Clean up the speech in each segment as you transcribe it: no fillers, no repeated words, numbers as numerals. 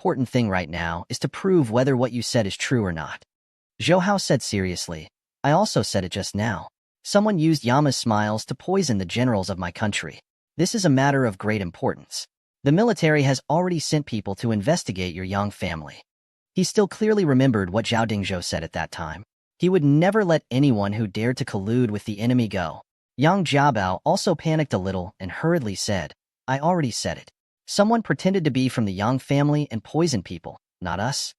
important thing right now is to prove whether what you said is true or not. Zhou Hao said seriously. I also said it just now. Someone used Yama's smiles to poison the generals of my country. This is a matter of great importance. The military has already sent people to investigate your Yang family. He still clearly remembered what Zhao Dingzhou said at that time. He would never let anyone who dared to collude with the enemy go. Yang Jiabao also panicked a little and hurriedly said, I already said it. Someone pretended to be from the Yang family and poisoned people, not us.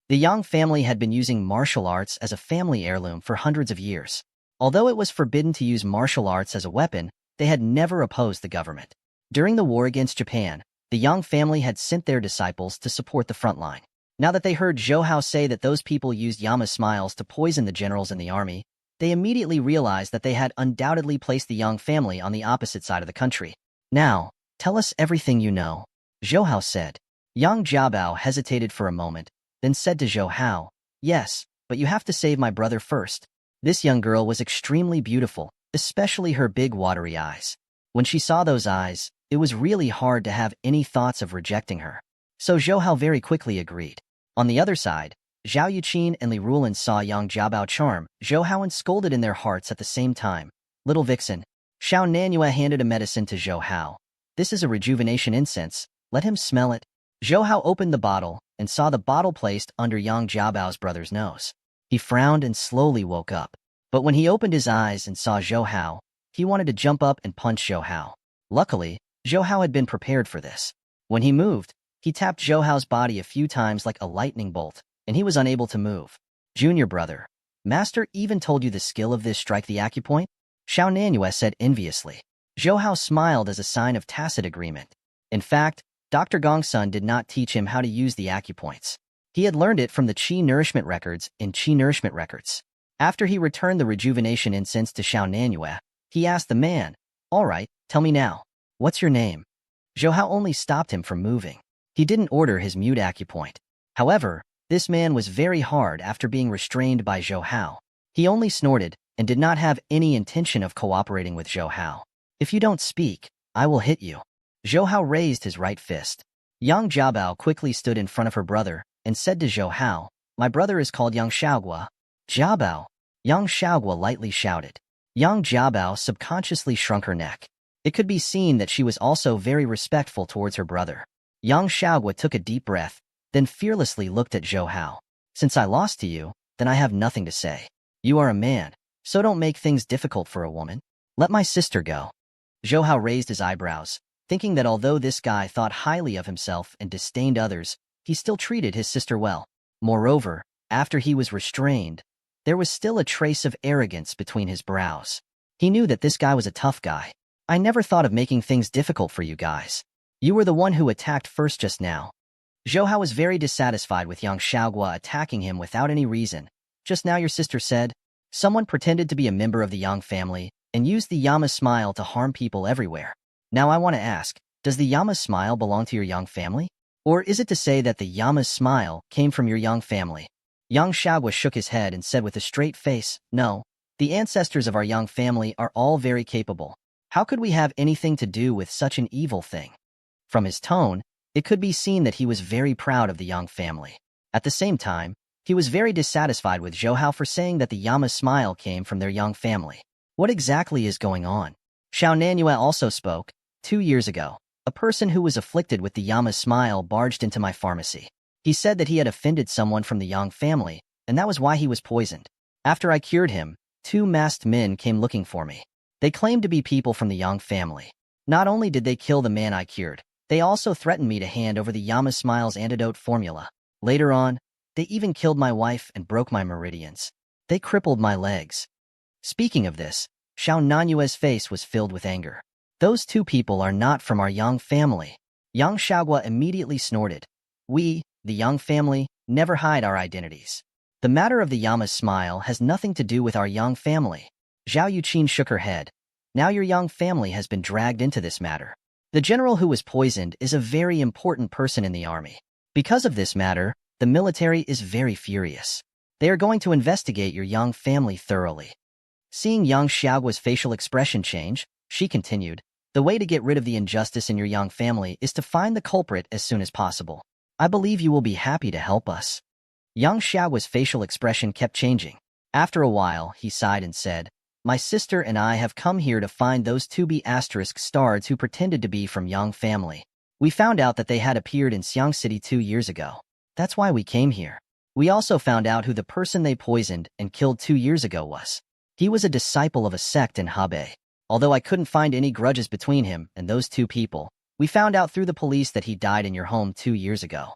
The Yang family had been using martial arts as a family heirloom for hundreds of years. Although it was forbidden to use martial arts as a weapon, they had never opposed the government. During the war against Japan, the Yang family had sent their disciples to support the front line. Now that they heard Zhou Hao say that those people used Yama's smiles to poison the generals in the army, they immediately realized that they had undoubtedly placed the Yang family on the opposite side of the country. Now, tell us everything you know, Zhou Hao said. Yang Jiabao hesitated for a moment, then said to Zhou Hao, yes, but you have to save my brother first. This young girl was extremely beautiful, especially her big watery eyes. When she saw those eyes, it was really hard to have any thoughts of rejecting her. So Zhou Hao very quickly agreed. On the other side, Zhao Yuqin and Li Rulan saw Yang Jiabao charm Zhou Hao and scolded in their hearts at the same time. Little vixen. Xiao Nanyue handed a medicine to Zhou Hao. This is a rejuvenation incense. Let him smell it. Zhou Hao opened the bottle and saw the bottle placed under Yang Jiabao's brother's nose. He frowned and slowly woke up. But when he opened his eyes and saw Zhou Hao, he wanted to jump up and punch Zhou Hao. Luckily, Zhou Hao had been prepared for this. When he moved, he tapped Zhou Hao's body a few times like a lightning bolt, and he was unable to move. Junior brother, Master even told you the skill of this strike the acupoint? Xiao Nanyue said enviously. Zhou Hao smiled as a sign of tacit agreement. In fact, Dr. Gongsun did not teach him how to use the acupoints. He had learned it from the Qi Nourishment Records in Qi Nourishment Records. After he returned the rejuvenation incense to Xiao Nanyue, he asked the man, all right, tell me now, what's your name? Zhou Hao only stopped him from moving. He didn't order his mute acupoint. However, this man was very hard after being restrained by Zhou Hao. He only snorted and did not have any intention of cooperating with Zhou Hao. If you don't speak, I will hit you. Zhou Hao raised his right fist. Yang Jiabao quickly stood in front of her brother and said to Zhou Hao, my brother is called Yang Xiaogua. Jiabao. Yang Xiaogua lightly shouted. Yang Jiabao subconsciously shrunk her neck. It could be seen that she was also very respectful towards her brother. Yang Xiaogua took a deep breath, then fearlessly looked at Zhou Hao. Since I lost to you, then I have nothing to say. You are a man, so don't make things difficult for a woman. Let my sister go. Zhou Hao raised his eyebrows, thinking that although this guy thought highly of himself and disdained others, he still treated his sister well. Moreover, after he was restrained, there was still a trace of arrogance between his brows. He knew that this guy was a tough guy. I never thought of making things difficult for you guys. You were the one who attacked first just now. Zhou Hao was very dissatisfied with Yang Xiaogua attacking him without any reason. Just now your sister said, someone pretended to be a member of the Yang family and used the Yama smile to harm people everywhere. Now I want to ask, does the Yama smile belong to your Yang family? Or is it to say that the Yama's smile came from your Yang family? Yang Xiaogua shook his head and said with a straight face, no, the ancestors of our Yang family are all very capable. How could we have anything to do with such an evil thing? From his tone, it could be seen that he was very proud of the Yang family. At the same time, he was very dissatisfied with Zhou Hao for saying that the Yama smile came from their Yang family. What exactly is going on? Xiao Nanyue also spoke. 2 years ago, a person who was afflicted with the Yama smile barged into my pharmacy. He said that he had offended someone from the Yang family, and that was why he was poisoned. After I cured him, 2 masked men came looking for me. They claimed to be people from the Yang family. Not only did they kill the man I cured, they also threatened me to hand over the Yama Smile's antidote formula. Later on, they even killed my wife and broke my meridians. They crippled my legs. Speaking of this, Xiao Nanyue's face was filled with anger. Those 2 people are not from our Yang family. Yang Xiaogua immediately snorted. We, the Yang family, never hide our identities. The matter of the Yama smile has nothing to do with our Yang family. Zhao Yuqin shook her head. Now your Yang family has been dragged into this matter. The general who was poisoned is a very important person in the army. Because of this matter, the military is very furious. They are going to investigate your Yang family thoroughly. Seeing Yang Xiaogua's facial expression change, she continued, the way to get rid of the injustice in your Yang family is to find the culprit as soon as possible. I believe you will be happy to help us. Yang Xiaogua's facial expression kept changing. After a while, he sighed and said, my sister and I have come here to find those 2B asterisk stards who pretended to be from Yang family. We found out that they had appeared in Xiang City 2 years ago. That's why we came here. We also found out who the person they poisoned and killed 2 years ago was. He was a disciple of a sect in Hebei. Although I couldn't find any grudges between him and those 2 people, we found out through the police that he died in your home 2 years ago.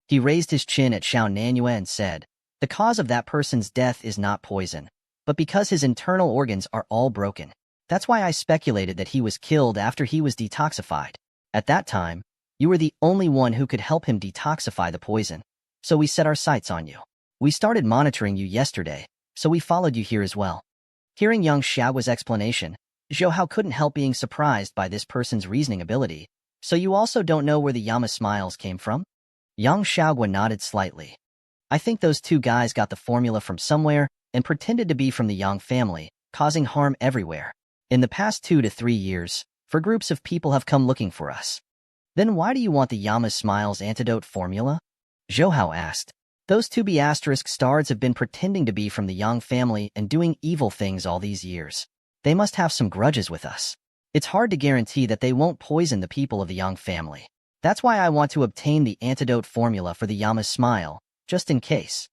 He raised his chin at Xiao Nanyue and said, the cause of that person's death is not poison, but because his internal organs are all broken. That's why I speculated that he was killed after he was detoxified. At that time, you were the only one who could help him detoxify the poison, so we set our sights on you. We started monitoring you yesterday, so we followed you here as well. Hearing Yang Xiaogua's explanation, Zhou Hao couldn't help being surprised by this person's reasoning ability. So you also don't know where the Yama smiles came from? Yang Xiaogua nodded slightly. I think those 2 guys got the formula from somewhere and pretended to be from the Yang family, causing harm everywhere. In the past 2 to 3 years, groups of people have come looking for us. Then why do you want the Yama Smiles antidote formula? Zhou Hao asked. Those 2B asterisk stards have been pretending to be from the Yang family and doing evil things all these years. They must have some grudges with us. It's hard to guarantee that they won't poison the people of the Yang family. That's why I want to obtain the antidote formula for the Yama Smile, just in case.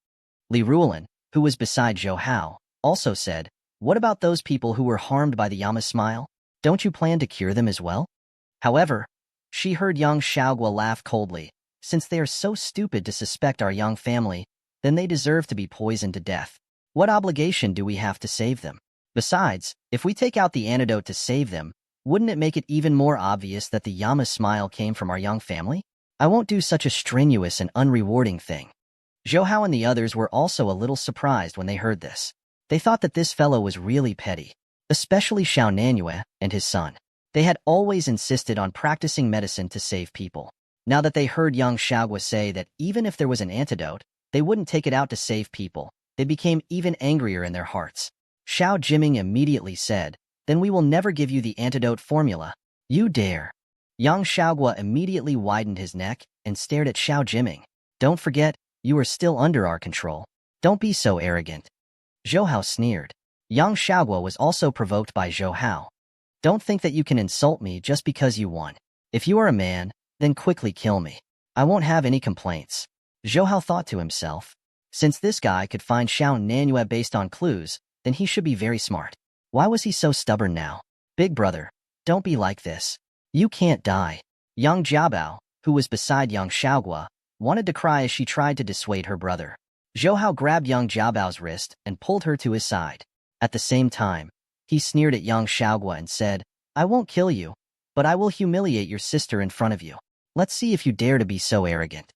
Li Ruolin, who was beside Zhou Hao, also said, what about those people who were harmed by the Yama Smile? Don't you plan to cure them as well? However, she heard Yang Xiaogua laugh coldly. Since they are so stupid to suspect our Yang family, then they deserve to be poisoned to death. What obligation do we have to save them? Besides, if we take out the antidote to save them, wouldn't it make it even more obvious that the Yama Smile came from our Yang family? I won't do such a strenuous and unrewarding thing. Zhou Hao and the others were also a little surprised when they heard this. They thought that this fellow was really petty, especially Xiao Nanyue and his son. They had always insisted on practicing medicine to save people. Now that they heard Yang Xiaogua say that even if there was an antidote, they wouldn't take it out to save people, they became even angrier in their hearts. Xiao Jiming immediately said, then we will never give you the antidote formula. You dare. Yang Xiaogua immediately widened his neck and stared at Xiao Jiming. Don't forget, you are still under our control. Don't be so arrogant. Zhou Hao sneered. Yang Xiaogua was also provoked by Zhou Hao. Don't think that you can insult me just because you won. If you are a man, then quickly kill me. I won't have any complaints. Zhou Hao thought to himself. Since this guy could find Xiao Nanyue based on clues, then he should be very smart. Why was he so stubborn now? Big brother, don't be like this. You can't die. Yang Jiabao, who was beside Yang Xiaogua, wanted to cry as she tried to dissuade her brother. Zhou Hao grabbed Yang Jiabao's wrist and pulled her to his side. At the same time, he sneered at Yang Xiaogua and said, I won't kill you, but I will humiliate your sister in front of you. Let's see if you dare to be so arrogant.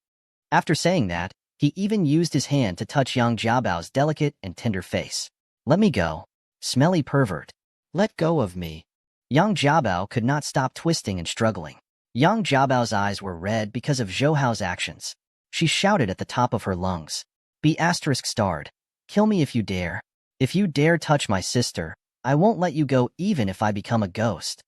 After saying that, he even used his hand to touch Yang Jiabao's delicate and tender face. Let me go. Smelly pervert. Let go of me. Yang Jiabao could not stop twisting and struggling. Yang Jiabao's eyes were red because of Zhou Hao's actions. She shouted at the top of her lungs. Be asterisk starred. Kill me if you dare. If you dare touch my sister, I won't let you go even if I become a ghost.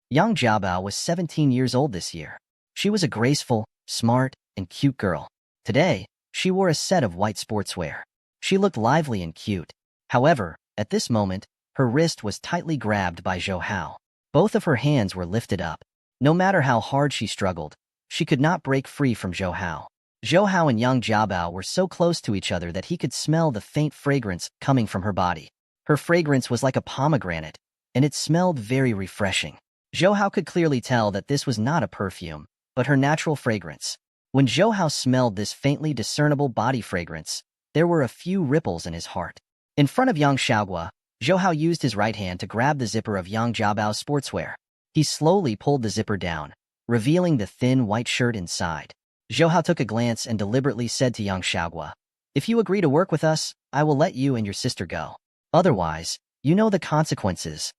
Yang Jiabao was 17 years old this year. She was a graceful, smart, and cute girl. Today, she wore a set of white sportswear. She looked lively and cute. However, at this moment, her wrist was tightly grabbed by Zhou Hao. Both of her hands were lifted up. No matter how hard she struggled, she could not break free from Zhou Hao. Zhou Hao and Yang Jiabao were so close to each other that he could smell the faint fragrance coming from her body. Her fragrance was like a pomegranate, and it smelled very refreshing. Zhou Hao could clearly tell that this was not a perfume, but her natural fragrance. When Zhou Hao smelled this faintly discernible body fragrance, there were a few ripples in his heart. In front of Yang Xiaogua, Zhou Hao used his right hand to grab the zipper of Yang Jiabao's sportswear. He slowly pulled the zipper down, revealing the thin white shirt inside. Zhou Hao took a glance and deliberately said to Yang Xiaogua, if you agree to work with us, I will let you and your sister go. Otherwise, you know the consequences.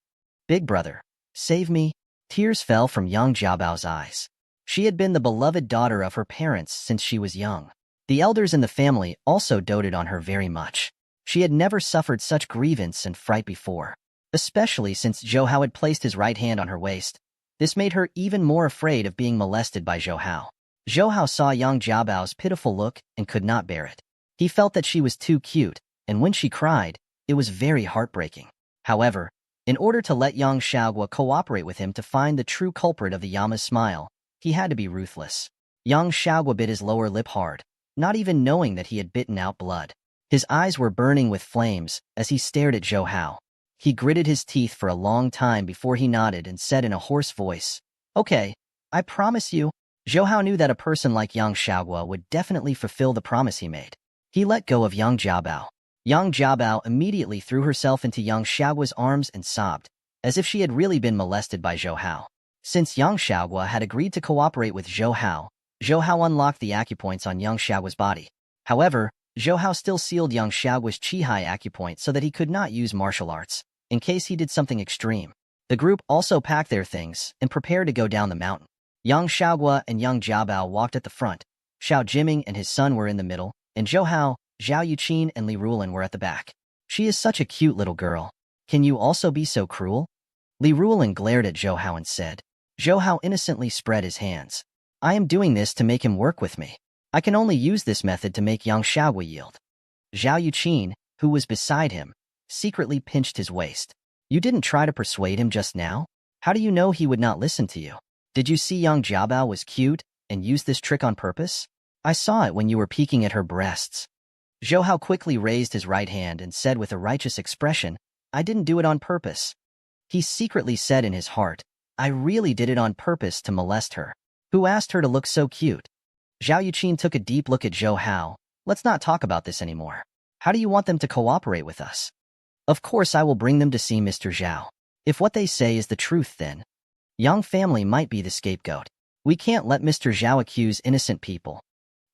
Big brother, save me. Tears fell from Yang Jiabao's eyes. She had been the beloved daughter of her parents since she was young. The elders in the family also doted on her very much. She had never suffered such grievance and fright before, especially since Zhou Hao had placed his right hand on her waist. This made her even more afraid of being molested by Zhou Hao. Zhou Hao saw Yang Jiabao's pitiful look and could not bear it. He felt that she was too cute, and when she cried, it was very heartbreaking. However, in order to let Yang Xiaogua cooperate with him to find the true culprit of the Yama's smile, he had to be ruthless. Yang Xiaogua bit his lower lip hard, not even knowing that he had bitten out blood. His eyes were burning with flames as he stared at Zhou Hao. He gritted his teeth for a long time before he nodded and said in a hoarse voice, "Okay, I promise you." Zhou Hao knew that a person like Yang Xiaogua would definitely fulfill the promise he made. He let go of Yang Jiabao. Yang Jiabao immediately threw herself into Yang Xiaogua's arms and sobbed, as if she had really been molested by Zhou Hao. Since Yang Xiaogua had agreed to cooperate with Zhou Hao unlocked the acupoints on Yang Xiaogua's body. However, Zhou Hao still sealed Yang Xiaogua's Qihai acupoint so that he could not use martial arts, in case he did something extreme. The group also packed their things and prepared to go down the mountain. Yang Xiaogua and Yang Jiabao walked at the front. Xiao Jiming and his son were in the middle, and Zhou Hao, Zhao Yuqin, and Li Rulin were at the back. "She is such a cute little girl. Can you also be so cruel?" Li Rulin glared at Zhou Hao and said. Zhou Hao innocently spread his hands. "I am doing this to make him work with me. I can only use this method to make Yang Xiaogua yield." Zhao Yuqin, who was beside him, secretly pinched his waist. "You didn't try to persuade him just now? How do you know he would not listen to you? Did you see Yang Jiabao was cute and used this trick on purpose? I saw it when you were peeking at her breasts." Zhou Hao quickly raised his right hand and said with a righteous expression, "I didn't do it on purpose." He secretly said in his heart, "I really did it on purpose to molest her. Who asked her to look so cute?" Zhao Yuqin took a deep look at Zhou Hao. "Let's not talk about this anymore. How do you want them to cooperate with us?" "Of course I will bring them to see Mr. Zhao. If what they say is the truth, then Yang family might be the scapegoat. We can't let Mr. Zhao accuse innocent people."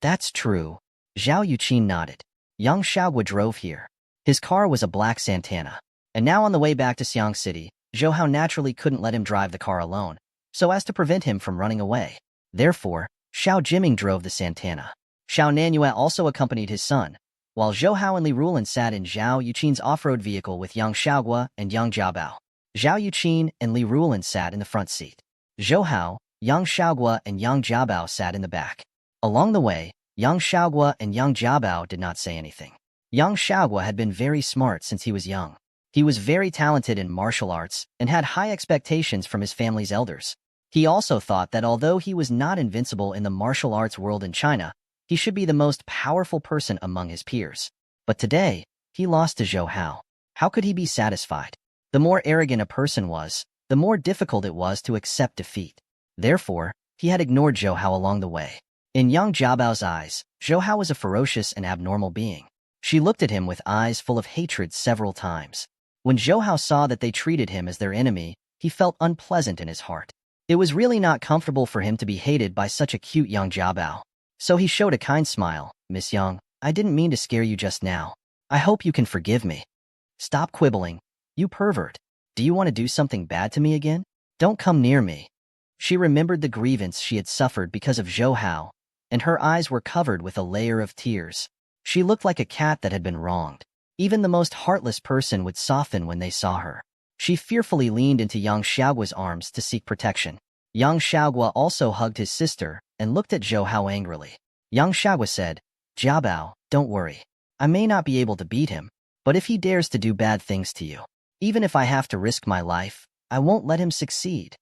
"That's true." Zhao Yuqin nodded. Yang Xiaogua drove here. His car was a black Santana. And now on the way back to Xiang City, Zhou Hao naturally couldn't let him drive the car alone, so as to prevent him from running away. Therefore, Xiao Jiming drove the Santana. Xiao Nanyue also accompanied his son, while Zhou Hao and Li Rulin sat in Zhao Yuqin's off-road vehicle with Yang Xiaogua and Yang Jiabao. Zhao Yuqin and Li Rulin sat in the front seat. Zhou Hao, Yang Xiaogua, and Yang Jiabao sat in the back. Along the way, Yang Xiaogua and Yang Jiabao did not say anything. Yang Xiaogua had been very smart since he was young. He was very talented in martial arts and had high expectations from his family's elders. He also thought that although he was not invincible in the martial arts world in China, he should be the most powerful person among his peers. But today, he lost to Zhou Hao. How could he be satisfied? The more arrogant a person was, the more difficult it was to accept defeat. Therefore, he had ignored Zhou Hao along the way. In Yang Jiabao's eyes, Zhou Hao was a ferocious and abnormal being. She looked at him with eyes full of hatred several times. When Zhou Hao saw that they treated him as their enemy, he felt unpleasant in his heart. It was really not comfortable for him to be hated by such a cute Yang Jiabao. So he showed a kind smile. "Miss Yang, I didn't mean to scare you just now. I hope you can forgive me." "Stop quibbling. You pervert. Do you want to do something bad to me again? Don't come near me." She remembered the grievance she had suffered because of Zhou Hao, and her eyes were covered with a layer of tears. She looked like a cat that had been wronged. Even the most heartless person would soften when they saw her. She fearfully leaned into Yang Xiaogua's arms to seek protection. Yang Xiaogua also hugged his sister and looked at Zhou Hao angrily. Yang Xiaogua said, "Jiabao, don't worry. I may not be able to beat him, but if he dares to do bad things to you, even if I have to risk my life, I won't let him succeed."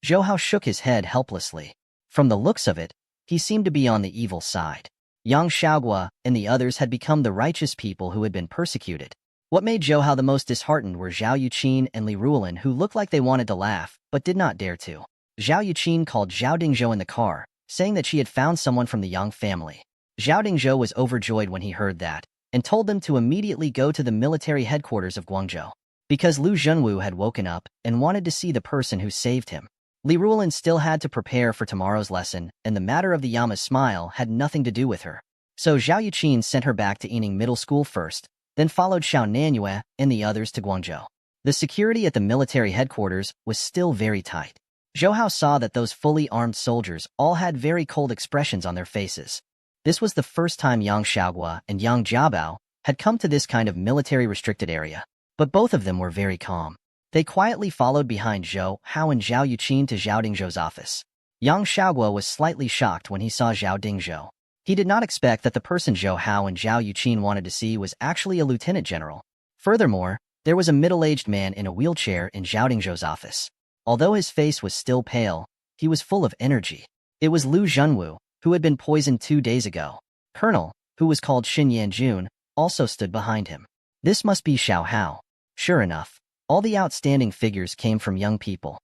Zhou Hao shook his head helplessly. From the looks of it, he seemed to be on the evil side. Yang Xiaogua and the others had become the righteous people who had been persecuted. What made Zhou Hao the most disheartened were Zhao Yuqin and Li Rulin, who looked like they wanted to laugh, but did not dare to. Zhao Yuqin called Zhao Dingzhou in the car, saying that she had found someone from the Yang family. Zhao Dingzhou was overjoyed when he heard that, and told them to immediately go to the military headquarters of Guangzhou. Because Lu Zhenwu had woken up and wanted to see the person who saved him. Li Rulin still had to prepare for tomorrow's lesson, and the matter of the Yama's smile had nothing to do with her. So Zhao Yuqin sent her back to Yining Middle School first, then followed Xiao Nanyue and the others to Guangzhou. The security at the military headquarters was still very tight. Zhou Hao saw that those fully armed soldiers all had very cold expressions on their faces. This was the first time Yang Xiaogua and Yang Jiabao had come to this kind of military-restricted area, but both of them were very calm. They quietly followed behind Zhou Hao and Zhao Yuqin to Zhao Dingzhou's office. Yang Xiaoguo was slightly shocked when he saw Zhao Dingzhou. He did not expect that the person Zhou Hao and Zhao Yuqin wanted to see was actually a lieutenant general. Furthermore, there was a middle-aged man in a wheelchair in Zhao Dingzhou's office. Although his face was still pale, he was full of energy. It was Lu Zhenwu, who had been poisoned 2 days ago. Colonel, who was called Xin Yanjun, also stood behind him. This must be Xiao Hao. Sure enough, all the outstanding figures came from young people.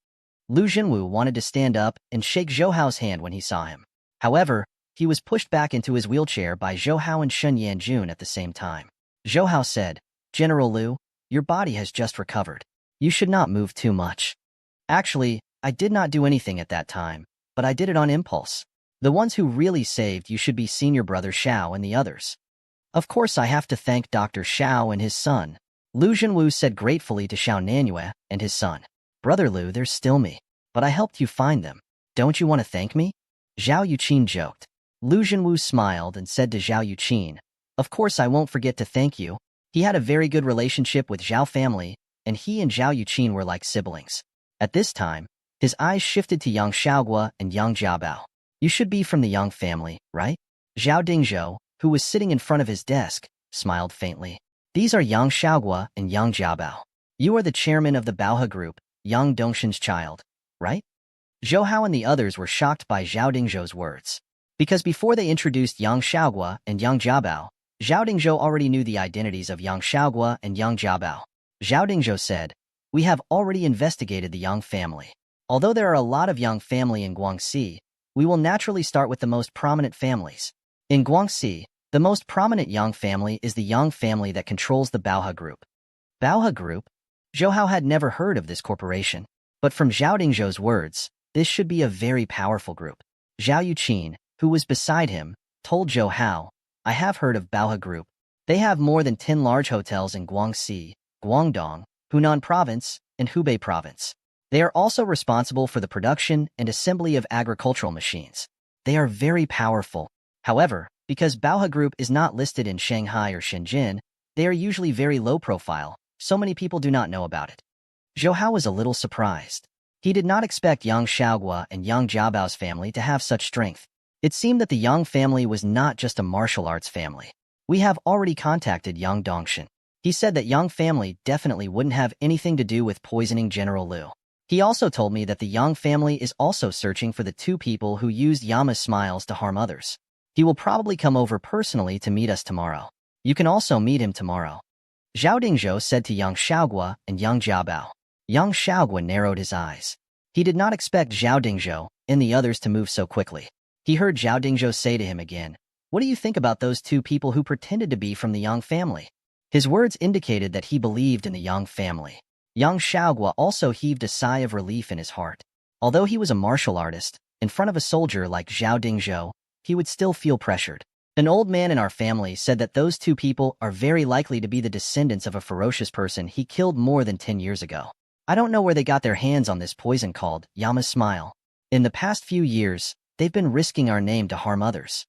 Lu Zhenwu wanted to stand up and shake Zhou Hao's hand when he saw him. However, he was pushed back into his wheelchair by Zhou Hao and Xin Yanjun at the same time. Zhou Hao said, "General Lu, your body has just recovered. You should not move too much." Actually, I did not do anything at that time, but I did it on impulse. The ones who really saved you should be senior brother Xiao and the others. Of course, I have to thank Dr. Xiao and his son. Lu Zhenwu said gratefully to Xiao Nanyue and his son. Brother Lu, there's still me, but I helped you find them. Don't you want to thank me? Zhao Yuqin joked. Lu Zhenwu smiled and said to Zhao Yuqin, "Of course I won't forget to thank you." He had a very good relationship with Zhao family, and he and Zhao Yuqin were like siblings. At this time, his eyes shifted to Yang Xiaoguo and Yang Jiabao. You should be from the Yang family, right? Zhao Dingzhou, who was sitting in front of his desk, smiled faintly. These are Yang Xiaoguo and Yang Jiabao. You are the chairman of the Baohe group, Yang Dongshin's child, right? Zhou Hao and the others were shocked by Zhao Dingzhou's words. Because before they introduced Yang Xiaoguo and Yang Jiabao, Zhao Dingzhou already knew the identities of Yang Xiaoguo and Yang Jiabao. Zhao Dingzhou said, "We have already investigated the Yang family. Although there are a lot of Yang family in Guangxi, we will naturally start with the most prominent families. In Guangxi, the most prominent Yang family is the Yang family that controls the Baohe group." Baohe group? Zhou Hao had never heard of this corporation. But from Zhao Dingzhou's words, this should be a very powerful group. Zhao Yuqin, who was beside him, told Zhou Hao, "I have heard of Baohe Group. They have more than 10 large hotels in Guangxi, Guangdong, Hunan Province, and Hubei Province. They are also responsible for the production and assembly of agricultural machines. They are very powerful. However, because Baohe Group is not listed in Shanghai or Shenzhen, they are usually very low profile, so many people do not know about it." Zhou Hao was a little surprised. He did not expect Yang Xiaoguo and Yang Jiabao's family to have such strength. It seemed that the Yang family was not just a martial arts family. "We have already contacted Yang Dongshin. He said that Yang family definitely wouldn't have anything to do with poisoning General Lu. He also told me that the Yang family is also searching for the 2 people who used Yama's smiles to harm others. He will probably come over personally to meet us tomorrow. You can also meet him tomorrow." Zhao Dingzhou said to Yang Xiaoguo and Yang Jiabao. Yang Xiaoguo narrowed his eyes. He did not expect Zhao Dingzhou and the others to move so quickly. He heard Zhao Dingzhou say to him again, "What do you think about those 2 people who pretended to be from the Yang family?" His words indicated that he believed in the Yang family. Yang Xiaoguo also heaved a sigh of relief in his heart. Although he was a martial artist, in front of a soldier like Zhao Dingzhou, he would still feel pressured. "An old man in our family said that those 2 people are very likely to be the descendants of a ferocious person he killed more than 10 years ago. I don't know where they got their hands on this poison called Yama's smile. In the past few years, they've been risking our name to harm others.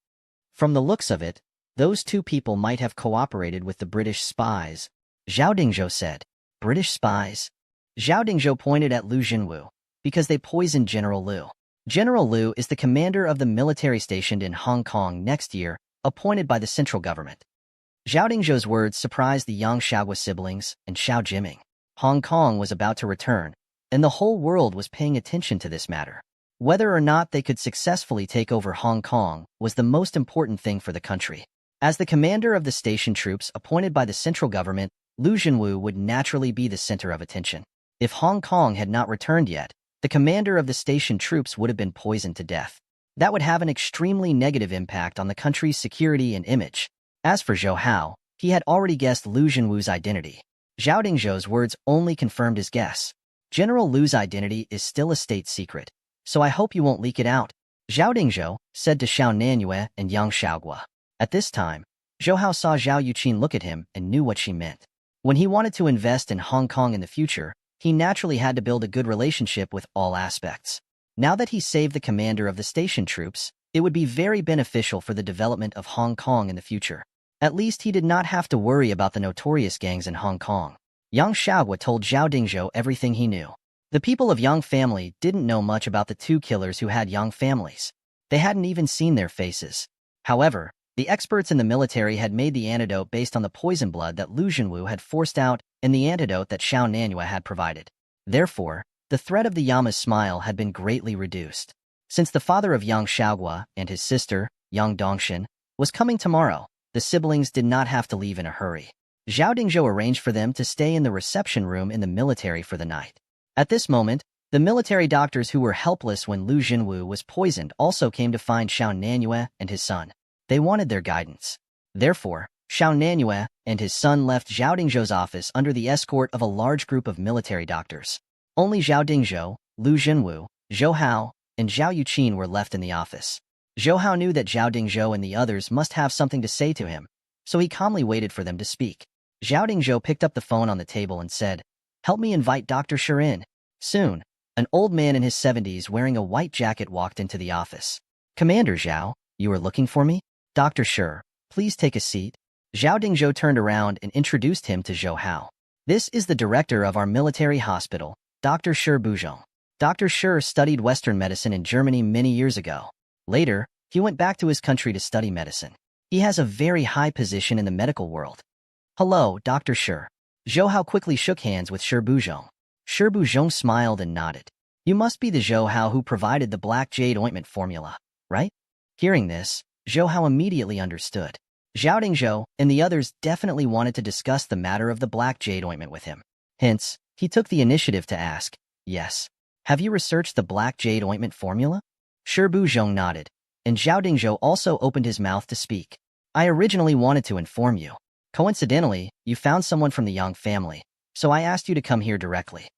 From the looks of it, those 2 people might have cooperated with the British spies," Zhao Dingzhou said. "British spies?" Zhao Dingzhou pointed at Lu Zhenwu. "Because they poisoned General Lu. General Lu is the commander of the military stationed in Hong Kong next year, appointed by the central government." Zhao Dingzhou's words surprised the Yang Xiaoguo siblings and Xiao Jiming. Hong Kong was about to return, and the whole world was paying attention to this matter. Whether or not they could successfully take over Hong Kong was the most important thing for the country. As the commander of the station troops appointed by the central government, Lu Zhenwu would naturally be the center of attention. If Hong Kong had not returned yet, the commander of the station troops would have been poisoned to death. That would have an extremely negative impact on the country's security and image. As for Zhou Hao, he had already guessed Lu Zhenwu's identity. Zhao Dingzhou's words only confirmed his guess. General Lu's identity is still a state secret, so I hope you won't leak it out, Zhao Dingzhou said to Xiao Nanyue and Yang Xiaoguo. At this time, Zhou Hao saw Zhao Yuqin look at him and knew what she meant. When he wanted to invest in Hong Kong in the future, he naturally had to build a good relationship with all aspects. Now that he saved the commander of the station troops, it would be very beneficial for the development of Hong Kong in the future. At least he did not have to worry about the notorious gangs in Hong Kong. Yang Xiaoguo told Zhao Dingzhou everything he knew. The people of Yang family didn't know much about the two killers who had Yang families. They hadn't even seen their faces. However, the experts in the military had made the antidote based on the poison blood that Lu Junwu had forced out and the antidote that Xiao Nanyue had provided. Therefore, the threat of the Yama's smile had been greatly reduced. Since the father of Yang Xiaogua and his sister, Yang Dongshin, was coming tomorrow, the siblings did not have to leave in a hurry. Zhao Dingzhou arranged for them to stay in the reception room in the military for the night. At this moment, the military doctors who were helpless when Lu Junwu was poisoned also came to find Xiao Nanyue and his son. They wanted their guidance. Therefore, Xiao Nanyue and his son left Zhao Dingzhou's office under the escort of a large group of military doctors. Only Zhao Dingzhou, Lu Junwu, Zhou Hao, and Zhao Yuqin were left in the office. Zhou Hao knew that Zhao Dingzhou and the others must have something to say to him, so he calmly waited for them to speak. Zhao Dingzhou picked up the phone on the table and said, "Help me invite Dr. Shi in." Soon, an old man in his 70s wearing a white jacket walked into the office. "Commander Zhao, you are looking for me?" "Dr. Shi, please take a seat." Zhao Dingzhou turned around and introduced him to Zhou Hao. "This is the director of our military hospital, Dr. Shi Buzhong." Dr. Shi studied Western medicine in Germany many years ago. Later, he went back to his country to study medicine. He has a very high position in the medical world. "Hello, Dr. Shi." Zhou Hao quickly shook hands with Shi Buzhong. Shi Buzhong smiled and nodded. "You must be the Zhou Hao who provided the black jade ointment formula, right?" Hearing this, Zhou Hao immediately understood. Zhao Dingzhou and the others definitely wanted to discuss the matter of the black jade ointment with him. Hence, he took the initiative to ask, "Yes. Have you researched the black jade ointment formula?" Shi Buzhong nodded, and Zhao Dingzhou also opened his mouth to speak. "I originally wanted to inform you. Coincidentally, you found someone from the Yang family, so I asked you to come here directly."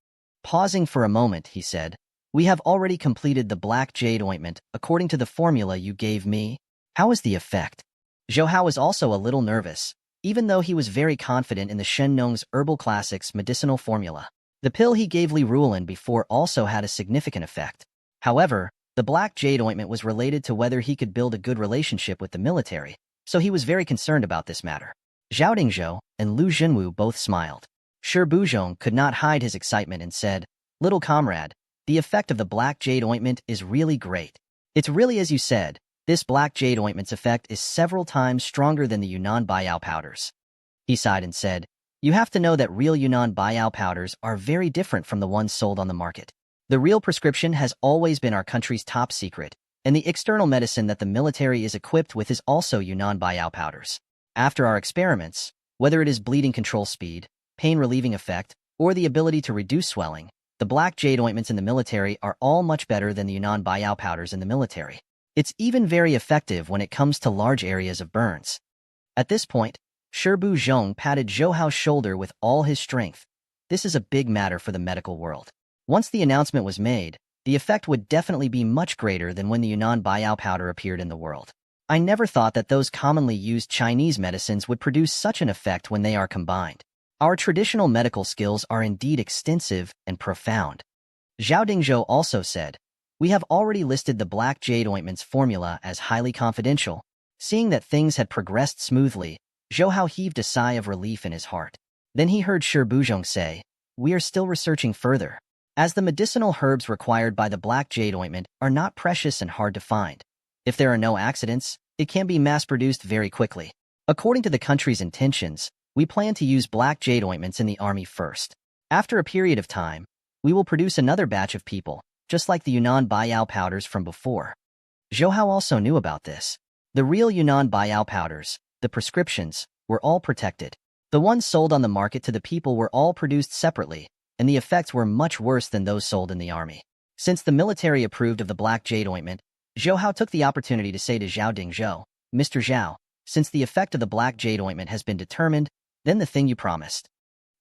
Pausing for a moment, he said, "We have already completed the black jade ointment according to the formula you gave me. How is the effect?" Zhou Hao was also a little nervous, even though he was very confident in the Shen Nong's Herbal Classics medicinal formula. The pill he gave Li Ruolin before also had a significant effect. However, the black jade ointment was related to whether he could build a good relationship with the military, so he was very concerned about this matter. Zhao Dingzhou and Lu Junwu both smiled. Shi Buzhong could not hide his excitement and said, "Little comrade, the effect of the black jade ointment is really great. It's really as you said, this black jade ointment's effect is several times stronger than the Yunnan Baiyao powders." He sighed and said, "You have to know that real Yunnan Baiyao powders are very different from the ones sold on the market. The real prescription has always been our country's top secret, and the external medicine that the military is equipped with is also Yunnan Baiyao powders. After our experiments, whether it is bleeding control speed, pain-relieving effect, or the ability to reduce swelling, the black jade ointments in the military are all much better than the Yunnan Baiyao powders in the military. It's even very effective when it comes to large areas of burns." At this point, Shi Buzhong patted Zhou Hao's shoulder with all his strength. This is a big matter for the medical world. Once the announcement was made, the effect would definitely be much greater than when the Yunnan Baiyao powder appeared in the world. I never thought that those commonly used Chinese medicines would produce such an effect when they are combined. Our traditional medical skills are indeed extensive and profound. Zhao Dingzhou also said, "We have already listed the black jade ointment's formula as highly confidential." Seeing that things had progressed smoothly, Zhou Hao heaved a sigh of relief in his heart. Then he heard Shi Buzhong say, "We are still researching further. As the medicinal herbs required by the black jade ointment are not precious and hard to find. If there are no accidents, it can be mass-produced very quickly. According to the country's intentions, we plan to use black jade ointments in the army first. After a period of time, we will produce another batch of people, just like the Yunnan Baiyao powders from before." Zhou Hao also knew about this. The real Yunnan Baiyao powders, the prescriptions, were all protected. The ones sold on the market to the people were all produced separately, and the effects were much worse than those sold in the army. Since the military approved of the black jade ointment, Zhou Hao took the opportunity to say to Zhao Dingzhou, "Mr. Zhao, since the effect of the black jade ointment has been determined, then the thing you promised."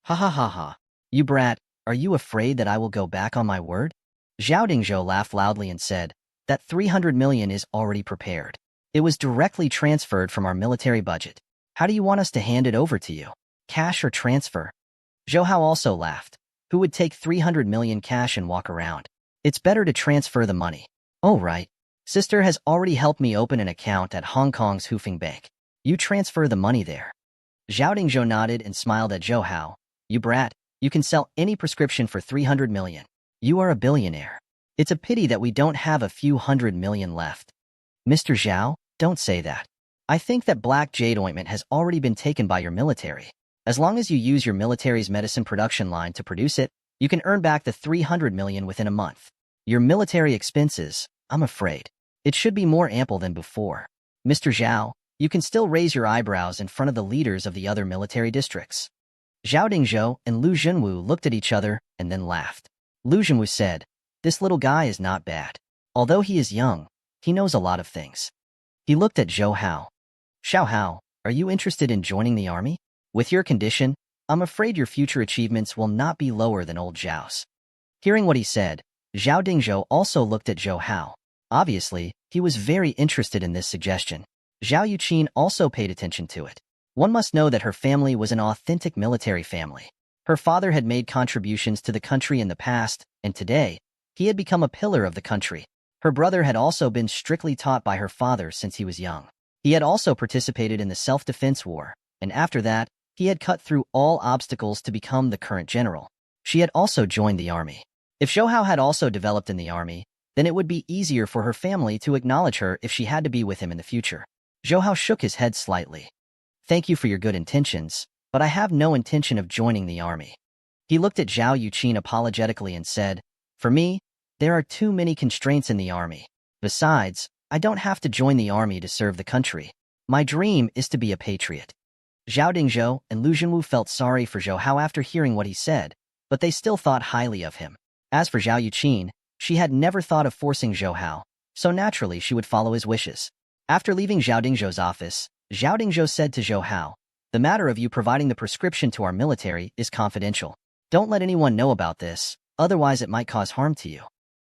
"Ha ha ha ha. You brat, are you afraid that I will go back on my word?" Zhao Dingzhou laughed loudly and said, "That 300 million is already prepared. It was directly transferred from our military budget. How do you want us to hand it over to you? Cash or transfer?" Zhou Hao also laughed. "Who would take 300 million cash and walk around? It's better to transfer the money." "Oh right. Sister has already helped me open an account at Hong Kong's Hoofing Bank. You transfer the money there." Zhao Dingzhou nodded and smiled at Zhou Hao. "You brat, you can sell any prescription for 300 million. You are a billionaire. It's a pity that we don't have a few 100 million left. Mr. Zhao, don't say that. I think that black jade ointment has already been taken by your military. As long as you use your military's medicine production line to produce it, you can earn back the 300 million within a month. Your military expenses, I'm afraid. It should be more ample than before. Mr. Zhao, you can still raise your eyebrows in front of the leaders of the other military districts. Zhao Dingzhou and Lu Junwu looked at each other and then laughed. Lu Junwu said, "This little guy is not bad. Although he is young, he knows a lot of things." He looked at Zhou Hao. "Xiao Hao, are you interested in joining the army? With your condition, I'm afraid your future achievements will not be lower than old Zhao's." Hearing what he said, Zhao Dingzhou also looked at Zhou Hao. Obviously, he was very interested in this suggestion. Zhao Yuqin also paid attention to it. One must know that her family was an authentic military family. Her father had made contributions to the country in the past, and today, he had become a pillar of the country. Her brother had also been strictly taught by her father since he was young. He had also participated in the self-defense war, and after that, he had cut through all obstacles to become the current general. She had also joined the army. If Zhou Hao had also developed in the army, then it would be easier for her family to acknowledge her if she had to be with him in the future. Zhou Hao shook his head slightly. "Thank you for your good intentions, but I have no intention of joining the army." He looked at Zhao Yuqin apologetically and said, "For me, there are too many constraints in the army. Besides, I don't have to join the army to serve the country. My dream is to be a patriot." Zhao Dingzhou and Lu Junwu felt sorry for Zhou Hao after hearing what he said, but they still thought highly of him. As for Zhao Yuqin, she had never thought of forcing Zhou Hao, so naturally she would follow his wishes. After leaving Zhao Dingzhou's office, Zhao Dingzhou said to Zhou Hao, "The matter of you providing the prescription to our military is confidential. Don't let anyone know about this, otherwise it might cause harm to you."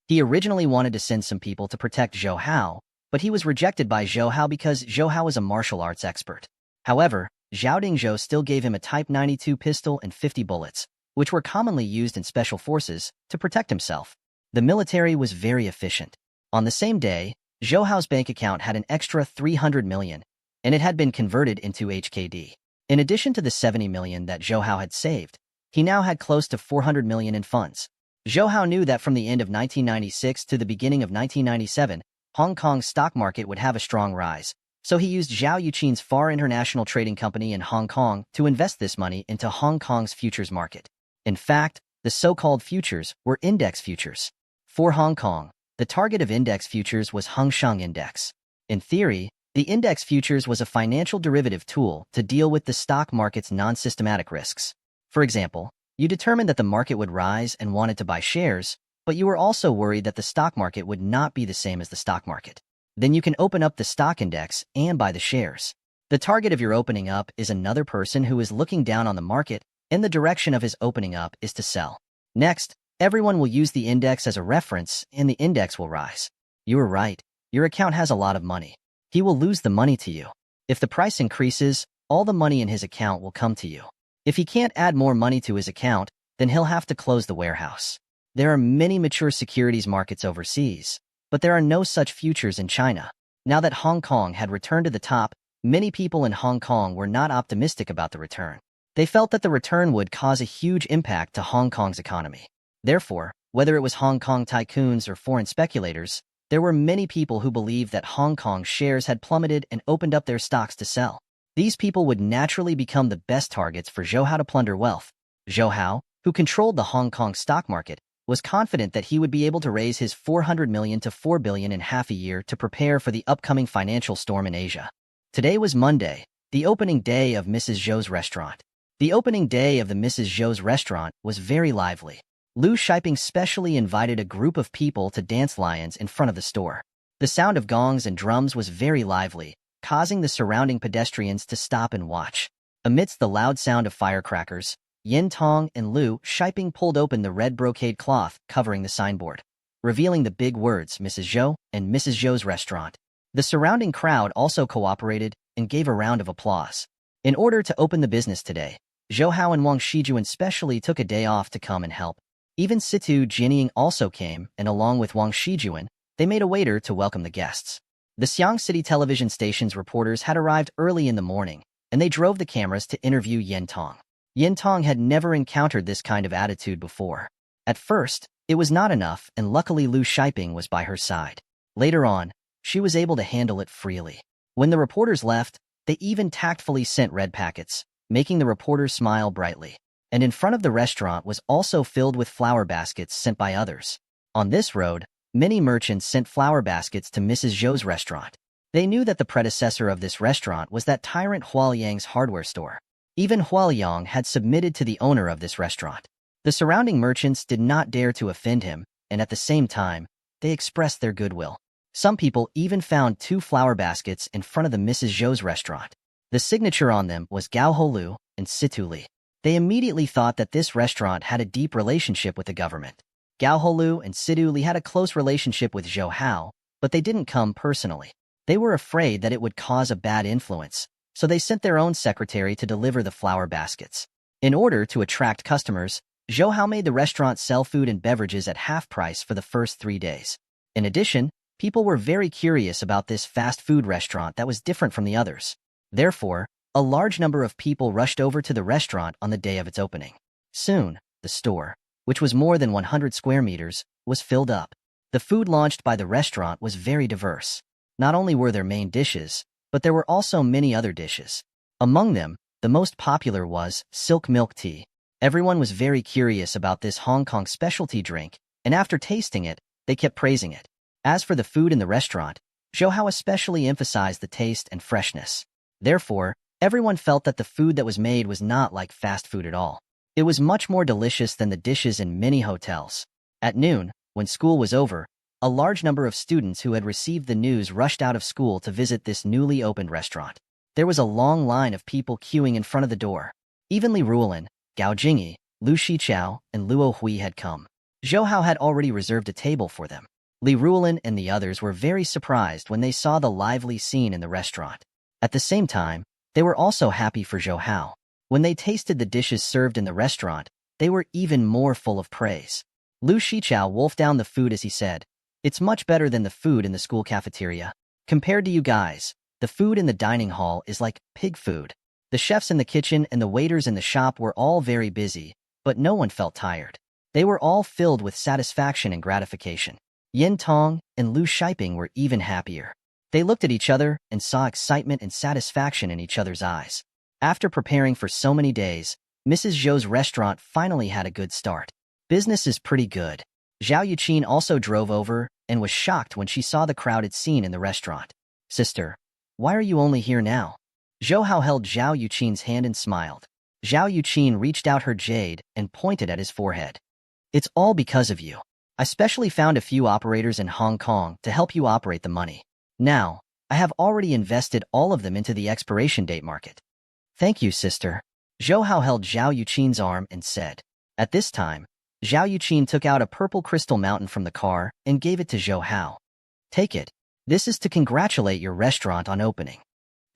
He originally wanted to send some people to protect Zhou Hao, but he was rejected by Zhou Hao because Zhou Hao is a martial arts expert. However, Zhao Dingzhou still gave him a Type 92 pistol and 50 bullets, which were commonly used in special forces, to protect himself. The military was very efficient. On the same day, Zhou Hao's bank account had an extra 300 million, and it had been converted into HKD. In addition to the 70 million that Zhou Hao had saved, he now had close to 400 million in funds. Zhou Hao knew that from the end of 1996 to the beginning of 1997, Hong Kong's stock market would have a strong rise, so he used Zhao Yuqin's Far International Trading Company in Hong Kong to invest this money into Hong Kong's futures market. In fact, the so-called futures were index futures. For Hong Kong, the target of index futures was Hang Seng Index. In theory, the index futures was a financial derivative tool to deal with the stock market's non-systematic risks. For example, you determined that the market would rise and wanted to buy shares, but you were also worried that the stock market would not be the same as the stock market. Then you can open up the stock index and buy the shares. The target of your opening up is another person who is looking down on the market, and the direction of his opening up is to sell. Next, everyone will use the index as a reference, and the index will rise. You are right. Your account has a lot of money. He will lose the money to you. If the price increases, all the money in his account will come to you. If he can't add more money to his account, then he'll have to close the warehouse. There are many mature securities markets overseas, but there are no such futures in China. Now that Hong Kong had returned to the top, many people in Hong Kong were not optimistic about the return. They felt that the return would cause a huge impact to Hong Kong's economy. Therefore, whether it was Hong Kong tycoons or foreign speculators, there were many people who believed that Hong Kong shares had plummeted and opened up their stocks to sell. These people would naturally become the best targets for Zhou Hao to plunder wealth. Zhou Hao, who controlled the Hong Kong stock market, was confident that he would be able to raise his 400 million to 4 billion in half a year to prepare for the upcoming financial storm in Asia. Today was Monday, the opening day of Mrs. Zhou's restaurant. The opening day of the Mrs. Zhou's restaurant was very lively. Lu Shiping specially invited a group of people to dance lions in front of the store. The sound of gongs and drums was very lively, causing the surrounding pedestrians to stop and watch. Amidst the loud sound of firecrackers, Yin Tong and Lu Shiping pulled open the red brocade cloth covering the signboard, revealing the big words Mrs. Zhou and Mrs. Zhou's restaurant. The surrounding crowd also cooperated and gave a round of applause. In order to open the business today, Zhou Hao and Wang Shijuan specially took a day off to come and help. Even Situ Jinying also came, and along with Wang Shijuan, they made a waiter to welcome the guests. The Xiang City television station's reporters had arrived early in the morning, and they drove the cameras to interview Yin Tong. Yin Tong had never encountered this kind of attitude before. At first, It was not enough, and luckily Lu Shiping was by her side. Later on, she was able to handle it freely. When the reporters left, they even tactfully sent red packets, making the reporters smile brightly. And in front of the restaurant was also filled with flower baskets sent by others. On this road, many merchants sent flower baskets to Mrs. Zhou's restaurant. They knew that the predecessor of this restaurant was that tyrant Hualiang's hardware store. Even Hualiang had submitted to the owner of this restaurant. The surrounding merchants did not dare to offend him, and at the same time, they expressed their goodwill. Some people even found 2 flower baskets in front of the Mrs. Zhou's restaurant. The signature on them was Gao Holu and Situ Li. They immediately thought that this restaurant had a deep relationship with the government. Gao Holu and Situ Li had a close relationship with Zhou Hao, but they didn't come personally. They were afraid that it would cause a bad influence, so they sent their own secretary to deliver the flower baskets. In order to attract customers, Zhou Hao made the restaurant sell food and beverages at half price for the first 3 days. In addition, people were very curious about this fast food restaurant that was different from the others. Therefore, a large number of people rushed over to the restaurant on the day of its opening. Soon, the store, which was more than 100 square meters, was filled up. The food launched by the restaurant was very diverse. Not only were there main dishes, but there were also many other dishes. Among them, the most popular was silk milk tea. Everyone was very curious about this Hong Kong specialty drink, and after tasting it, they kept praising it. As for the food in the restaurant, Zhou Hao especially emphasized the taste and freshness. Therefore, everyone felt that the food that was made was not like fast food at all. It was much more delicious than the dishes in many hotels. At noon, when school was over, a large number of students who had received the news rushed out of school to visit this newly opened restaurant. There was a long line of people queuing in front of the door. Even Li Ruolin, Gao Jingyi, Lu Shichao, and Luo Hui had come. Zhou Hao had already reserved a table for them. Li Ruolin and the others were very surprised when they saw the lively scene in the restaurant. At the same time, they were also happy for Zhou Hao. When they tasted the dishes served in the restaurant, they were even more full of praise. Lu Shichao wolfed down the food as he said, "It's much better than the food in the school cafeteria. Compared to you guys, the food in the dining hall is like pig food." The chefs in the kitchen and the waiters in the shop were all very busy, but no one felt tired. They were all filled with satisfaction and gratification. Yin Tong and Lu Shiping were even happier. They looked at each other and saw excitement and satisfaction in each other's eyes. After preparing for so many days, Mrs. Zhou's restaurant finally had a good start. Business is pretty good. Zhao Yuqin also drove over and was shocked when she saw the crowded scene in the restaurant. "Sister, why are you only here now?" Zhou Hao held Zhao Yuqin's hand and smiled. Zhao Yuqin reached out her jade and pointed at his forehead. "It's all because of you. I specially found a few operators in Hong Kong to help you operate the money. Now, I have already invested all of them into the expiration date market." "Thank you, sister." Zhou Hao held Zhao Yuqin's arm and said. At this time, Zhao Yuqin took out a purple crystal mountain from the car and gave it to Zhou Hao. "Take it. This is to congratulate your restaurant on opening."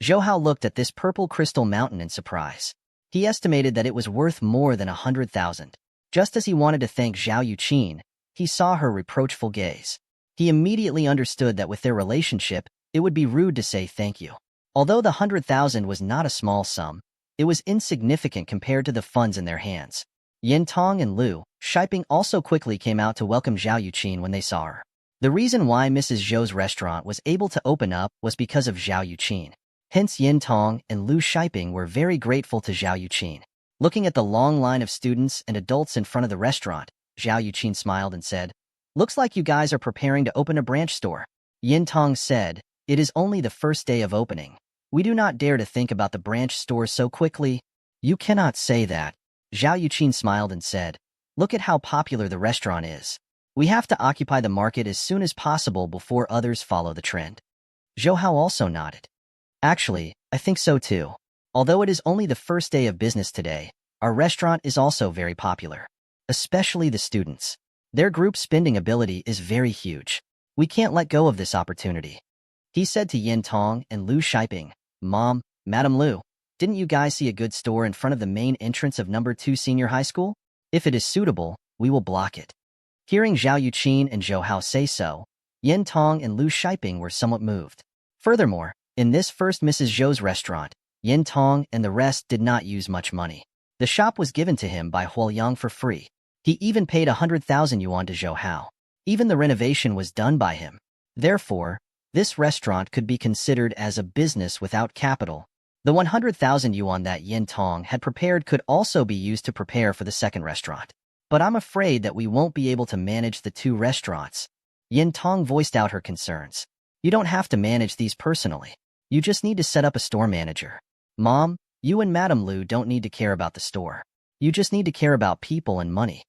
Zhou Hao looked at this purple crystal mountain in surprise. He estimated that it was worth more than 100,000. Just as he wanted to thank Zhao Yuqin, he saw her reproachful gaze. He immediately understood that with their relationship, it would be rude to say thank you. Although the 100,000 was not a small sum, it was insignificant compared to the funds in their hands. Yin Tong and Lu Shiping also quickly came out to welcome Zhao Yuqin when they saw her. The reason why Mrs. Zhou's restaurant was able to open up was because of Zhao Yuqin. Hence Yin Tong and Lu Shiping were very grateful to Zhao Yuqin. Looking at the long line of students and adults in front of the restaurant, Zhao Yuqin smiled and said, "Looks like you guys are preparing to open a branch store." Yin Tong said, "It is only the first day of opening. We do not dare to think about the branch store so quickly." "You cannot say that." Zhao Yuqin smiled and said, "Look at how popular the restaurant is. We have to occupy the market as soon as possible before others follow the trend." Zhou Hao also nodded. "Actually, I think so too. Although it is only the first day of business today, our restaurant is also very popular. Especially the students. Their group spending ability is very huge. We can't let go of this opportunity." He said to Yin Tong and Lu Shiping, "Mom, Madam Lu, didn't you guys see a good store in front of the main entrance of number 2 senior high school? If it is suitable, we will block it." Hearing Zhao Yuqin and Zhou Hao say so, Yin Tong and Lu Shiping were somewhat moved. Furthermore, in this first Mrs. Zhou's restaurant, Yin Tong and the rest did not use much money. The shop was given to him by Huoliang for free. He even paid 100,000 yuan to Zhou Hao. Even the renovation was done by him. Therefore, this restaurant could be considered as a business without capital. The 100,000 yuan that Yin Tong had prepared could also be used to prepare for the second restaurant. But I'm afraid that we won't be able to manage the two restaurants. Yin Tong voiced out her concerns. You don't have to manage these personally. You just need to set up a store manager. Mom, you and Madame Lu don't need to care about the store. You just need to care about people and money,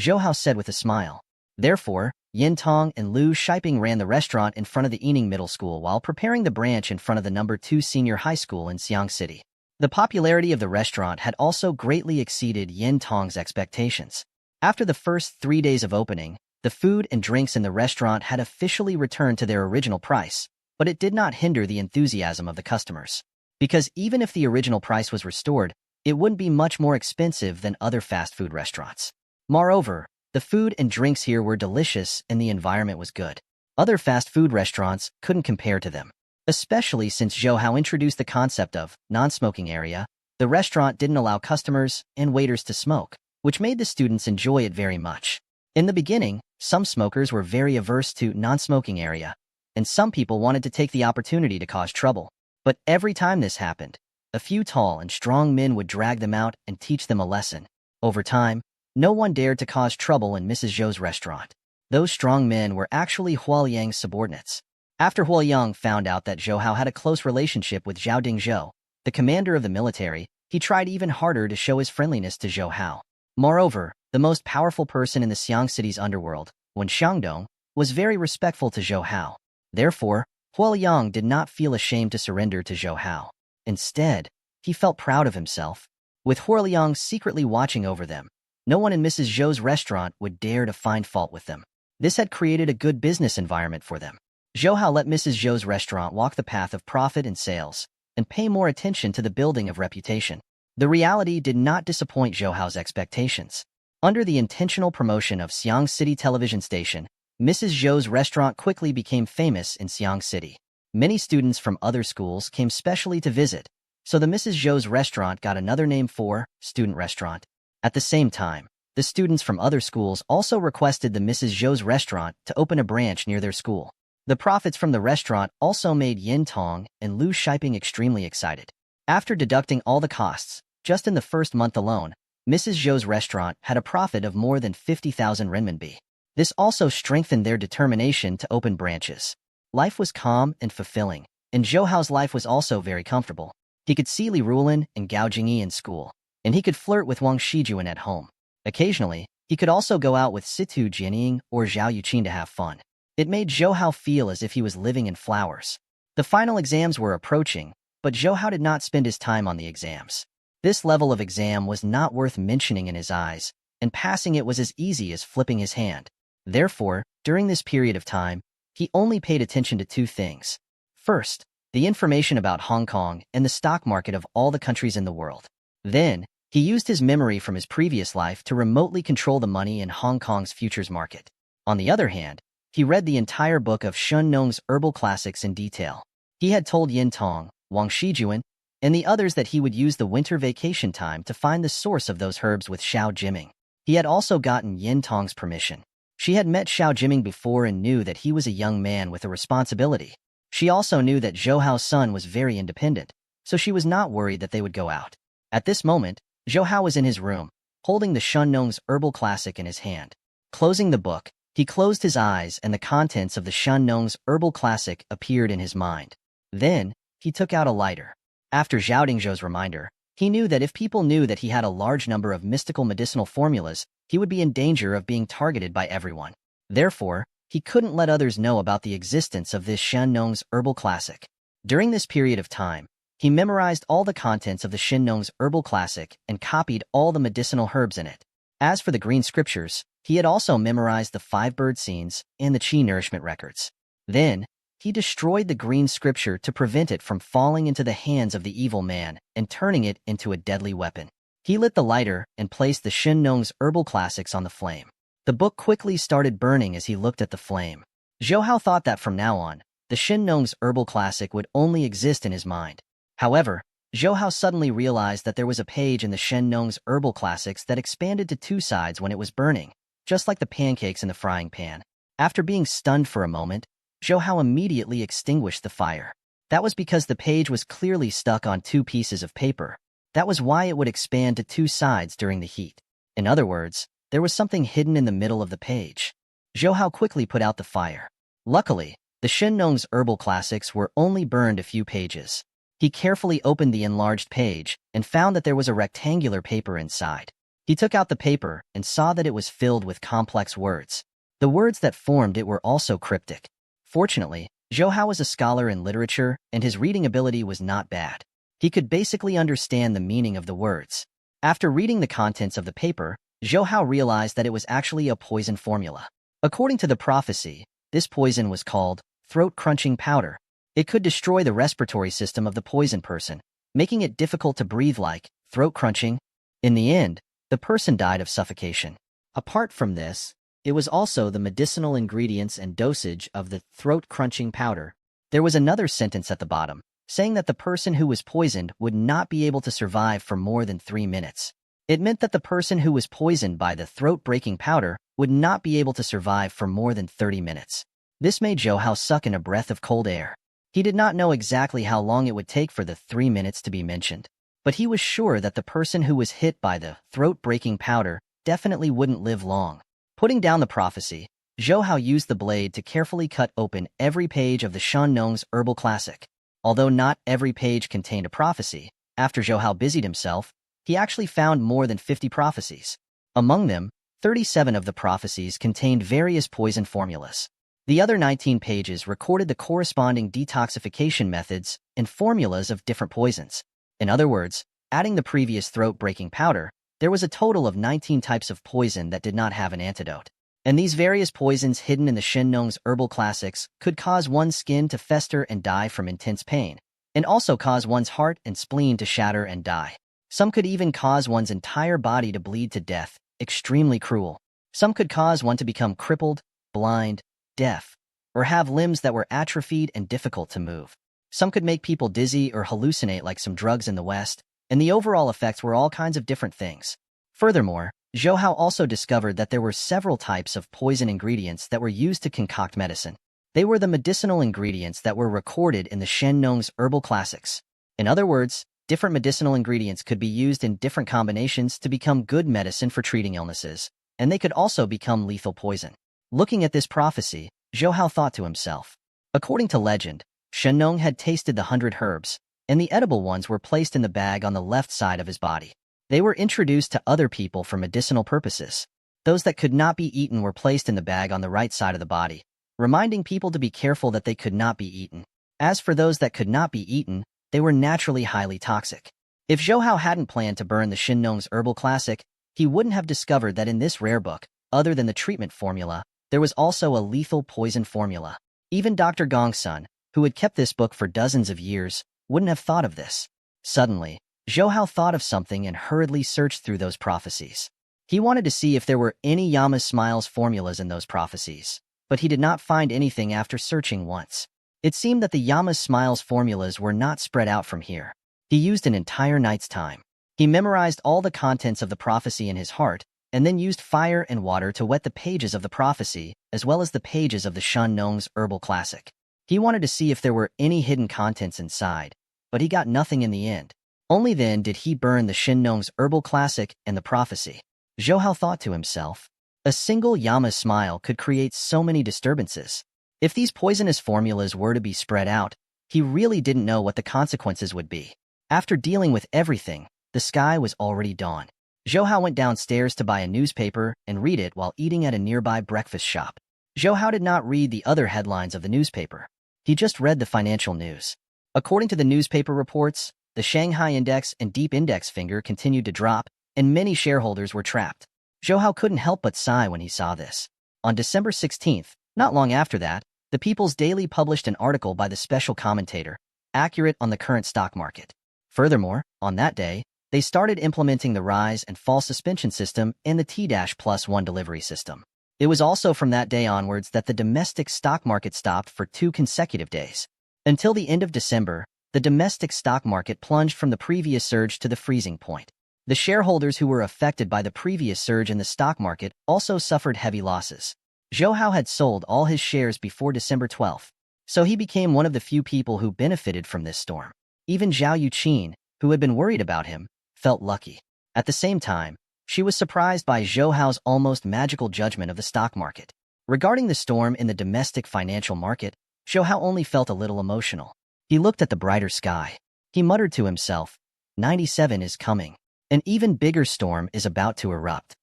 Zhou Hao said with a smile. Therefore, Yin Tong and Lu Shiping ran the restaurant in front of the Yining Middle School while preparing the branch in front of the No. 2 Senior High School in Xiang City. The popularity of the restaurant had also greatly exceeded Yin Tong's expectations. After the first 3 days of opening, the food and drinks in the restaurant had officially returned to their original price, but it did not hinder the enthusiasm of the customers. Because even if the original price was restored, it wouldn't be much more expensive than other fast food restaurants. Moreover, the food and drinks here were delicious and the environment was good. Other fast food restaurants couldn't compare to them. Especially since Zhou Hao introduced the concept of non-smoking area, the restaurant didn't allow customers and waiters to smoke, which made the students enjoy it very much. In the beginning, some smokers were very averse to non-smoking area, and some people wanted to take the opportunity to cause trouble. But every time this happened, a few tall and strong men would drag them out and teach them a lesson. Over time, no one dared to cause trouble in Mrs. Zhou's restaurant. Those strong men were actually Huoliang's subordinates. After Huoliang found out that Zhou Hao had a close relationship with Zhao Dingzhou, the commander of the military, he tried even harder to show his friendliness to Zhou Hao. Moreover, the most powerful person in the Xiang city's underworld, Wen Xiangdong, was very respectful to Zhou Hao. Therefore, Huoliang did not feel ashamed to surrender to Zhou Hao. Instead, he felt proud of himself. With Huoliang secretly watching over them, no one in Mrs. Zhou's restaurant would dare to find fault with them. This had created a good business environment for them. Zhou Hao let Mrs. Zhou's restaurant walk the path of profit and sales, and pay more attention to the building of reputation. The reality did not disappoint Zhou Hao's expectations. Under the intentional promotion of Xiang City television station, Mrs. Zhou's restaurant quickly became famous in Xiang City. Many students from other schools came specially to visit, so the Mrs. Zhou's restaurant got another name for student restaurant. At the same time, the students from other schools also requested the Mrs. Zhou's restaurant to open a branch near their school. The profits from the restaurant also made Yin Tong and Lu Shiping extremely excited. After deducting all the costs, just in the first month alone, Mrs. Zhou's restaurant had a profit of more than 50,000 renminbi. This also strengthened their determination to open branches. Life was calm and fulfilling, and Zhou Hao's life was also very comfortable. He could see Li Rulin and Gao Jingyi in school, and he could flirt with Wang Shijuan at home. Occasionally, he could also go out with Situ Jianying or Zhao Yuqin to have fun. It made Zhou Hao feel as if he was living in flowers. The final exams were approaching, but Zhou Hao did not spend his time on the exams. This level of exam was not worth mentioning in his eyes, and passing it was as easy as flipping his hand. Therefore, during this period of time, he only paid attention to two things. First, the information about Hong Kong and the stock market of all the countries in the world. Then, he used his memory from his previous life to remotely control the money in Hong Kong's futures market. On the other hand, he read the entire book of Shun Nong's herbal classics in detail. He had told Yin Tong, Wang Shijuan, and the others that he would use the winter vacation time to find the source of those herbs with Xiao Jiming. He had also gotten Yin Tong's permission. She had met Xiao Jiming before and knew that he was a young man with a responsibility. She also knew that Zhou Hao's son was very independent, so she was not worried that they would go out. At this moment, Zhou Hao was in his room, holding the Shun Nong's herbal classic in his hand. Closing the book, he closed his eyes and the contents of the Shun Nong's herbal classic appeared in his mind. Then, he took out a lighter. After Zhao Dingzhou's reminder, he knew that if people knew that he had a large number of mystical medicinal formulas, he would be in danger of being targeted by everyone. Therefore, he couldn't let others know about the existence of this Shun Nong's herbal classic. During this period of time, he memorized all the contents of the Shun Nong's herbal classic and copied all the medicinal herbs in it. As for the green scriptures, he had also memorized the 5 bird scenes and the Qi nourishment records. Then, he destroyed the green scripture to prevent it from falling into the hands of the evil man and turning it into a deadly weapon. He lit the lighter and placed the Shun Nong's herbal classics on the flame. The book quickly started burning as he looked at the flame. Zhou Hao thought that from now on, the Shun Nong's herbal classic would only exist in his mind. However, Zhou Hao suddenly realized that there was a page in the Shen Nong's herbal classics that expanded to two sides when it was burning, just like the pancakes in the frying pan. After being stunned for a moment, Zhou Hao immediately extinguished the fire. That was because the page was clearly stuck on two pieces of paper. That was why it would expand to two sides during the heat. In other words, there was something hidden in the middle of the page. Zhou Hao quickly put out the fire. Luckily, the Shen Nong's herbal classics were only burned a few pages. He carefully opened the enlarged page and found that there was a rectangular paper inside. He took out the paper and saw that it was filled with complex words. The words that formed it were also cryptic. Fortunately, Zhou Hao was a scholar in literature, and his reading ability was not bad. He could basically understand the meaning of the words. After reading the contents of the paper, Zhou Hao realized that it was actually a poison formula. According to the prophecy, this poison was called throat-crunching powder. It could destroy the respiratory system of the poisoned person, making it difficult to breathe like throat-crunching. In the end, the person died of suffocation. Apart from this, it was also the medicinal ingredients and dosage of the throat-crunching powder. There was another sentence at the bottom, saying that the person who was poisoned would not be able to survive for more than 3 minutes. It meant that the person who was poisoned by the throat-breaking powder would not be able to survive for more than 30 minutes. This made Zhou Hao suck in a breath of cold air. He did not know exactly how long it would take for the 3 minutes to be mentioned, but he was sure that the person who was hit by the throat-breaking powder definitely wouldn't live long. Putting down the prophecy, Zhou Hao used the blade to carefully cut open every page of the Shen Nong's herbal classic. Although not every page contained a prophecy, after Zhou Hao busied himself, he actually found more than 50 prophecies. Among them, 37 of the prophecies contained various poison formulas. The other 19 pages recorded the corresponding detoxification methods and formulas of different poisons. In other words, adding the previous throat-breaking powder, there was a total of 19 types of poison that did not have an antidote. And these various poisons hidden in the Shen Nong's herbal classics could cause one's skin to fester and die from intense pain, and also cause one's heart and spleen to shatter and die. Some could even cause one's entire body to bleed to death, extremely cruel. Some could cause one to become crippled, blind, deaf, or have limbs that were atrophied and difficult to move. Some could make people dizzy or hallucinate like some drugs in the West, and the overall effects were all kinds of different things. Furthermore, Zhou Hao also discovered that there were several types of poison ingredients that were used to concoct medicine. They were the medicinal ingredients that were recorded in the Shen Nong's herbal classics. In other words, different medicinal ingredients could be used in different combinations to become good medicine for treating illnesses, and they could also become lethal poison. Looking at this prophecy, Zhou Hao thought to himself. According to legend, Shen Nong had tasted the 100 herbs, and the edible ones were placed in the bag on the left side of his body. They were introduced to other people for medicinal purposes. Those that could not be eaten were placed in the bag on the right side of the body, reminding people to be careful that they could not be eaten. As for those that could not be eaten, they were naturally highly toxic. If Zhou Hao hadn't planned to burn the Shen Nong's herbal classic, he wouldn't have discovered that in this rare book, other than the treatment formula, there was also a lethal poison formula. Even Dr. Gongsun, who had kept this book for dozens of years, wouldn't have thought of this. Suddenly, Zhou Hao thought of something and hurriedly searched through those prophecies. He wanted to see if there were any Yama Smiles formulas in those prophecies, but he did not find anything after searching once. It seemed that the Yama Smiles formulas were not spread out from here. He used an entire night's time. He memorized all the contents of the prophecy in his heart, and then used fire and water to wet the pages of the prophecy, as well as the pages of the Shen Nong's herbal classic. He wanted to see if there were any hidden contents inside, but he got nothing in the end. Only then did he burn the Shen Nong's herbal classic and the prophecy. Zhou Hao thought to himself, a single Yama smile could create so many disturbances. If these poisonous formulas were to be spread out, he really didn't know what the consequences would be. After dealing with everything, the sky was already dawn. Zhou Hao went downstairs to buy a newspaper and read it while eating at a nearby breakfast shop. Zhou Hao did not read the other headlines of the newspaper. He just read the financial news. According to the newspaper reports, the Shanghai Index and Deep Index finger continued to drop, and many shareholders were trapped. Zhou Hao couldn't help but sigh when he saw this. On December 16th, not long after that, the People's Daily published an article by the special commentator, accurate on the current stock market. Furthermore, on that day, they started implementing the rise and fall suspension system and the T-plus1 delivery system. It was also from that day onwards that the domestic stock market stopped for 2 consecutive days. Until the end of December, the domestic stock market plunged from the previous surge to the freezing point. The shareholders who were affected by the previous surge in the stock market also suffered heavy losses. Zhou Hao had sold all his shares before December 12th, so he became one of the few people who benefited from this storm. Even Zhao Yuqin, who had been worried about him, felt lucky. At the same time, she was surprised by Zhou Hao's almost magical judgment of the stock market. Regarding the storm in the domestic financial market, Zhou Hao only felt a little emotional. He looked at the brighter sky. He muttered to himself, 97 is coming. An even bigger storm is about to erupt.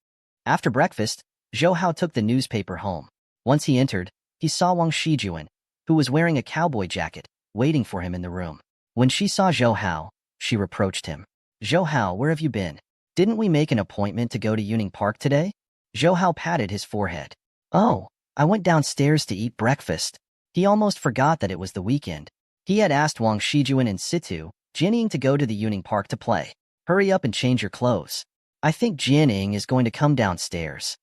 After breakfast, Zhou Hao took the newspaper home. Once he entered, he saw Wang Shijuan, who was wearing a cowboy jacket, waiting for him in the room. When she saw Zhou Hao, she reproached him. Zhou Hao, where have you been? Didn't we make an appointment to go to Yuning Park today? Zhou Hao patted his forehead. Oh, I went downstairs to eat breakfast. He almost forgot that it was the weekend. He had asked Wang Shijuan and Situ, Jianying to go to the Yuning Park to play. Hurry up and change your clothes. I think Jianying is going to come downstairs.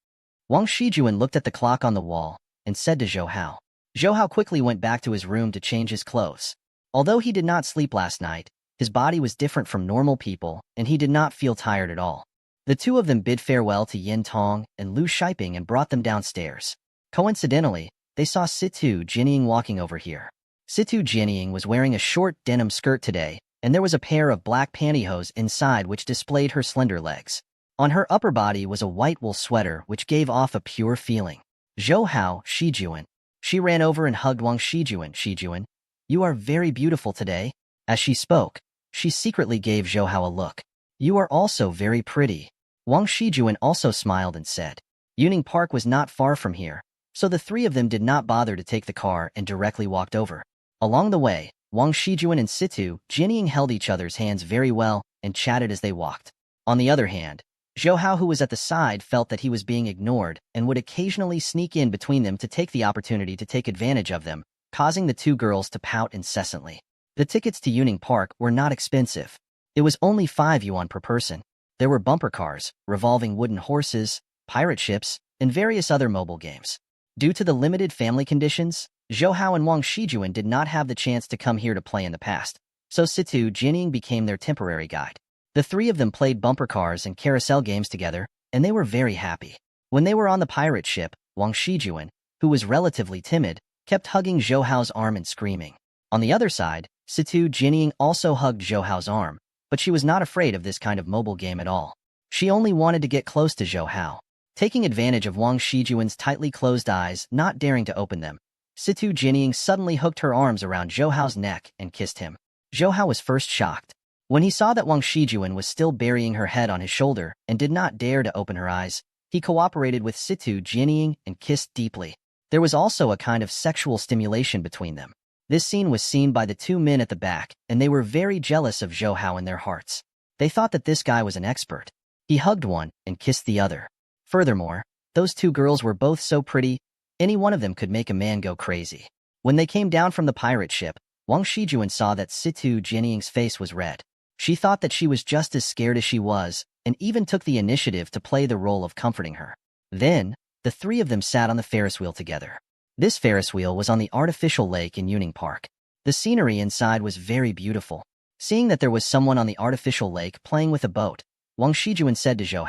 Wang Shijuan looked at the clock on the wall and said to Zhou Hao. Zhou Hao quickly went back to his room to change his clothes. Although he did not sleep last night, his body was different from normal people, and he did not feel tired at all. The two of them bid farewell to Yin Tong and Lu Shiping and brought them downstairs. Coincidentally, they saw Situ Jianying walking over here. Situ Jianying was wearing a short denim skirt today, and there was a pair of black pantyhose inside which displayed her slender legs. On her upper body was a white wool sweater which gave off a pure feeling. Zhou Hao, Shijuan. She ran over and hugged Wang Shijuan. Shijuan, you are very beautiful today. As she spoke, she secretly gave Zhou Hao a look. You are also very pretty. Wang Shijuan also smiled and said. Yuning Park was not far from here, so the three of them did not bother to take the car and directly walked over. Along the way, Wang Shijuan and Situ Jianying held each other's hands very well and chatted as they walked. On the other hand, Zhou Hao, who was at the side, felt that he was being ignored and would occasionally sneak in between them to take the opportunity to take advantage of them, causing the two girls to pout incessantly. The tickets to Yuning Park were not expensive. It was only 5 yuan per person. There were bumper cars, revolving wooden horses, pirate ships, and various other mobile games. Due to the limited family conditions, Zhou Hao and Wang Shijuan did not have the chance to come here to play in the past, so Situ Jianying became their temporary guide. The three of them played bumper cars and carousel games together, and they were very happy. When they were on the pirate ship, Wang Shijuan, who was relatively timid, kept hugging Zhou Hao's arm and screaming. On the other side, Situ Jianying also hugged Zhou Hao's arm, but she was not afraid of this kind of mobile game at all. She only wanted to get close to Zhou Hao. Taking advantage of Wang Shijuan's tightly closed eyes, not daring to open them, Situ Jianying suddenly hooked her arms around Zhou Hao's neck and kissed him. Zhou Hao was first shocked. When he saw that Wang Shijuan was still burying her head on his shoulder and did not dare to open her eyes, he cooperated with Situ Jianying and kissed deeply. There was also a kind of sexual stimulation between them. This scene was seen by the two men at the back, and they were very jealous of Zhou Hao in their hearts. They thought that this guy was an expert. He hugged one and kissed the other. Furthermore, those two girls were both so pretty, any one of them could make a man go crazy. When they came down from the pirate ship, Wang Shijuan saw that Situ Jianying's face was red. She thought that she was just as scared as she was, and even took the initiative to play the role of comforting her. Then, the three of them sat on the Ferris wheel together. This Ferris wheel was on the artificial lake in Yuning Park. The scenery inside was very beautiful. Seeing that there was someone on the artificial lake playing with a boat, Wang Shijuan said to Zhou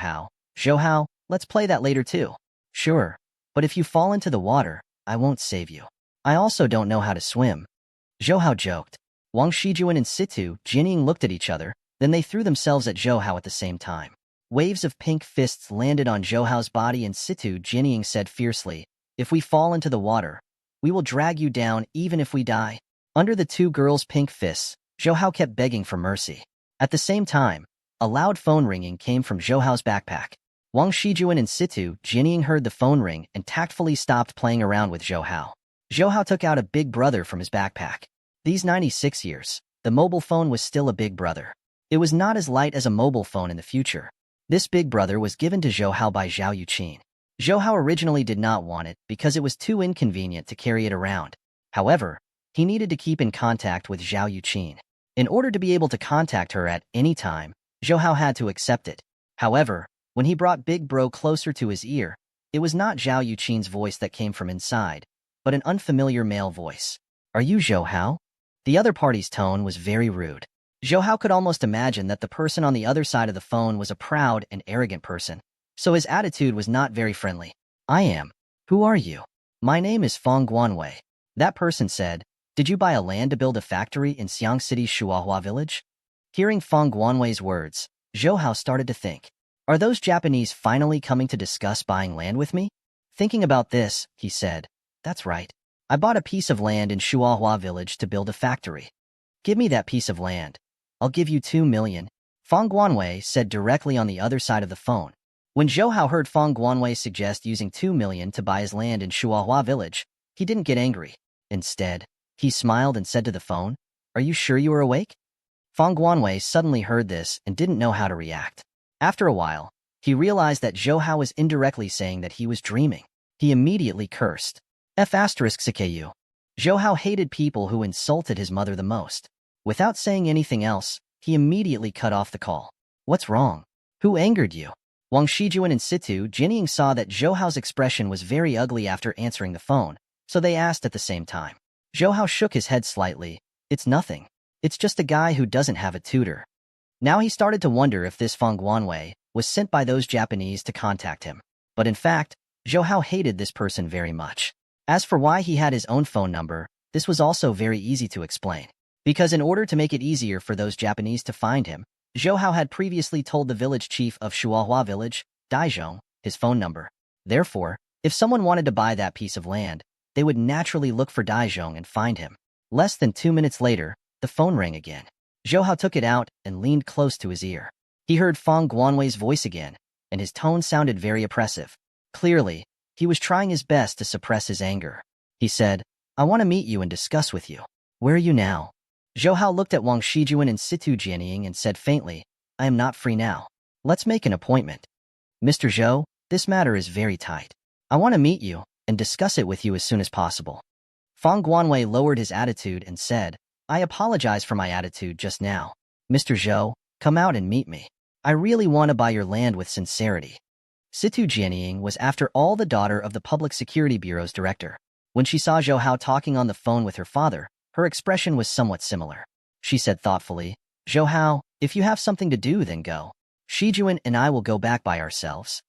Hao, let's play that later too. Sure, but if you fall into the water, I won't save you. I also don't know how to swim. Zhou Hao joked. Wang Shijuan and Situ Jianying looked at each other, then they threw themselves at Zhou Hao at the same time. Waves of pink fists landed on Zhou Hao's body and Situ Jianying said fiercely, if we fall into the water, we will drag you down even if we die. Under the two girls' pink fists, Zhou Hao kept begging for mercy. At the same time, a loud phone ringing came from Zhou Hao's backpack. Wang Shijuan and Situ Jianying heard the phone ring and tactfully stopped playing around with Zhou Hao. Zhou Hao took out a big brother from his backpack. These 96 years, the mobile phone was still a big brother. It was not as light as a mobile phone in the future. This big brother was given to Zhou Hao by Zhao Yuqin. Zhou Hao originally did not want it because it was too inconvenient to carry it around. However, he needed to keep in contact with Zhao Yuqin. In order to be able to contact her at any time, Zhou Hao had to accept it. However, when he brought Big Bro closer to his ear, it was not Zhao Yuqin's voice that came from inside, but an unfamiliar male voice. Are you Zhou Hao? The other party's tone was very rude. Zhou Hao could almost imagine that the person on the other side of the phone was a proud and arrogant person, so his attitude was not very friendly. I am. Who are you? My name is Feng Guanwei. That person said, did you buy a land to build a factory in Xiang City's Shuahua village? Hearing Feng Guanwei's words, Zhou Hao started to think, are those Japanese finally coming to discuss buying land with me? Thinking about this, he said, that's right. I bought a piece of land in Shuahua village to build a factory. Give me that piece of land. I'll give you 2 million. Feng Guanwei said directly on the other side of the phone. When Zhou Hao heard Feng Guanwei suggest using 2 million to buy his land in Shuahua village, he didn't get angry. Instead, he smiled and said to the phone, are you sure you are awake? Feng Guanwei suddenly heard this and didn't know how to react. After a while, he realized that Zhou Hao was indirectly saying that he was dreaming. He immediately cursed. F***CKU. Zhou Hao hated people who insulted his mother the most. Without saying anything else, he immediately cut off the call. What's wrong? Who angered you? Wang Shijuan and Situ Jinying saw that Zhou Hao's expression was very ugly after answering the phone, so they asked at the same time. Zhou Hao shook his head slightly. It's nothing. It's just a guy who doesn't have a tutor. Now he started to wonder if this Feng Guanwei was sent by those Japanese to contact him. But in fact, Zhou Hao hated this person very much. As for why he had his own phone number, this was also very easy to explain. Because in order to make it easier for those Japanese to find him, Zhou Hao had previously told the village chief of Shuahua village, Daizhong, his phone number. Therefore, if someone wanted to buy that piece of land, they would naturally look for Daizhong and find him. Less than 2 minutes later, the phone rang again. Zhou Hao took it out and leaned close to his ear. He heard Feng Guanwei's voice again, and his tone sounded very oppressive. Clearly, he was trying his best to suppress his anger. He said, I want to meet you and discuss with you. Where are you now? Zhou Hao looked at Wang Shijuan and Situ Jianying and said faintly, I am not free now. Let's make an appointment. Mr. Zhou, this matter is very tight. I want to meet you and discuss it with you as soon as possible. Feng Guanwei lowered his attitude and said, I apologize for my attitude just now. Mr. Zhou, come out and meet me. I really want to buy your land with sincerity. Situ Jianying was after all the daughter of the Public Security Bureau's director. When she saw Zhou Hao talking on the phone with her father, her expression was somewhat similar. She said thoughtfully, Zhou Hao, if you have something to do, then go. Shijuan and I will go back by ourselves.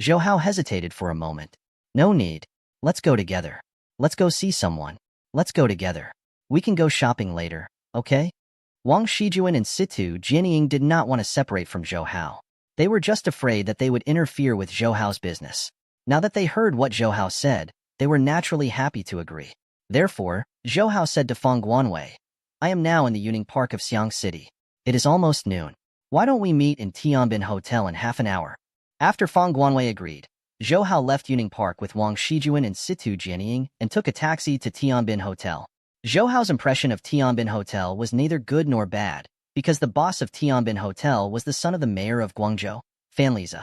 Zhou Hao hesitated for a moment. No need. Let's go together. Let's go see someone. Let's go together. We can go shopping later, okay? Wang Shijuan and Situ Jianying did not want to separate from Zhou Hao. They were just afraid that they would interfere with Zhou Hao's business. Now that they heard what Zhou Hao said, they were naturally happy to agree. Therefore, Zhou Hao said to Feng Guanwei, I am now in the Yuning Park of Xiang City. It is almost noon. Why don't we meet in Tianbin Hotel in half an hour? After Feng Guanwei agreed, Zhou Hao left Yuning Park with Wang Shijuan and Situ Jianying and took a taxi to Tianbin Hotel. Zhou Hao's impression of Tianbin Hotel was neither good nor bad, because the boss of Tianbin Hotel was the son of the mayor of Guangzhou, Fan Lize.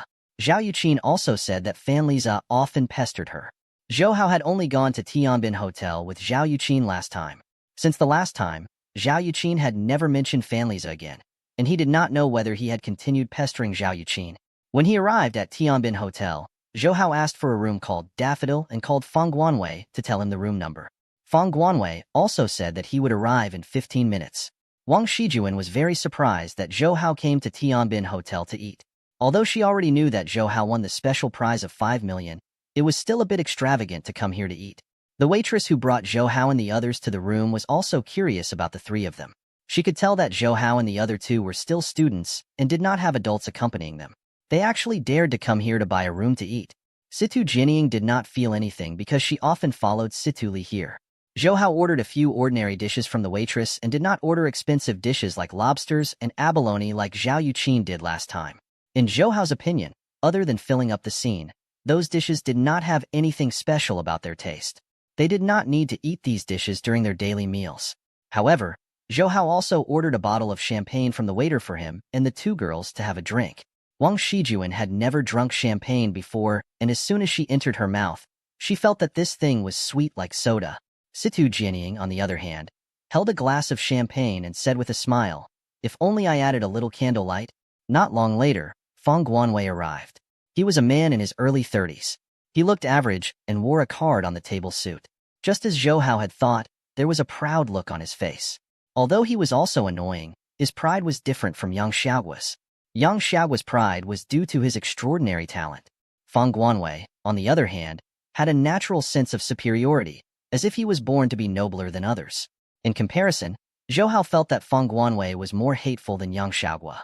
Zhao Yuqin also said that Fan Lize often pestered her. Zhou Hao had only gone to Tianbin Hotel with Zhao Yuqin last time. Since the last time, Zhao Yuqin had never mentioned Fan Lize again, and he did not know whether he had continued pestering Zhao Yuqin. When he arrived at Tianbin Hotel, Zhou Hao asked for a room called Daffodil and called Feng Guanwei to tell him the room number. Feng Guanwei also said that he would arrive in 15 minutes. Wang Shijuan was very surprised that Zhou Hao came to Tianbin Hotel to eat. Although she already knew that Zhou Hao won the special prize of 5 million, it was still a bit extravagant to come here to eat. The waitress who brought Zhou Hao and the others to the room was also curious about the three of them. She could tell that Zhou Hao and the other two were still students and did not have adults accompanying them. They actually dared to come here to buy a room to eat. Situ Jianying did not feel anything because she often followed Situ Li here. Zhou Hao ordered a few ordinary dishes from the waitress and did not order expensive dishes like lobsters and abalone like Zhao Yuqin did last time. In Zhou Hao's opinion, other than filling up the scene, those dishes did not have anything special about their taste. They did not need to eat these dishes during their daily meals. However, Zhou Hao also ordered a bottle of champagne from the waiter for him and the two girls to have a drink. Wang Shijuan had never drunk champagne before, and as soon as she entered her mouth, she felt that this thing was sweet like soda. Situ Jianying, on the other hand, held a glass of champagne and said with a smile, if only I added a little candlelight. Not long later, Feng Guanwei arrived. He was a man in his early 30s. He looked average and wore a card on the table suit. Just as Zhou Hao had thought, there was a proud look on his face. Although he was also annoying, his pride was different from Yang Xiaogua's. Yang Xiaogua's pride was due to his extraordinary talent. Feng Guanwei, on the other hand, had a natural sense of superiority, as if he was born to be nobler than others. In comparison, Zhou Hao felt that Feng Guanwei was more hateful than Yang Xiaogua.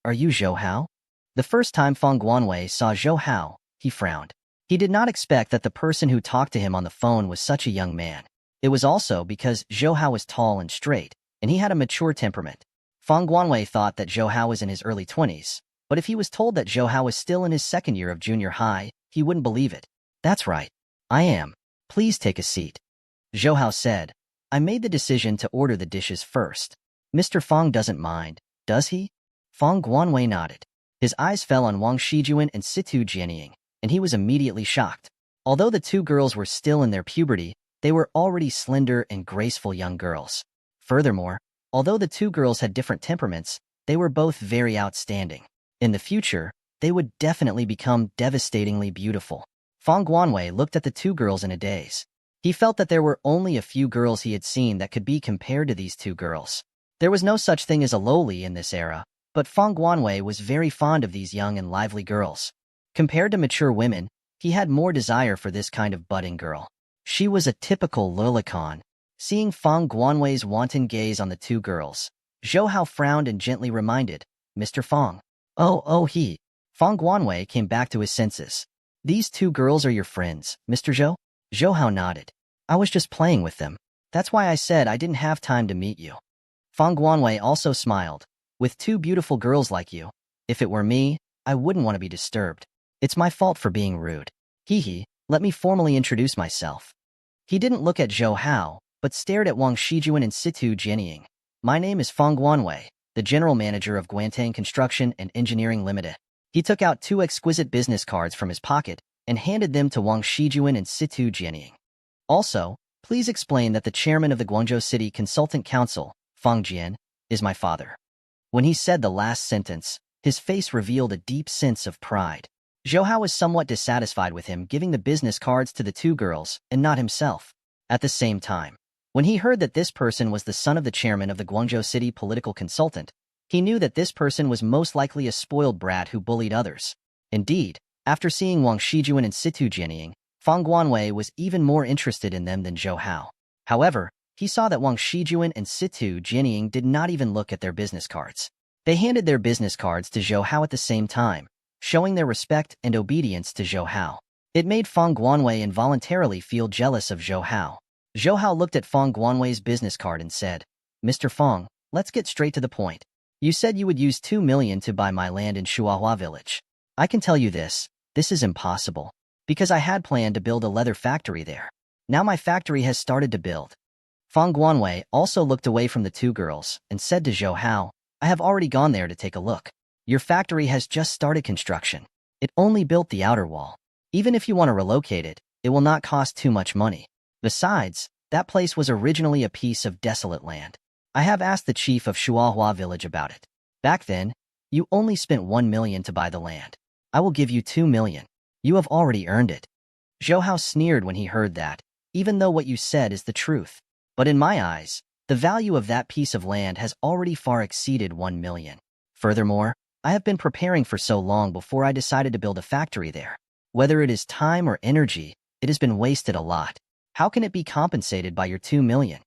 Are you Zhou Hao? The first time Feng Guanwei saw Zhou Hao, he frowned. He did not expect that the person who talked to him on the phone was such a young man. It was also because Zhou Hao was tall and straight, and he had a mature temperament. Feng Guanwei thought that Zhou Hao was in his early 20s, but if he was told that Zhou Hao was still in his second year of junior high, he wouldn't believe it. That's right. I am. Please take a seat. Zhou Hao said. I made the decision to order the dishes first. Mr. Feng doesn't mind, does he? Feng Guanwei nodded. His eyes fell on Wang Shijuan and Situ Jianying, and he was immediately shocked. Although the two girls were still in their puberty, they were already slender and graceful young girls. Furthermore, although the two girls had different temperaments, they were both very outstanding. In the future, they would definitely become devastatingly beautiful. Feng Guanwei looked at the two girls in a daze. He felt that there were only a few girls he had seen that could be compared to these two girls. There was no such thing as a loli in this era, but Feng Guanwei was very fond of these young and lively girls. Compared to mature women, he had more desire for this kind of budding girl. She was a typical lolicon. Seeing Feng Guanwei's wanton gaze on the two girls, Zhou Hao frowned and gently reminded, Mr. Feng. He. Feng Guanwei came back to his senses. These two girls are your friends, Mr. Zhou? Zhou Hao nodded. I was just playing with them. That's why I said I didn't have time to meet you. Feng Guanwei also smiled. With two beautiful girls like you, if it were me, I wouldn't want to be disturbed. It's my fault for being rude. Let me formally introduce myself. He didn't look at Zhou Hao, but stared at Wang Shijuan and Situ Jianying. My name is Feng Guanwei, the general manager of Guantang Construction and Engineering Limited. He took out two exquisite business cards from his pocket and handed them to Wang Shijuan and Situ Jianying. Also, please explain that the chairman of the Guangzhou City Consultant Council, Feng Jian, is my father. When he said the last sentence, his face revealed a deep sense of pride. Zhou Hao was somewhat dissatisfied with him giving the business cards to the two girls and not himself. At the same time, when he heard that this person was the son of the chairman of the Guangzhou City Political Consultant, he knew that this person was most likely a spoiled brat who bullied others. Indeed, after seeing Wang Shijuan and Situ Jianying, Feng Guanwei was even more interested in them than Zhou Hao. However, he saw that Wang Shijuan and Situ Jianying did not even look at their business cards. They handed their business cards to Zhou Hao at the same time, showing their respect and obedience to Zhou Hao. It made Feng Guanwei involuntarily feel jealous of Zhou Hao. Zhou Hao looked at Feng Guanwei's business card and said, Mr. Feng, let's get straight to the point. You said you would use 2 million to buy my land in Shuahua Village. I can tell you this is impossible, because I had planned to build a leather factory there. Now my factory has started to build. Feng Guanwei also looked away from the two girls and said to Zhou Hao, I have already gone there to take a look. Your factory has just started construction. It only built the outer wall. Even if you want to relocate it, it will not cost too much money. Besides, that place was originally a piece of desolate land. I have asked the chief of Shuahua Village about it. Back then, you only spent 1 million to buy the land. I will give you 2 million. You have already earned it. Zhou Hao sneered when he heard that, even though what you said is the truth. But in my eyes, the value of that piece of land has already far exceeded 1 million. Furthermore, I have been preparing for so long before I decided to build a factory there. Whether it is time or energy, it has been wasted a lot. How can it be compensated by your 2 million?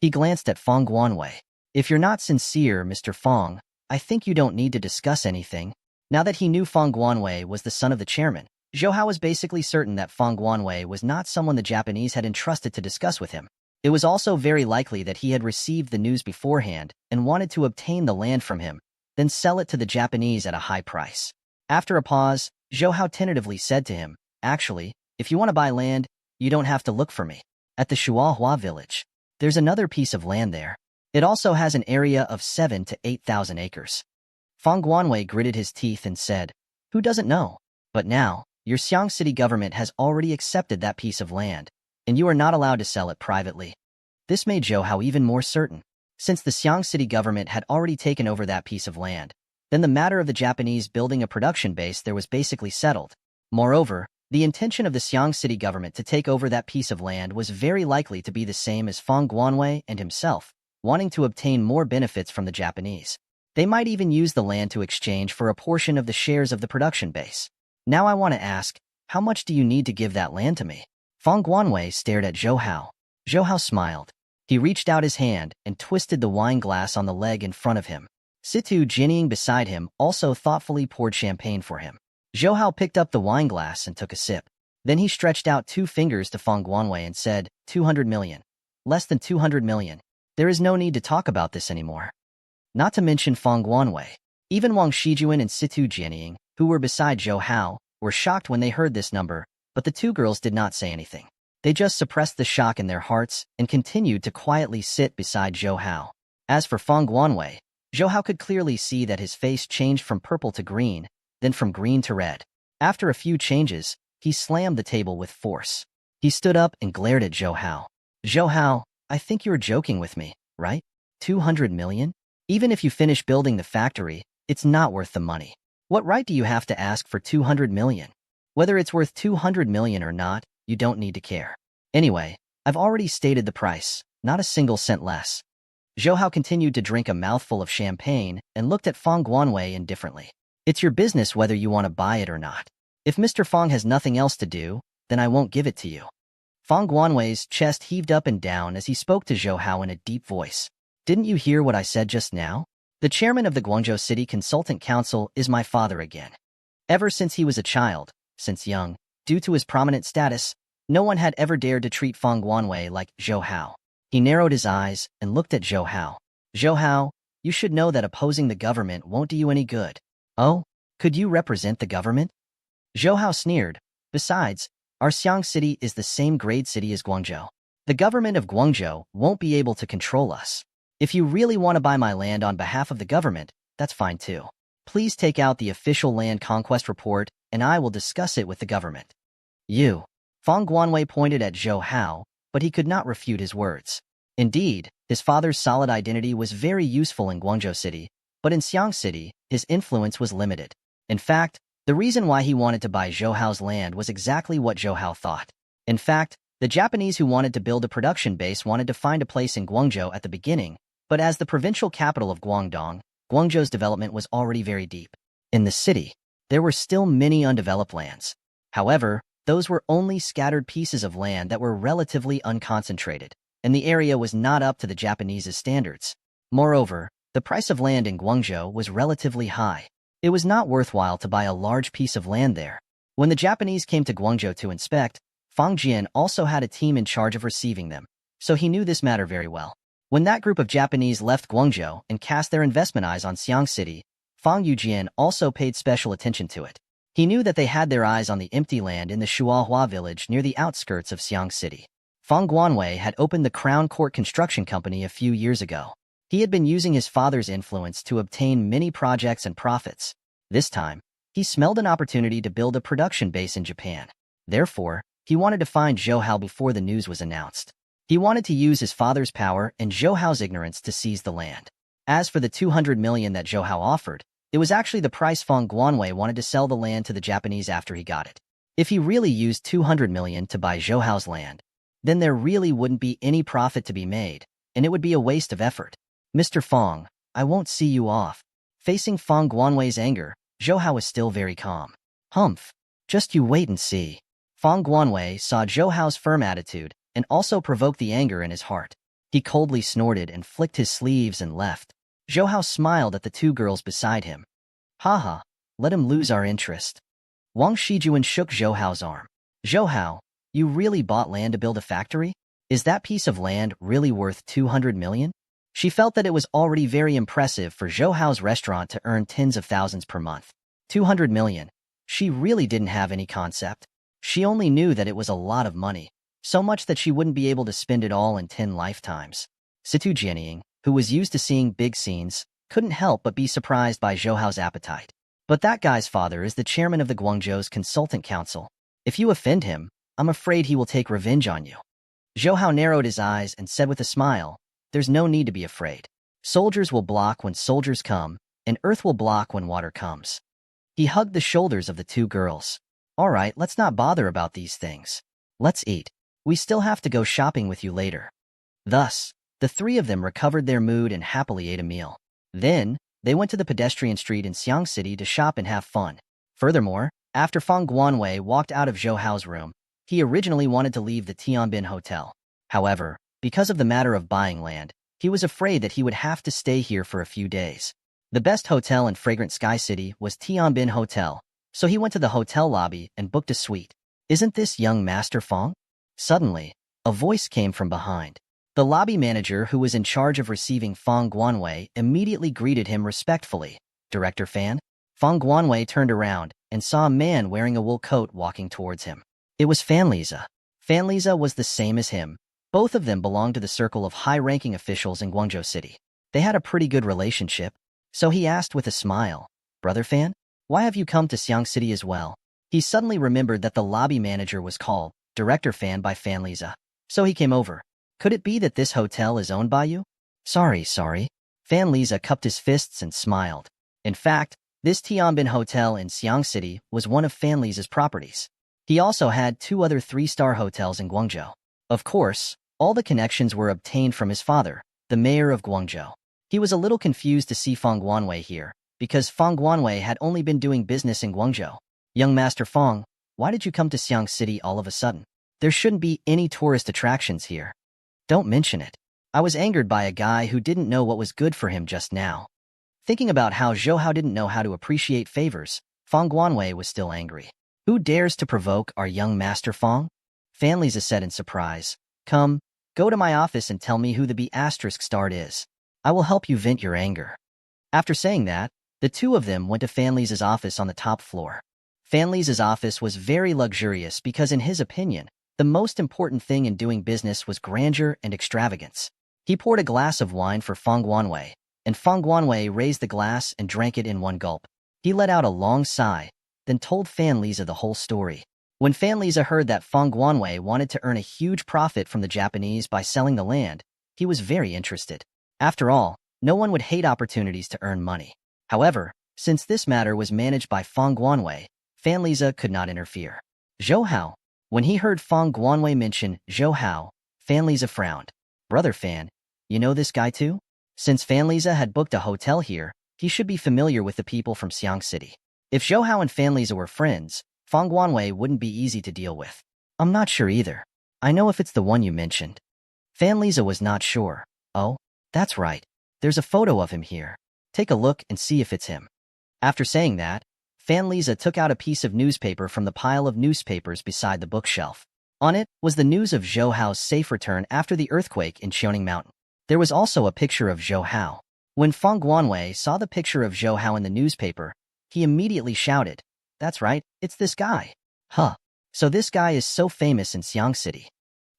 He glanced at Feng Guanwei. If you're not sincere, Mr. Feng, I think you don't need to discuss anything. Now that he knew Feng Guanwei was the son of the chairman, Zhou Hao was basically certain that Feng Guanwei was not someone the Japanese had entrusted to discuss with him. It was also very likely that he had received the news beforehand and wanted to obtain the land from him, then sell it to the Japanese at a high price. After a pause, Zhou Hao tentatively said to him, Actually, if you want to buy land, you don't have to look for me. At the Shuahua village, there's another piece of land there. It also has an area of 7,000 to 8,000 acres. Feng Guanwei gritted his teeth and said, Who doesn't know? But now, your Xiang City government has already accepted that piece of land, and you are not allowed to sell it privately. This made Zhou Hao even more certain. Since the Xiang City government had already taken over that piece of land, then the matter of the Japanese building a production base there was basically settled. Moreover, the intention of the Xiang City government to take over that piece of land was very likely to be the same as Feng Guanwei and himself, wanting to obtain more benefits from the Japanese. They might even use the land to exchange for a portion of the shares of the production base. Now I want to ask, how much do you need to give that land to me? Feng Guanwei stared at Zhou Hao. Zhou Hao smiled. He reached out his hand and twisted the wine glass on the leg in front of him. Situ Jinying beside him also thoughtfully poured champagne for him. Zhou Hao picked up the wine glass and took a sip. Then he stretched out 2 fingers to Feng Guanwei and said, 200 million. Less than 200 million. There is no need to talk about this anymore. Not to mention Feng Guanwei. Even Wang Shijuan and Situ Jianying, who were beside Zhou Hao, were shocked when they heard this number, but the 2 girls did not say anything. They just suppressed the shock in their hearts and continued to quietly sit beside Zhou Hao. As for Feng Guanwei, Zhou Hao could clearly see that his face changed from purple to green, then from green to red. After a few changes, he slammed the table with force. He stood up and glared at Zhou Hao. Zhou Hao, I think you're joking with me, right? 200 million? Even if you finish building the factory, it's not worth the money. What right do you have to ask for 200 million? Whether it's worth 200 million or not, you don't need to care. Anyway, I've already stated the price, not a single cent less. Zhou Hao continued to drink a mouthful of champagne and looked at Feng Guanwei indifferently. It's your business whether you want to buy it or not. If Mr. Feng has nothing else to do, then I won't give it to you. Feng Guanwei's chest heaved up and down as he spoke to Zhou Hao in a deep voice. Didn't you hear what I said just now? The chairman of the Guangzhou City Consultant Council is my father again. Ever since he was a child, since young, due to his prominent status, no one had ever dared to treat Feng Guanwei like Zhou Hao. He narrowed his eyes and looked at Zhou Hao. Zhou Hao, you should know that opposing the government won't do you any good. Oh, could you represent the government? Zhou Hao sneered. Besides, our Xiang City is the same grade city as Guangzhou. The government of Guangzhou won't be able to control us. If you really want to buy my land on behalf of the government, that's fine too. Please take out the official land conquest report, and I will discuss it with the government. You. Feng Guanwei pointed at Zhou Hao, but he could not refute his words. Indeed, his father's solid identity was very useful in Guangzhou City, but in Xiang City, his influence was limited. In fact, the reason why he wanted to buy Zhou Hao's land was exactly what Zhou Hao thought. In fact, the Japanese who wanted to build a production base wanted to find a place in Guangzhou at the beginning, but as the provincial capital of Guangdong, Guangzhou's development was already very deep. In the city, there were still many undeveloped lands. However, those were only scattered pieces of land that were relatively unconcentrated, and the area was not up to the Japanese's standards. Moreover, the price of land in Guangzhou was relatively high. It was not worthwhile to buy a large piece of land there. When the Japanese came to Guangzhou to inspect, Fang Jian also had a team in charge of receiving them, so he knew this matter very well. When that group of Japanese left Guangzhou and cast their investment eyes on Xiang City, Fang Yujian also paid special attention to it. He knew that they had their eyes on the empty land in the Shuahua village near the outskirts of Xiang City. Feng Guanwei had opened the Crown Court Construction Company a few years ago. He had been using his father's influence to obtain many projects and profits. This time, he smelled an opportunity to build a production base in Japan. Therefore, he wanted to find Zhou Hao before the news was announced. He wanted to use his father's power and Zhou Hao's ignorance to seize the land. As for the 200 million that Zhou Hao offered, it was actually the price Feng Guanwei wanted to sell the land to the Japanese after he got it. If he really used 200 million to buy Zhou Hao's land, then there really wouldn't be any profit to be made, and it would be a waste of effort. Mr. Feng, I won't see you off. Facing Feng Guanwei's anger, Zhou Hao was still very calm. Humph. Just you wait and see. Feng Guanwei saw Zhou Hao's firm attitude and also provoked the anger in his heart. He coldly snorted and flicked his sleeves and left. Zhou Hao smiled at the 2 girls beside him. Haha, let him lose our interest. Wang Shijuan shook Zhou Hao's arm. Zhou Hao, you really bought land to build a factory? Is that piece of land really worth 200 million? She felt that it was already very impressive for Zhou Hao's restaurant to earn tens of thousands per month. 200 million. She really didn't have any concept. She only knew that it was a lot of money, so much that she wouldn't be able to spend it all in 10 lifetimes. Situ Jianying, who was used to seeing big scenes, couldn't help but be surprised by Zhou Hao's appetite. But that guy's father is the chairman of the Guangzhou's Consultant Council. If you offend him, I'm afraid he will take revenge on you. Zhou Hao narrowed his eyes and said with a smile, there's no need to be afraid. Soldiers will block when soldiers come, and earth will block when water comes. He hugged the shoulders of the 2 girls. All right, let's not bother about these things. Let's eat. We still have to go shopping with you later. Thus, The three of them recovered their mood and happily ate a meal. Then, they went to the pedestrian street in Xiang City to shop and have fun. Furthermore, after Fang Guanwei walked out of Zhou Hao's room, he originally wanted to leave the Tianbin Hotel. However, because of the matter of buying land, he was afraid that he would have to stay here for a few days. The best hotel in Fragrant Sky City was Tianbin Hotel, so he went to the hotel lobby and booked a suite. "Isn't this young Master Fang?" Suddenly, a voice came from behind. The lobby manager who was in charge of receiving Fang Guanwei immediately greeted him respectfully. "Director Fan?" Fang Guanwei turned around and saw a man wearing a wool coat walking towards him. It was Fan Liza. Fan Liza was the same as him. Both of them belonged to the circle of high-ranking officials in Guangzhou City. They had a pretty good relationship, so he asked with a smile, "Brother Fan, why have you come to Xiang City as well?" He suddenly remembered that the lobby manager was called Director Fan by Fan Liza, so he came over. "Could it be that this hotel is owned by you?" Sorry. Fan Liza cupped his fists and smiled. In fact, this Tianbin Hotel in Xiang City was one of Fan Liza's properties. He also had 2 other 3-star hotels in Guangzhou. Of course, all the connections were obtained from his father, the mayor of Guangzhou. He was a little confused to see Fang Guanwei here, because Fang Guanwei had only been doing business in Guangzhou. "Young Master Fang, why did you come to Xiang City all of a sudden? There shouldn't be any tourist attractions here." "Don't mention it. I was angered by a guy who didn't know what was good for him just now." Thinking about how Zhou Hao didn't know how to appreciate favors, Fang Guanwei was still angry. "Who dares to provoke our young Master Fang?" Fan Liza said in surprise. "Come, go to my office and tell me who the B***** is. I will help you vent your anger." After saying that, the two of them went to Fan Liza's office on the top floor. Fan Liza's office was very luxurious because in his opinion, the most important thing in doing business was grandeur and extravagance. He poured a glass of wine for Fang Guanwei, and Fang Guanwei raised the glass and drank it in one gulp. He let out a long sigh, then told Fan Liza the whole story. When Fan Liza heard that Fang Guanwei wanted to earn a huge profit from the Japanese by selling the land, he was very interested. After all, no one would hate opportunities to earn money. However, since this matter was managed by Fang Guanwei, Fan Liza could not interfere. "Zhou Hao." When he heard Fang Guanwei mention Zhou Hao, Fan Liza frowned. "Brother Fan, you know this guy too?" Since Fan Liza had booked a hotel here, he should be familiar with the people from Xiang City. If Zhou Hao and Fan Liza were friends, Fang Guanwei wouldn't be easy to deal with. "I'm not sure either. I know if it's the one you mentioned." Fan Liza was not sure. "Oh, that's right. There's a photo of him here. Take a look and see if it's him." After saying that, Fan Liza took out a piece of newspaper from the pile of newspapers beside the bookshelf. On it was the news of Zhou Hao's safe return after the earthquake in Xiaoning Mountain. There was also a picture of Zhou Hao. When Fang Guanwei saw the picture of Zhou Hao in the newspaper, he immediately shouted, "That's right, it's this guy." "Huh. So this guy is so famous in Xiang City."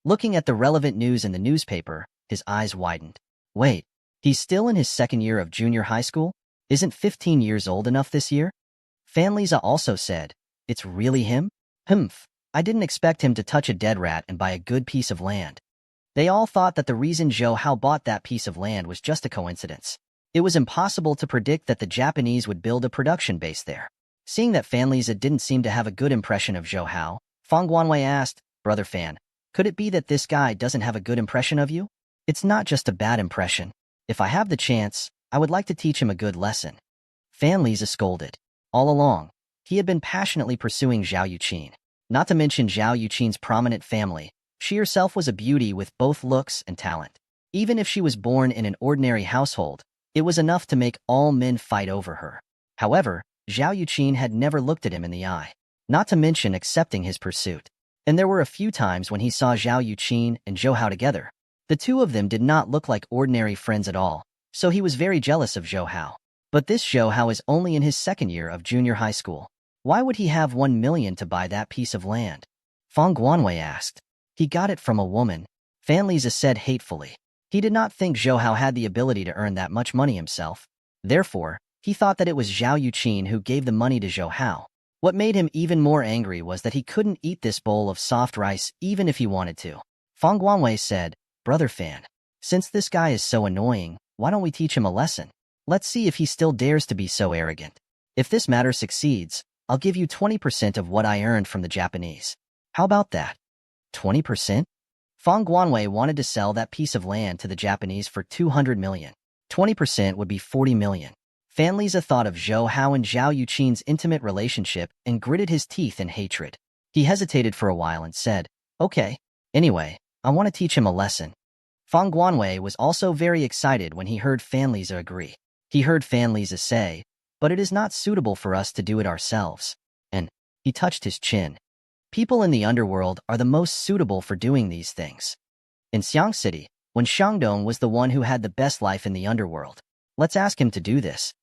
Looking at the relevant news in the newspaper, his eyes widened. "Wait, he's still in his 2nd year of junior high school? Isn't 15 years old enough this year?" Fan Liza also said, "It's really him? Humph, I didn't expect him to touch a dead rat and buy a good piece of land." They all thought that the reason Zhou Hao bought that piece of land was just a coincidence. It was impossible to predict that the Japanese would build a production base there. Seeing that Fan Liza didn't seem to have a good impression of Zhou Hao, Fang Guanwei asked, "Brother Fan, could it be that this guy doesn't have a good impression of you?" "It's not just a bad impression. If I have the chance, I would like to teach him a good lesson." Fan Liza scolded. All along, he had been passionately pursuing Zhao Yuqin. Not to mention Zhao Yuqin's prominent family, she herself was a beauty with both looks and talent. Even if she was born in an ordinary household, it was enough to make all men fight over her. However, Zhao Yuqin had never looked at him in the eye, not to mention accepting his pursuit. And there were a few times when he saw Zhao Yuqin and Zhou Hao together. The two of them did not look like ordinary friends at all, so he was very jealous of Zhou Hao. But this Zhou Hao is only in his 2nd year of junior high school. Why would he have 1 million to buy that piece of land? Fang Guanwei asked. "He got it from a woman," Fan Liza said hatefully. He did not think Zhou Hao had the ability to earn that much money himself. Therefore, he thought that it was Zhao Yuqin who gave the money to Zhou Hao. What made him even more angry was that he couldn't eat this bowl of soft rice even if he wanted to. Fang Guanwei said, "Brother Fan, since this guy is so annoying, why don't we teach him a lesson? Let's see if he still dares to be so arrogant. If this matter succeeds, I'll give you 20% of what I earned from the Japanese. How about that?" 20%? Fang Guanwei wanted to sell that piece of land to the Japanese for 200 million. 20% would be 40 million. Fan Liza thought of Zhou Hao and Zhao Yuqin's intimate relationship and gritted his teeth in hatred. He hesitated for a while and said, "Okay. Anyway, I want to teach him a lesson." Fang Guanwei was also very excited when he heard Fan Liza agree. He heard Fan Liza say, "But it is not suitable for us to do it ourselves." And he touched his chin. People in the underworld are the most suitable for doing these things. In Xiang City, when Shangdong was the one who had the best life in the underworld, let's ask him to do this.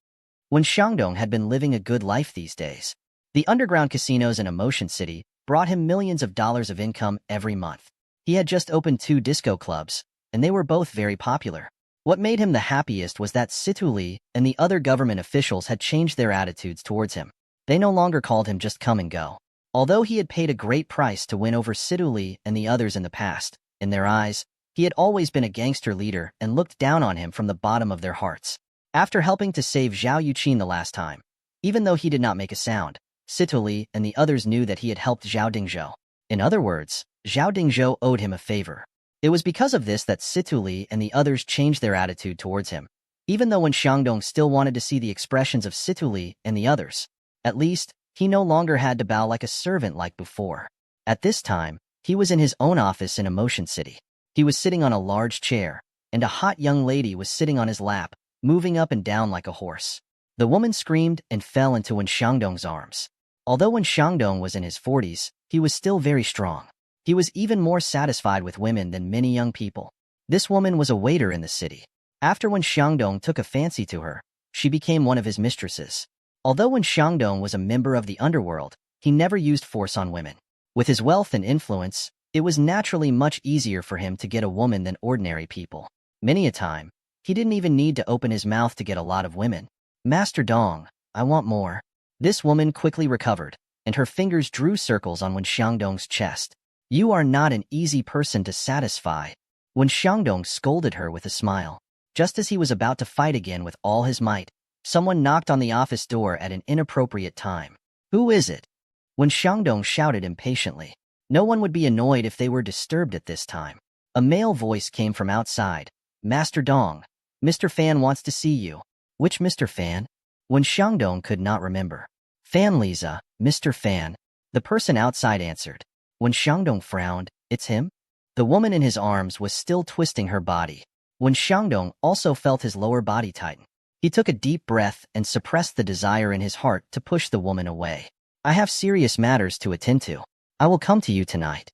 When Shangdong had been living a good life these days, the underground casinos in Emotion City brought him millions of dollars of income every month. He had just opened 2 disco clubs, and they were both very popular. What made him the happiest was that Situ Li and the other government officials had changed their attitudes towards him. They no longer called him just come and go. Although he had paid a great price to win over Situ Li and the others in the past, in their eyes, he had always been a gangster leader and looked down on him from the bottom of their hearts. After helping to save Zhao Yuqin the last time, even though he did not make a sound, Situ Li and the others knew that he had helped Zhao Dingzhou. In other words, Zhao Dingzhou owed him a favor. It was because of this that Situ Li and the others changed their attitude towards him, even though when Shangdong still wanted to see the expressions of Situ Li and the others. At least, he no longer had to bow like a servant like before. At this time, he was in his own office in Emotion City. He was sitting on a large chair, and a hot young lady was sitting on his lap, moving up and down like a horse. The woman screamed and fell into Wen Shangdong's arms. Although Wen Shangdong was in his 40s, he was still very strong. He was even more satisfied with women than many young people. This woman was a waiter in the city. After Wen Shangdong took a fancy to her, she became one of his mistresses. Although Wen Shangdong was a member of the underworld, he never used force on women. With his wealth and influence, it was naturally much easier for him to get a woman than ordinary people. Many a time, he didn't even need to open his mouth to get a lot of women. "Master Dong, I want more." This woman quickly recovered, and her fingers drew circles on Wen Shangdong's chest. "You are not an easy person to satisfy." Wen Shangdong scolded her with a smile. Just as he was about to fight again with all his might, someone knocked on the office door at an inappropriate time. "Who is it?" Wen Shangdong shouted impatiently. No one would be annoyed if they were disturbed at this time. A male voice came from outside. "Master Dong, Mr. Fan wants to see you." "Which Mr. Fan?" Wen Shangdong could not remember. "Fan Liza, Mr. Fan." The person outside answered. Wen Shangdong frowned. "It's him?" The woman in his arms was still twisting her body. Wen Shangdong also felt his lower body tighten. He took a deep breath and suppressed the desire in his heart to push the woman away. "I have serious matters to attend to. I will come to you tonight."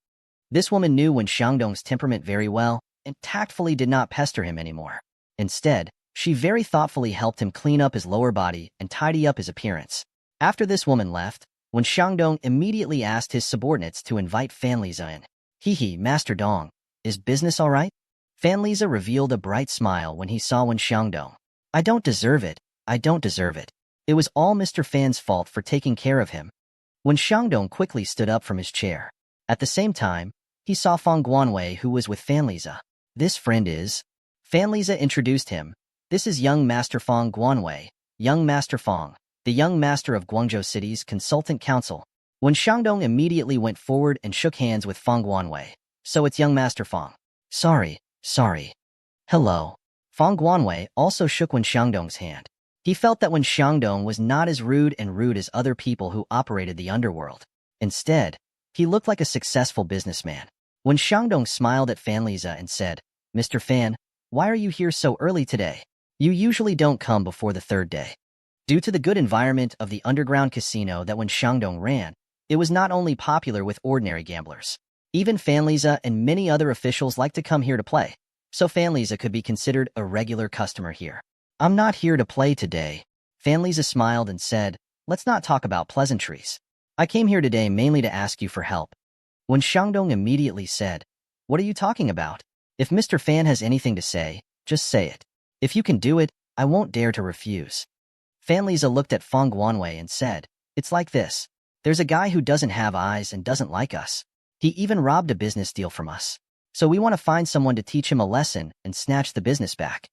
This woman knew Wen Shangdong's temperament very well and tactfully did not pester him anymore. Instead, she very thoughtfully helped him clean up his lower body and tidy up his appearance. After this woman left, Wen Shangdong immediately asked his subordinates to invite Fan Liza in. "Hee, Master Dong, is business all right?" Fan Liza revealed a bright smile when he saw Wen Shangdong. "I don't deserve it. I don't deserve it. It was all Mr. Fan's fault for taking care of him." Wen Shangdong quickly stood up from his chair. At the same time, he saw Fang Guanwei, who was with Fan Liza. "This friend is..." Fan Liza introduced him. "This is young Master Fang Guanwei, young Master Fang, the young master of Guangzhou City's Consultant Council." Wen Shangdong immediately went forward and shook hands with Fang Guanwei. "So it's young Master Fang." Sorry. "Hello." Fang Guanwei also shook Wen Shangdong's hand. He felt that Wen Shangdong was not as rude as other people who operated the underworld. Instead, he looked like a successful businessman. Wen Shangdong smiled at Fan Liza and said, "Mr. Fan, why are you here so early today? You usually don't come before the 3rd day." Due to the good environment of the underground casino that Wen Shangdong ran, it was not only popular with ordinary gamblers. Even Fan Liza and many other officials liked to come here to play, so Fan Liza could be considered a regular customer here. "I'm not here to play today." Fan Liza smiled and said, "Let's not talk about pleasantries. I came here today mainly to ask you for help." Wen Shangdong immediately said, "What are you talking about? If Mr. Fan has anything to say, just say it. If you can do it, I won't dare to refuse." Fan Liza looked at Fang Guanwei and said, "It's like this. There's a guy who doesn't have eyes and doesn't like us. He even robbed a business deal from us. So we want to find someone to teach him a lesson and snatch the business back."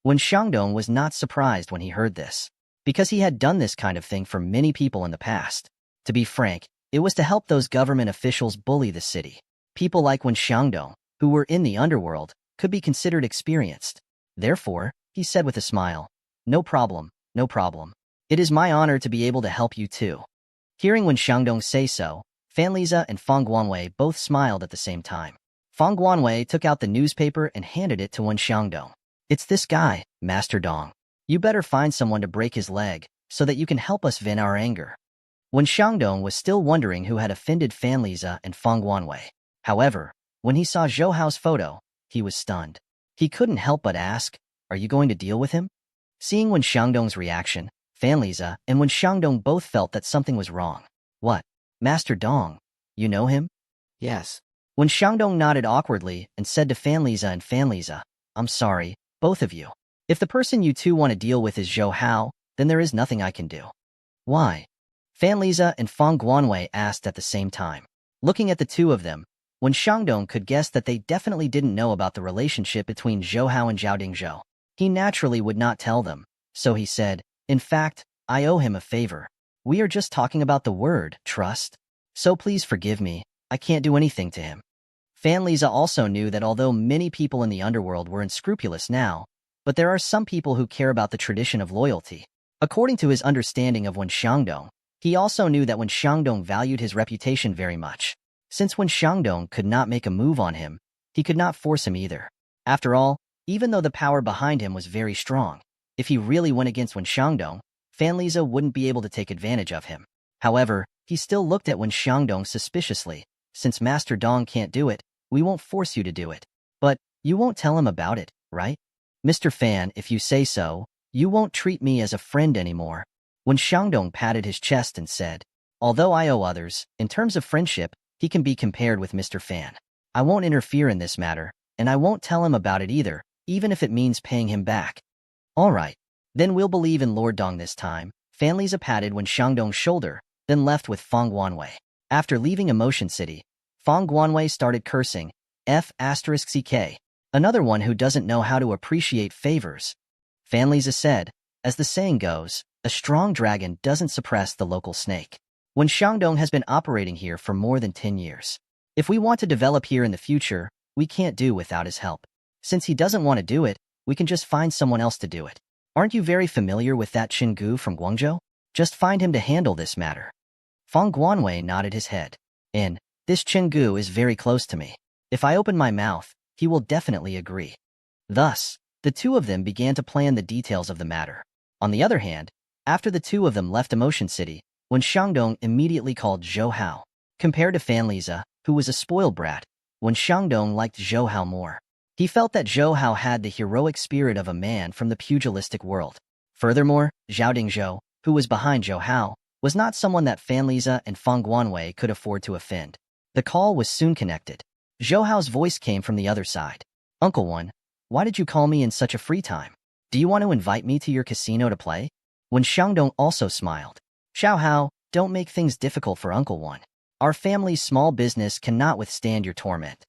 Wen Shangdong was not surprised when he heard this, because he had done this kind of thing for many people in the past. To be frank, it was to help those government officials bully the city. People like Wen Shangdong, who were in the underworld, could be considered experienced. Therefore, he said with a smile, "No problem, no problem. It is my honor to be able to help you too." Hearing Wen Xiangdong say so, Fan Liza and Fang Guanwei both smiled at the same time. Fang Guanwei took out the newspaper and handed it to Wen Xiangdong. "It's this guy, Master Dong. You better find someone to break his leg, so that you can help us vent our anger." Wen Xiangdong was still wondering who had offended Fan Liza and Fang Guanwei. However, when he saw Zhou Hao's photo, he was stunned. He couldn't help but ask, "Are you going to deal with him?" Seeing Wen Xiangdong's reaction, Fan Liza and Wen Xiangdong both felt that something was wrong. "What? Master Dong? You know him?" Yes. Wen Xiangdong nodded awkwardly and said to Fan Liza and Fan Liza, "I'm sorry, both of you. If the person you two want to deal with is Zhou Hao, then there is nothing I can do." "Why?" Fan Liza and Fang Guanwei asked at the same time. Looking at the two of them, Wen Xiangdong could guess that they definitely didn't know about the relationship between Zhou Hao and Zhao Dingzhou. He naturally would not tell them, so he said, "In fact, I owe him a favor. We are just talking about the word trust. So please forgive me, I can't do anything to him." Fan Liza also knew that although many people in the underworld were unscrupulous now, but there are some people who care about the tradition of loyalty. According to his understanding of Wen Xiangdong, he also knew that Wen Xiangdong valued his reputation very much. Since Wen Xiangdong could not make a move on him, he could not force him either. After all, even though the power behind him was very strong, if he really went against Wen Xiangdong, Fan Liza wouldn't be able to take advantage of him. However, he still looked at Wen Xiangdong suspiciously. "Since Master Dong can't do it, we won't force you to do it. But you won't tell him about it, right? Mr. Fan, if you say so, you won't treat me as a friend anymore." Wen Xiangdong patted his chest and said, "Although I owe others, in terms of friendship, he can be compared with Mr. Fan. I won't interfere in this matter, and I won't tell him about it either, even if it means paying him back." "All right. Then we'll believe in Lord Dong this time." Fan Liza patted Wen Xiangdong's shoulder, then left with Fang Guanwei. After leaving Emotion City, Fang Guanwei started cursing, F***ck, another one who doesn't know how to appreciate favors. Fan Liza said, "As the saying goes, a strong dragon doesn't suppress the local snake." Wen Xiangdong has been operating here for more than 10 years. If we want to develop here in the future, we can't do without his help. Since he doesn't want to do it, we can just find someone else to do it. Aren't you very familiar with that Qinggu from Guangzhou? Just find him to handle this matter." Fang Guanwei nodded his head. "And this Qinggu is very close to me. If I open my mouth, he will definitely agree." Thus, the two of them began to plan the details of the matter. On the other hand, after the two of them left Emotion City, Wen Xiangdong immediately called Zhou Hao. Compared to Fan Liza, who was a spoiled brat, Wen Xiangdong liked Zhou Hao more. He felt that Zhou Hao had the heroic spirit of a man from the pugilistic world. Furthermore, Zhao Dingzhou, who was behind Zhou Hao, was not someone that Fan Liza and Fang Guanwei could afford to offend. The call was soon connected. Zhou Hao's voice came from the other side. "Uncle Wen, why did you call me in such a free time? Do you want to invite me to your casino to play?" Wen Xiangdong also smiled. "Xiao Hao, don't make things difficult for Uncle Wen. Our family's small business cannot withstand your torment."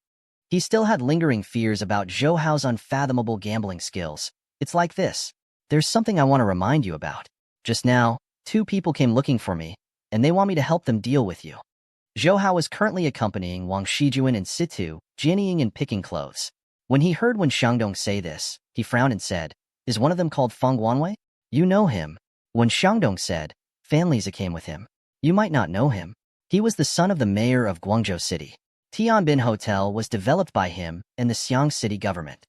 He still had lingering fears about Zhou Hao's unfathomable gambling skills. "It's like this. There's something I want to remind you about. Just now, 2 people came looking for me, and they want me to help them deal with you." Zhou Hao was currently accompanying Wang Shijuan and Situ, journeying and picking clothes. When he heard Wen Xiangdong say this, he frowned and said, "Is one of them called Fang Guanwei?" "You know him." Wen Xiangdong said, "Fan Liza came with him. You might not know him. He was the son of the mayor of Guangzhou City. Tianbin Hotel was developed by him and the Xiang City government."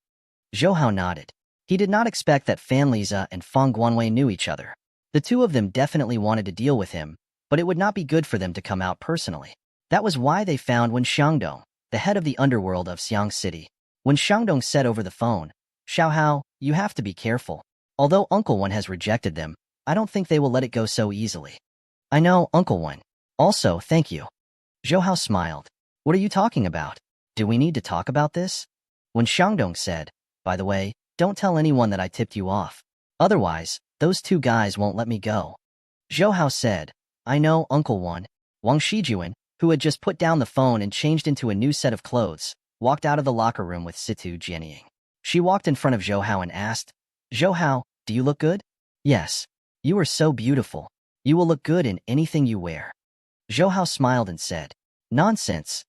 Zhou Hao nodded. He did not expect that Fan Liza and Fang Guanwei knew each other. The two of them definitely wanted to deal with him, but it would not be good for them to come out personally. That was why they found Wen Xiangdong, the head of the underworld of Xiang City. Wen Xiangdong said over the phone, "Xiao Hao, you have to be careful. Although Uncle Wen has rejected them, I don't think they will let it go so easily." "I know, Uncle Wen. Also, thank you." Zhou Hao smiled. "What are you talking about? Do we need to talk about this?" Wen Xiangdong said, "By the way, don't tell anyone that I tipped you off. Otherwise, those 2 guys won't let me go." Zhou Hao said, "I know, Uncle Wen." Wang Shijuan, who had just put down the phone and changed into a new set of clothes, walked out of the locker room with Situ Jianying. She walked in front of Zhou Hao and asked, "Zhou Hao, do you look good?" "Yes. You are so beautiful. You will look good in anything you wear." Zhou Hao smiled and said, "Nonsense."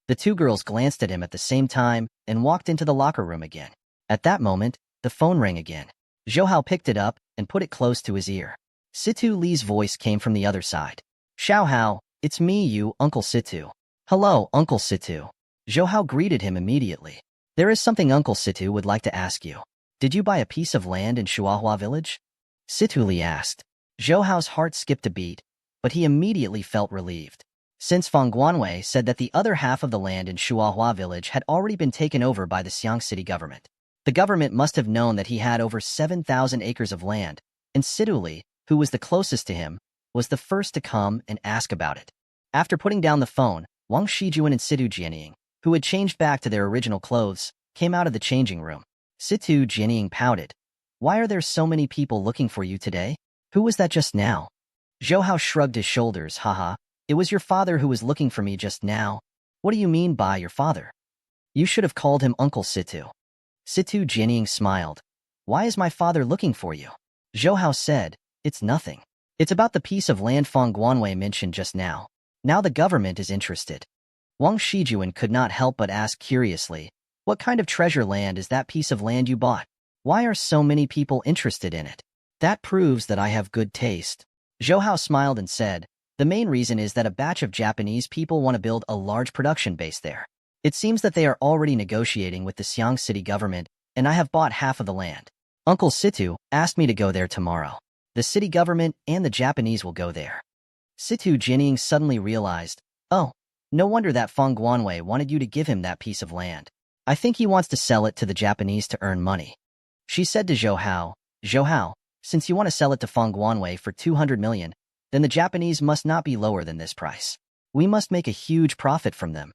The 2 girls glanced at him at the same time, and walked into the locker room again. At that moment, the phone rang again. Zhou Hao picked it up and put it close to his ear. Situ Li's voice came from the other side. Xiao Hao, it's me, you, Uncle Situ. Hello, Uncle Situ. Zhou Hao greeted him immediately. There is something Uncle Situ would like to ask you. Did you buy a piece of land in Shuahua village? Situ Li asked. Zhou Hao's heart skipped a beat, but he immediately felt relieved. Since Feng Guanwei said that the other half of the land in Shuahua village had already been taken over by the Xiang City government, the government must have known that he had over 7,000 acres of land, and Situ Li, who was the closest to him, was the first to come and ask about it. After putting down the phone, Wang Shijuan and Situ Jianying, who had changed back to their original clothes, came out of the changing room. Situ Jianying pouted. Why are there so many people looking for you today? Who was that just now? Zhou Hao shrugged his shoulders. Haha, it was your father who was looking for me just now. What do you mean by your father? You should have called him Uncle Situ. Situ Jianying smiled. Why is my father looking for you? Zhou Hao said, it's nothing. It's about the piece of land Feng Guanwei mentioned just now. Now the government is interested. Wang Shijuan could not help but ask curiously, what kind of treasure land is that piece of land you bought? Why are so many people interested in it? That proves that I have good taste. Zhou Hao smiled and said, the main reason is that a batch of Japanese people want to build a large production base there. It seems that they are already negotiating with the Xiang City government, and I have bought half of the land. Uncle Situ asked me to go there tomorrow. The city government and the Japanese will go there. Situ Jianying suddenly realized, oh, no wonder that Feng Guanwei wanted you to give him that piece of land. I think he wants to sell it to the Japanese to earn money. She said to Zhou Hao, since you want to sell it to Feng Guanwei for 200 million, then the Japanese must not be lower than this price. We must make a huge profit from them.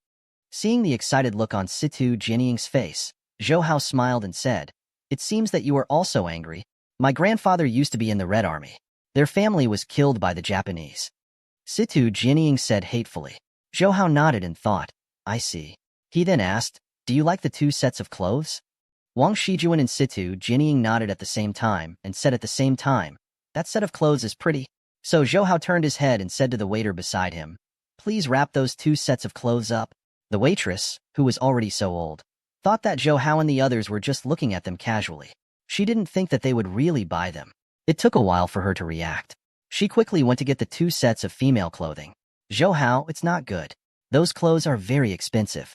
Seeing the excited look on Situ Jianying's face, Zhou Hao smiled and said, it seems that you are also angry. My grandfather used to be in the Red Army. Their family was killed by the Japanese. Situ Jianying said hatefully. Zhou Hao nodded and thought, I see. He then asked, do you like the 2 sets of clothes? Wang Shijuan and Situ Jianying nodded at the same time and said at the same time, that set of clothes is pretty. So Zhou Hao turned his head and said to the waiter beside him, please wrap those 2 sets of clothes up. The waitress, who was already so old, thought that Zhou Hao and the others were just looking at them casually. She didn't think that they would really buy them. It took a while for her to react. She quickly went to get the 2 sets of female clothing. Zhou Hao, it's not good. Those clothes are very expensive.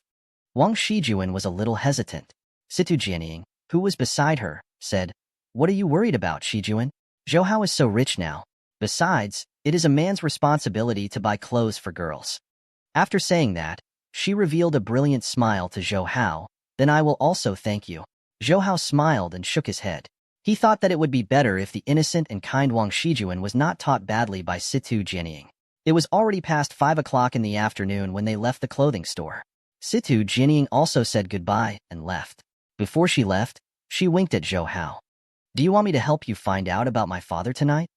Wang Shijuan was a little hesitant. Situ Jianying, who was beside her, said, what are you worried about, Shijuan? Zhou Hao is so rich now. Besides, it is a man's responsibility to buy clothes for girls. After saying that, she revealed a brilliant smile to Zhou Hao. Then I will also thank you. Zhou Hao smiled and shook his head. He thought that it would be better if the innocent and kind Wang Shijuan was not taught badly by Situ Jianying. It was already past 5 o'clock in the afternoon when they left the clothing store. Situ Jianying also said goodbye and left. Before she left, she winked at Zhou Hao. Do you want me to help you find out about my father tonight?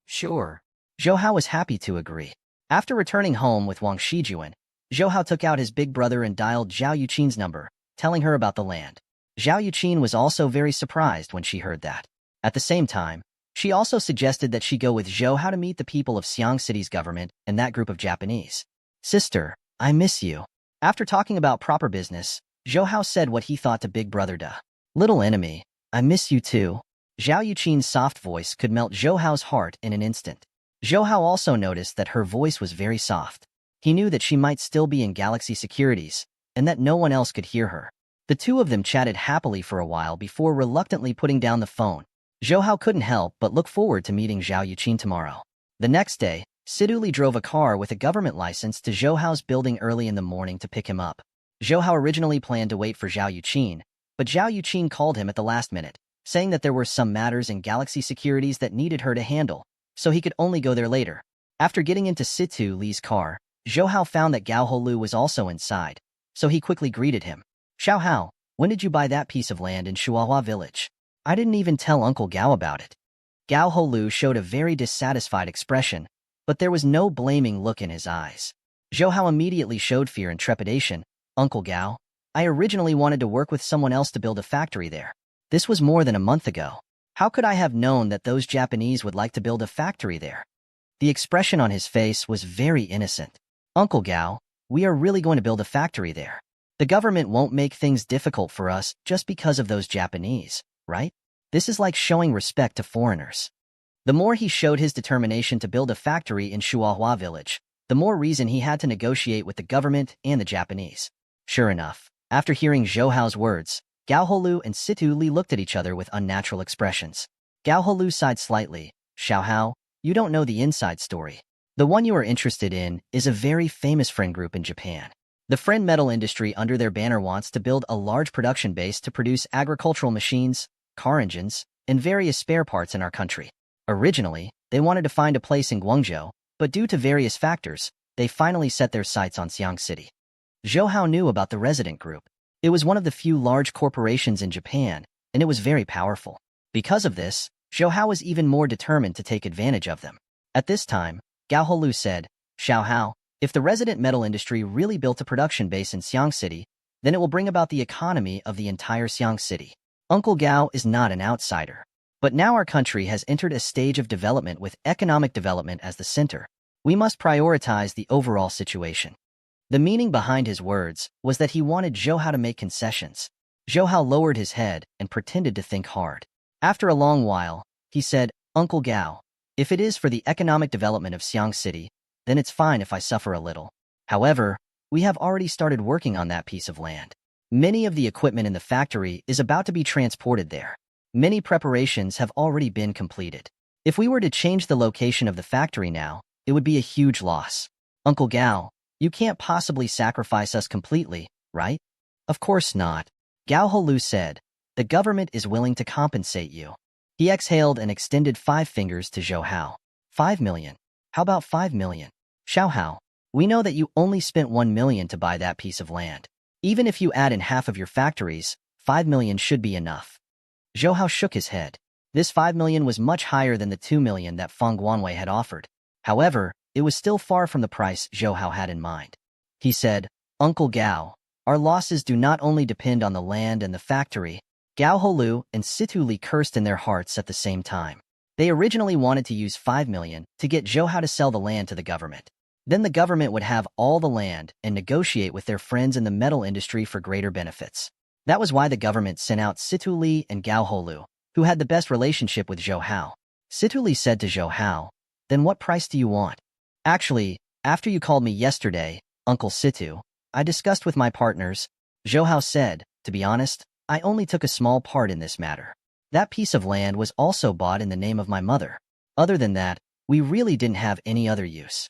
Sure. Zhou Hao was happy to agree. After returning home with Wang Shijuan, Zhou Hao took out his big brother and dialed Zhao Yuqin's number, telling her about the land. Zhao Yuqin was also very surprised when she heard that. At the same time, she also suggested that she go with Zhou Hao to meet the people of Xiang City's government and that group of Japanese. Sister, I miss you. After talking about proper business, Zhou Hao said what he thought to Big Brother Da. Little enemy, I miss you too. Zhao Yuqin's soft voice could melt Zhou Hao's heart in an instant. Zhou Hao also noticed that her voice was very soft. He knew that she might still be in Galaxy Securities, and that no one else could hear her. The two of them chatted happily for a while before reluctantly putting down the phone. Zhou Hao couldn't help but look forward to meeting Zhao Yuqin tomorrow. The next day, Situ Li drove a car with a government license to Zhou Hao's building early in the morning to pick him up. Zhou Hao originally planned to wait for Zhao Yuqin, but Zhao Yuqin called him at the last minute, saying that there were some matters in Galaxy Securities that needed her to handle, so he could only go there later. After getting into Situ Li's car, Zhou Hao found that Gao Holu was also inside, so he quickly greeted him. Xiao Hao, when did you buy that piece of land in Shuahua village? I didn't even tell Uncle Gao about it. Gao Holu showed a very dissatisfied expression, but there was no blaming look in his eyes. Zhou Hao immediately showed fear and trepidation. Uncle Gao, I originally wanted to work with someone else to build a factory there. This was more than a month ago. How could I have known that those Japanese would like to build a factory there? The expression on his face was very innocent. Uncle Gao, we are really going to build a factory there. The government won't make things difficult for us just because of those Japanese, right? This is like showing respect to foreigners. The more he showed his determination to build a factory in Shuahua village, the more reason he had to negotiate with the government and the Japanese. Sure enough, after hearing Zhou Hao's words, Gao Holu and Situ Li looked at each other with unnatural expressions. Gao Holu sighed slightly. Xiao Hao, you don't know the inside story. The one you are interested in is a very famous friend group in Japan. The friend metal industry under their banner wants to build a large production base to produce agricultural machines, car engines, and various spare parts in our country. Originally, they wanted to find a place in Guangzhou, but due to various factors, they finally set their sights on Xiang City. Zhou Hao knew about the resident group. It was one of the few large corporations in Japan, and it was very powerful. Because of this, Zhou Hao was even more determined to take advantage of them. At this time, Gao Holu said, Xiao Hao, if the resident metal industry really built a production base in Xiang City, then it will bring about the economy of the entire Xiang City. Uncle Gao is not an outsider. But now our country has entered a stage of development with economic development as the center. We must prioritize the overall situation. The meaning behind his words was that he wanted Zhou Hao to make concessions. Zhou Hao lowered his head and pretended to think hard. After a long while, he said, Uncle Gao, if it is for the economic development of Xiang City, then it's fine if I suffer a little. However, we have already started working on that piece of land. Many of the equipment in the factory is about to be transported there. Many preparations have already been completed. If we were to change the location of the factory now, it would be a huge loss. Uncle Gao, you can't possibly sacrifice us completely, right? Of course not. Gao Holu said, the government is willing to compensate you. He exhaled and extended 5 fingers to Zhou Hao. 5 million. How about 5 million? Xiao Hao, we know that you only spent 1 million to buy that piece of land. Even if you add in half of your factories, 5 million should be enough. Zhou Hao shook his head. This 5 million was much higher than the 2 million that Feng Guanwei had offered. However, it was still far from the price Zhou Hao had in mind. He said, Uncle Gao, our losses do not only depend on the land and the factory. Gao Holu and Situ Li cursed in their hearts at the same time. They originally wanted to use 5 million to get Zhou Hao to sell the land to the government. Then the government would have all the land and negotiate with their friends in the metal industry for greater benefits. That was why the government sent out Situ Li and Gao Holu, who had the best relationship with Zhou Hao. Situ Li said to Zhou Hao, then what price do you want? Actually, after you called me yesterday, Uncle Situ, I discussed with my partners. Zhou Hao said, to be honest, I only took a small part in this matter. That piece of land was also bought in the name of my mother. Other than that, we really didn't have any other use.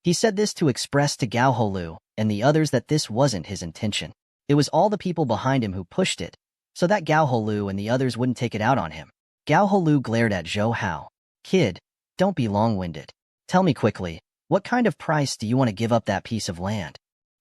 He said this to express to Gao Holu and the others that this wasn't his intention. It was all the people behind him who pushed it, so that Gao Holu and the others wouldn't take it out on him. Gao Holu glared at Zhou Hao. Kid, don't be long-winded. Tell me quickly, what kind of price do you want to give up that piece of land?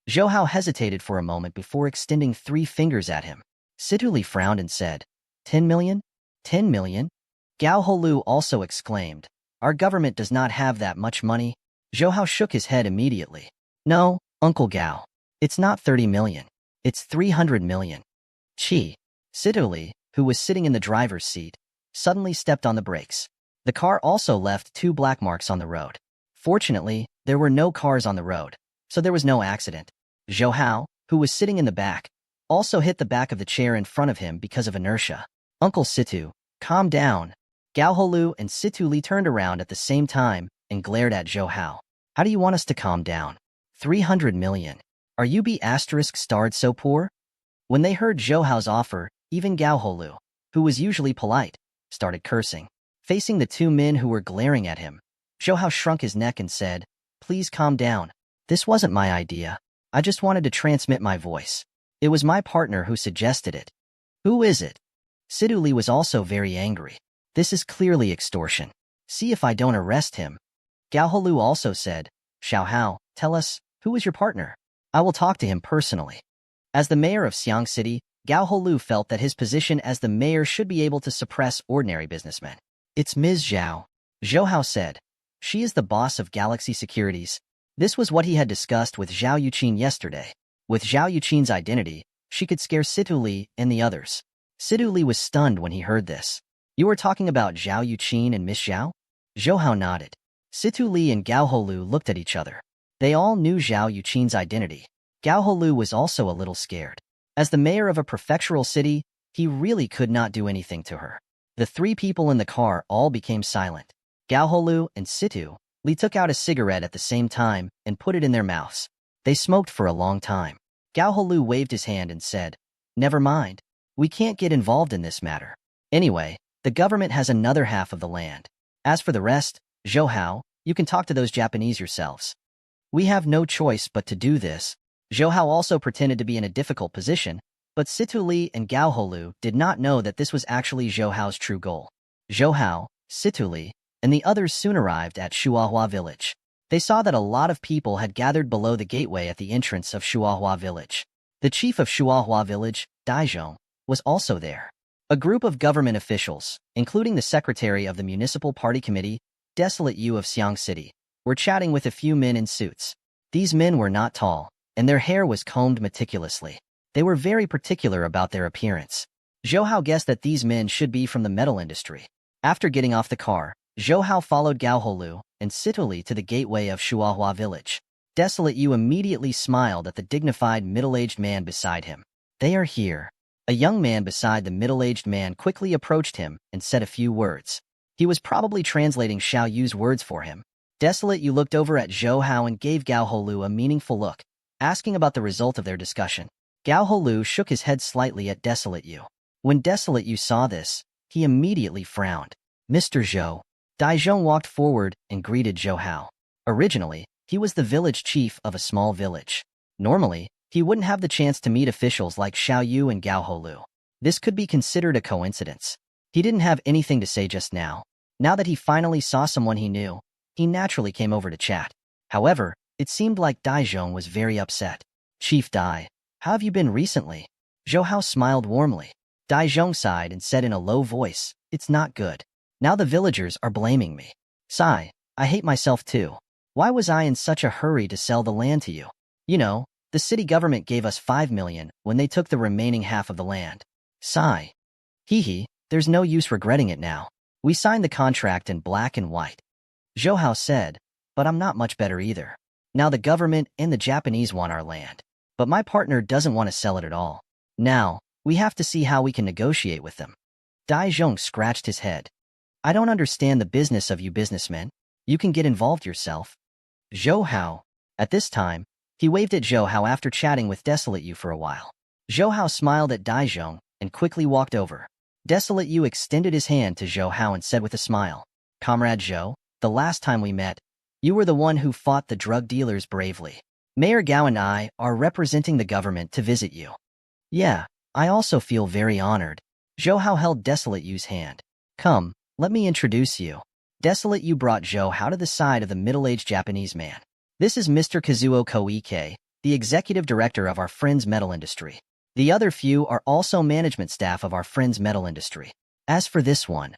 Zhou Hao hesitated for a moment before extending 3 fingers at him. Situ Li frowned and said, 10 million? 10 million? Gao Holu also exclaimed, our government does not have that much money. Zhou Hao shook his head immediately. No, Uncle Gao. It's not 30 million. It's 300 million. Chi. Situ Li, who was sitting in the driver's seat, suddenly stepped on the brakes. The car also left 2 black marks on the road. Fortunately, there were no cars on the road, so there was no accident. Zhou Hao, who was sitting in the back, also hit the back of the chair in front of him because of inertia. Uncle Situ, calm down. Gao Holu and Situ Li turned around at the same time and glared at Zhou Hao. How do you want us to calm down? 300 million. Are you B***starred so poor? When they heard Zhou Hao's offer, even Gao Holu, who was usually polite, started cursing. Facing the 2 men who were glaring at him, Zhou Hao shrunk his neck and said, please calm down. This wasn't my idea. I just wanted to transmit my voice. It was my partner who suggested it. Who is it? Situ Li was also very angry. This is clearly extortion. See if I don't arrest him. Gao Holu also said, Xiao Hao, tell us, who is your partner? I will talk to him personally. As the mayor of Xiang City, Gao Holu felt that his position as the mayor should be able to suppress ordinary businessmen. It's Ms. Zhao. Zhou Hao said. She is the boss of Galaxy Securities. This was what he had discussed with Zhao Yuqin yesterday. With Zhao Yuqin's identity, she could scare Situ Li and the others. Situ Li was stunned when he heard this. You were talking about Zhao Yuqin and Miss Zhao? Zhou Hao nodded. Situ Li and Gao Holu looked at each other. They all knew Zhao Yuqin's identity. Gao Holu was also a little scared. As the mayor of a prefectural city, he really could not do anything to her. The three people in the car all became silent. Gao Holu and Situ Li took out a cigarette at the same time and put it in their mouths. They smoked for a long time. Gao Holu waved his hand and said, "Never mind. We can't get involved in this matter. Anyway, the government has another half of the land. As for the rest, Zhou Hao, you can talk to those Japanese yourselves. We have no choice but to do this." Zhou Hao also pretended to be in a difficult position, but Situ Li and Gao Holu did not know that this was actually Zhou Hao's true goal. Zhou Hao, Situ Li, and the others soon arrived at Shuahua village. They saw that a lot of people had gathered below the gateway at the entrance of Shuahua village. The chief of Shuahua village, Daizhong, was also there. A group of government officials, including the secretary of the municipal party committee, Desolate Yu of Xiang City, were chatting with a few men in suits. These men were not tall, and their hair was combed meticulously. They were very particular about their appearance. Zhou Hao guessed that these men should be from the metal industry. After getting off the car, Zhou Hao followed Gao Holu and Situ Li to the gateway of Shuahua village. Desolate Yu immediately smiled at the dignified middle-aged man beside him. "They are here." A young man beside the middle-aged man quickly approached him and said a few words. He was probably translating Xiao Yu's words for him. Desolate Yu looked over at Zhou Hao and gave Gao Holu a meaningful look, asking about the result of their discussion. Gao Holu shook his head slightly at Desolate Yu. When Desolate Yu saw this, he immediately frowned. "Mr. Zhou." Daizhong walked forward and greeted Zhou Hao. Originally, he was the village chief of a small village. Normally, he wouldn't have the chance to meet officials like Xiao Yu and Gao Holu. This could be considered a coincidence. He didn't have anything to say just now. Now that he finally saw someone he knew, he naturally came over to chat. However, it seemed like Daizhong was very upset. "Chief Dai, how have you been recently?" Zhou Hao smiled warmly. Daizhong sighed and said in a low voice, "It's not good. Now the villagers are blaming me. Sigh, I hate myself too. Why was I in such a hurry to sell the land to you? You know, the city government gave us 5 million when they took the remaining half of the land." Sigh. "Hee, there's no use regretting it now. We signed the contract in black and white." Zhou Hao said, "But I'm not much better either. Now the government and the Japanese want our land. But my partner doesn't want to sell it at all. Now, we have to see how we can negotiate with them." Daizhong scratched his head. "I don't understand the business of you businessmen. You can get involved yourself." Zhou Hao. At this time, he waved at Zhou Hao after chatting with Desolate Yu for a while. Zhou Hao smiled at Daizhong and quickly walked over. Desolate Yu extended his hand to Zhou Hao and said with a smile, "Comrade Zhou, the last time we met, you were the one who fought the drug dealers bravely. Mayor Gao and I are representing the government to visit you." "Yeah, I also feel very honored." Zhou Hao held Desolate Yu's hand. "Come, let me introduce you." Desolate Yu brought Zhou Hao to the side of the middle-aged Japanese man. "This is Mr. Kazuo Koike, the executive director of our friend's metal industry. The other few are also management staff of our friend's metal industry. As for this one..."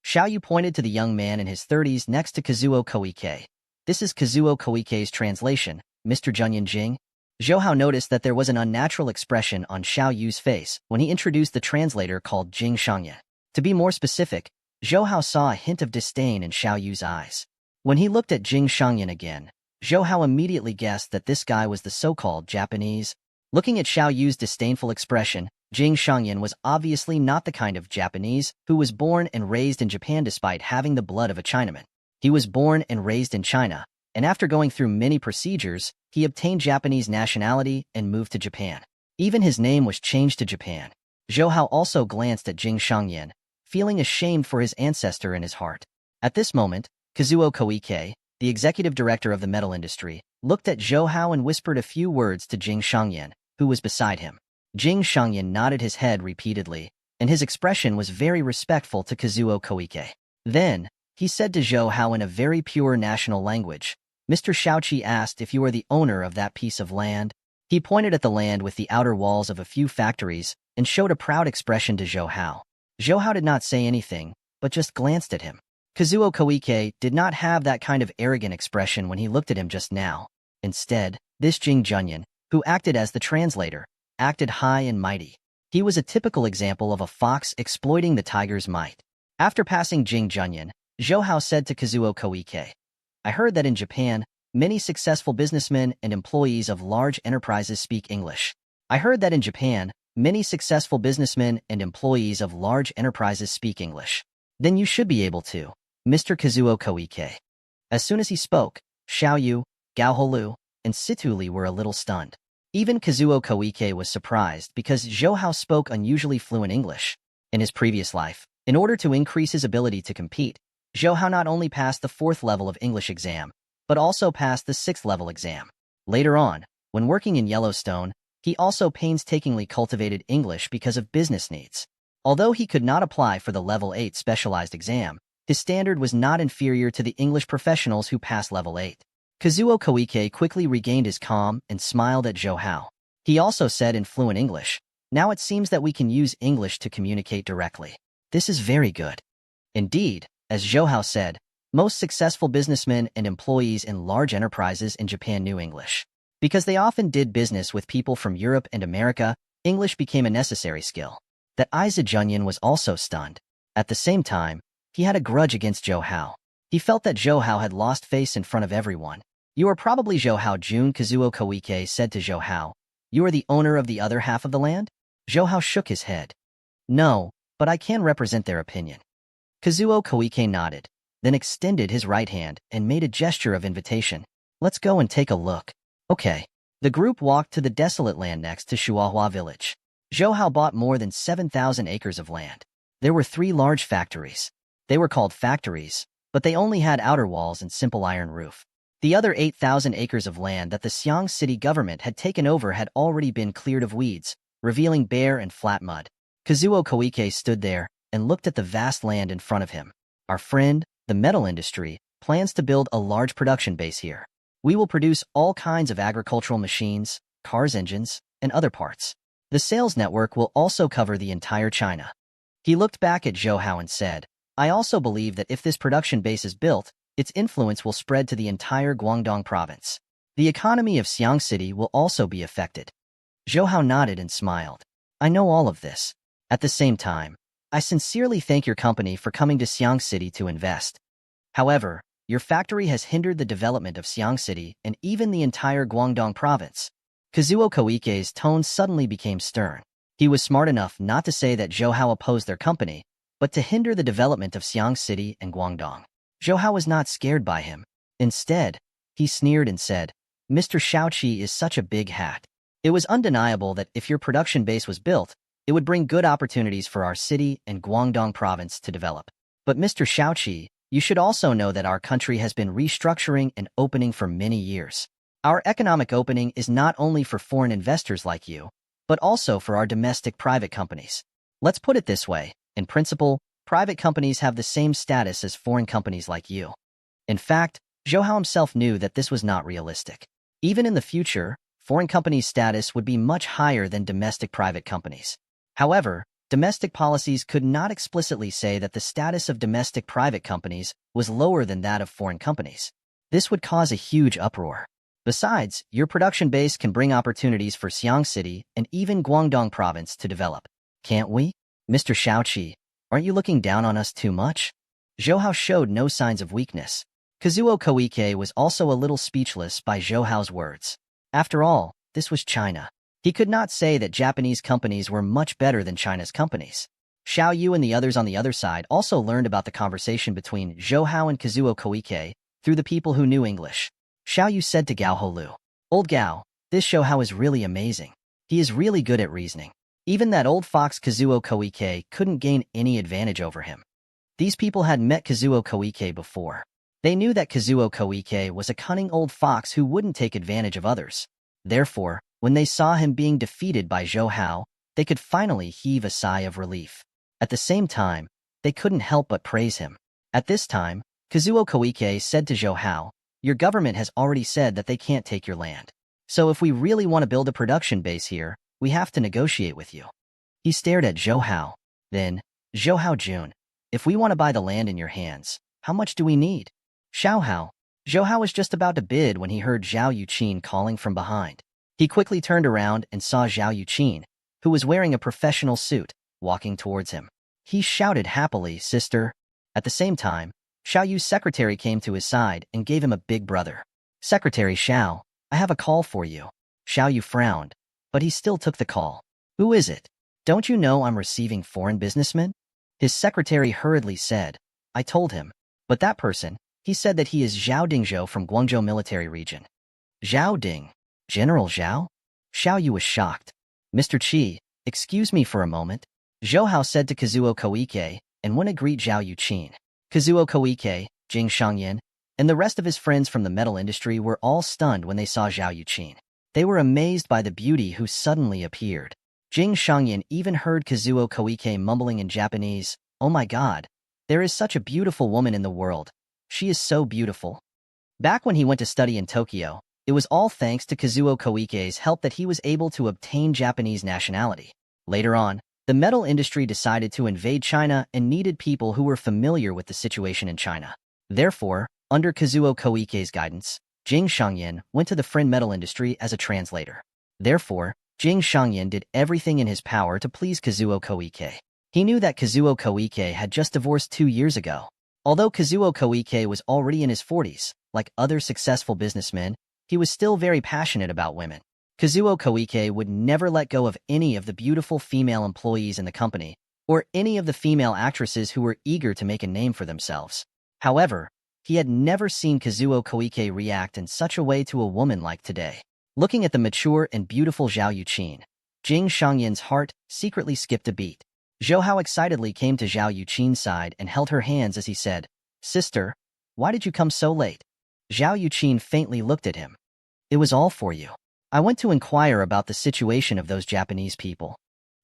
Xiao Yu pointed to the young man in his 30s next to Kazuo Koike. "This is Kazuo Koike's translation, Mr. Junyan Jing." Zhou Hao noticed that there was an unnatural expression on Xiao Yu's face when he introduced the translator called Jing Shangyan. To be more specific, Zhou Hao saw a hint of disdain in Xiao Yu's eyes. When he looked at Jing Shangyan again, Zhou Hao immediately guessed that this guy was the so-called Japanese. Looking at Xiao Yu's disdainful expression, Jing Shangyan was obviously not the kind of Japanese who was born and raised in Japan despite having the blood of a Chinaman. He was born and raised in China, and after going through many procedures, he obtained Japanese nationality and moved to Japan. Even his name was changed to Japan. Zhou Hao also glanced at Jing Shangyan, feeling ashamed for his ancestor in his heart. At this moment, Kazuo Koike, the executive director of the metal industry, looked at Zhou Hao and whispered a few words to Jing Shangyan, who was beside him. Jing Shangyan nodded his head repeatedly, and his expression was very respectful to Kazuo Koike. Then, he said to Zhou Hao in a very pure national language, "Mr. Xiaoqi asked if you are the owner of that piece of land." He pointed at the land with the outer walls of a few factories and showed a proud expression to Zhou Hao. Zhou Hao did not say anything, but just glanced at him. Kazuo Koike did not have that kind of arrogant expression when he looked at him just now. Instead, this Jing Junyan, who acted as the translator, acted high and mighty. He was a typical example of a fox exploiting the tiger's might. After passing Jing Junyan, Zhou Hao said to Kazuo Koike, "I heard that in Japan, many successful businessmen and employees of large enterprises speak English. I heard that in Japan, many successful businessmen and employees of large enterprises speak English. Then you should be able to. Mr. Kazuo Koike. As soon as he spoke, Xiao Yu, Gao Holu, and Situli were a little stunned. Even Kazuo Koike was surprised because Zhou Hao spoke unusually fluent English. In his previous life, in order to increase his ability to compete, Zhou Hao not only passed the 4th level of English exam, but also passed the 6th level exam. Later on, when working in Yellowstone, he also painstakingly cultivated English because of business needs. Although he could not apply for the level 8 specialized exam, his standard was not inferior to the English professionals who passed level 8. Kazuo Koike quickly regained his calm and smiled at Zhou Hao. He also said in fluent English, "Now it seems that we can use English to communicate directly. This is very good." Indeed, as Zhou Hao said, most successful businessmen and employees in large enterprises in Japan knew English. Because they often did business with people from Europe and America, English became a necessary skill. That Isa Junyan was also stunned. At the same time, he had a grudge against Zhou Hao. He felt that Zhou Hao had lost face in front of everyone. "You are probably Zhou Hao Jun," Kazuo Koike said to Zhou Hao. "You are the owner of the other half of the land?" Zhou Hao shook his head. "No, but I can represent their opinion." Kazuo Koike nodded, then extended his right hand and made a gesture of invitation. "Let's go and take a look." Okay. The group walked to the desolate land next to Shuahua village. Zhou Hao bought more than 7,000 acres of land. There were 3 large factories. They were called factories, but they only had outer walls and simple iron roof. The other 8,000 acres of land that the Xiang city government had taken over had already been cleared of weeds, revealing bare and flat mud. Kazuo Koike stood there and looked at the vast land in front of him. "Our friend, the metal industry, plans to build a large production base here. We will produce all kinds of agricultural machines, cars engines, and other parts. The sales network will also cover the entire China." He looked back at Zhou Hao and said, "I also believe that if this production base is built, its influence will spread to the entire Guangdong province. The economy of Xiang City will also be affected." Zhou Hao nodded and smiled. "I know all of this. At the same time, I sincerely thank your company for coming to Xiang City to invest. However, your factory has hindered the development of Xiang City and even the entire Guangdong province." Kazuo Koike's tone suddenly became stern. He was smart enough not to say that Zhou Hao opposed their company, but to hinder the development of Xiang City and Guangdong. Zhou Hao was not scared by him. Instead, he sneered and said, "Mr. Shaoqi is such a big hat. It was undeniable that if your production base was built, it would bring good opportunities for our city and Guangdong province to develop. But Mr. Shaoqi, you should also know that our country has been restructuring and opening for many years. Our economic opening is not only for foreign investors like you, but also for our domestic private companies. Let's put it this way, in principle, private companies have the same status as foreign companies like you." In fact, Zhou Hao himself knew that this was not realistic. Even in the future, foreign companies' status would be much higher than domestic private companies. However, domestic policies could not explicitly say that the status of domestic private companies was lower than that of foreign companies. This would cause a huge uproar. Besides, your production base can bring opportunities for Xiang City and even Guangdong province to develop. Can't we? Mr. Shaoqi, aren't you looking down on us too much? Zhou Hao showed no signs of weakness. Kazuo Koike was also a little speechless by Zhou Hao's words. After all, this was China. He could not say that Japanese companies were much better than China's companies. Xiao Yu and the others on the other side also learned about the conversation between Zhou Hao and Kazuo Koike through the people who knew English. Xiao Yu said to Gao Holu, "Old Gao, this Zhou Hao is really amazing. He is really good at reasoning. Even that old fox Kazuo Koike couldn't gain any advantage over him." These people had met Kazuo Koike before. They knew that Kazuo Koike was a cunning old fox who wouldn't take advantage of others. Therefore, when they saw him being defeated by Zhou Hao, they could finally heave a sigh of relief. At the same time, they couldn't help but praise him. At this time, Kazuo Koike said to Zhou Hao, "Your government has already said that they can't take your land. So if we really want to build a production base here, we have to negotiate with you." He stared at Zhou Hao. Then, "Zhou Hao Jun, if we want to buy the land in your hands, how much do we need?" "Xiao Hao." Zhou Hao was just about to bid when he heard Zhao Yuqin calling from behind. He quickly turned around and saw Zhao Yuqin, who was wearing a professional suit, walking towards him. He shouted happily, "Sister." At the same time, Xiao Yu's secretary came to his side and gave him a big brother. Secretary Xiao, I have a call for you. Xiao Yu frowned, but he still took the call. Who is it? Don't you know I'm receiving foreign businessmen? His secretary hurriedly said. I told him. But that person, he said that he is Zhao Dingzhou from Guangzhou military region. Zhao Ding? General Zhao? Xiao Yu was shocked. Mr. Qi, excuse me for a moment. Zhou Hao said to Kazuo Koike, and went to greet Zhao Yuqin. Kazuo Koike, Jing Shangyan, and the rest of his friends from the metal industry were all stunned when they saw Zhao Yuqin. They were amazed by the beauty who suddenly appeared. Jing Shangyan even heard Kazuo Koike mumbling in Japanese, "Oh my god, there is such a beautiful woman in the world. She is so beautiful." Back when he went to study in Tokyo, it was all thanks to Kazuo Koike's help that he was able to obtain Japanese nationality. Later on, the metal industry decided to invade China and needed people who were familiar with the situation in China. Therefore, under Kazuo Koike's guidance, Jing Shangyan went to the friend metal industry as a translator. Therefore, Jing Shangyan did everything in his power to please Kazuo Koike. He knew that Kazuo Koike had just divorced 2 years ago. Although Kazuo Koike was already in his 40s, like other successful businessmen, he was still very passionate about women. Kazuo Koike would never let go of any of the beautiful female employees in the company, or any of the female actresses who were eager to make a name for themselves. However, he had never seen Kazuo Koike react in such a way to a woman like today. Looking at the mature and beautiful Zhao Yuqin, Jing Shangyan's heart secretly skipped a beat. Zhou Hao excitedly came to Zhao Yuqin's side and held her hands as he said, "Sister, why did you come so late?" Zhao Yuqin faintly looked at him. "It was all for you. I went to inquire about the situation of those Japanese people."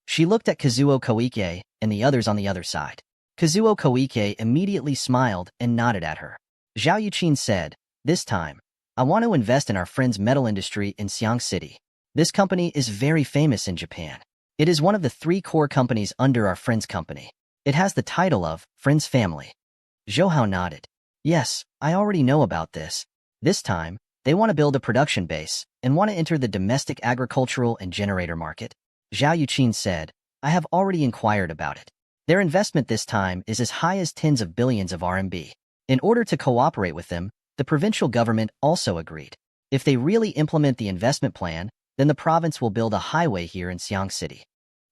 She looked at Kazuo Koike and the others on the other side. Kazuo Koike immediately smiled and nodded at her. Zhao Yuqin said, "This time, I want to invest in our friend's metal industry in Xiang City. This company is very famous in Japan. It is one of the 3 core companies under our friend's company. It has the title of Friend's Family." Zhou Hao nodded. "Yes, I already know about this. This time, they want to build a production base and want to enter the domestic agricultural and generator market." Zhao Yuqin said, "I have already inquired about it. Their investment this time is as high as tens of billions of RMB. In order to cooperate with them, the provincial government also agreed. If they really implement the investment plan, then the province will build a highway here in Xiang City."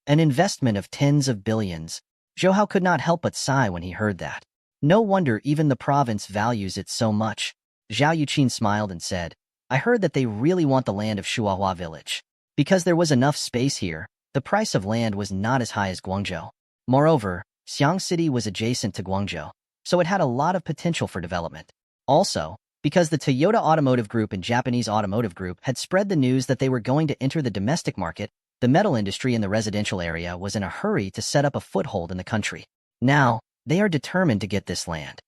An investment of tens of billions. Zhou Hao could not help but sigh when he heard that. No wonder even the province values it so much. Zhao Yuqin smiled and said, "I heard that they really want the land of Shuahua village. Because there was enough space here, the price of land was not as high as Guangzhou. Moreover, Xiang City was adjacent to Guangzhou, so it had a lot of potential for development. Also, because the Toyota Automotive Group and Japanese Automotive Group had spread the news that they were going to enter the domestic market, the metal industry in the residential area was in a hurry to set up a foothold in the country. Now, they are determined to get this land."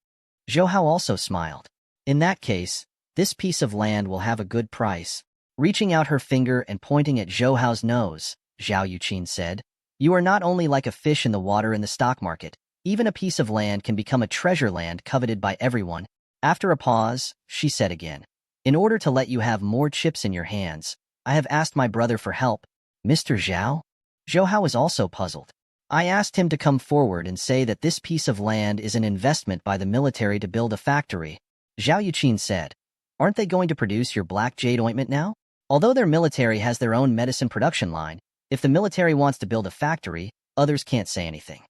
Zhou Hao also smiled. "In that case, this piece of land will have a good price." Reaching out her finger and pointing at Zhou Hao's nose, Zhao Yuqin said, "You are not only like a fish in the water in the stock market, even a piece of land can become a treasure land coveted by everyone." After a pause, she said again, "In order to let you have more chips in your hands, I have asked my brother for help." "Mr. Zhao?" Zhou Hao was also puzzled. "I asked him to come forward and say that this piece of land is an investment by the military to build a factory." Zhao Yuqin said, "Aren't they going to produce your black jade ointment now? Although their military has their own medicine production line, if the military wants to build a factory, others can't say anything."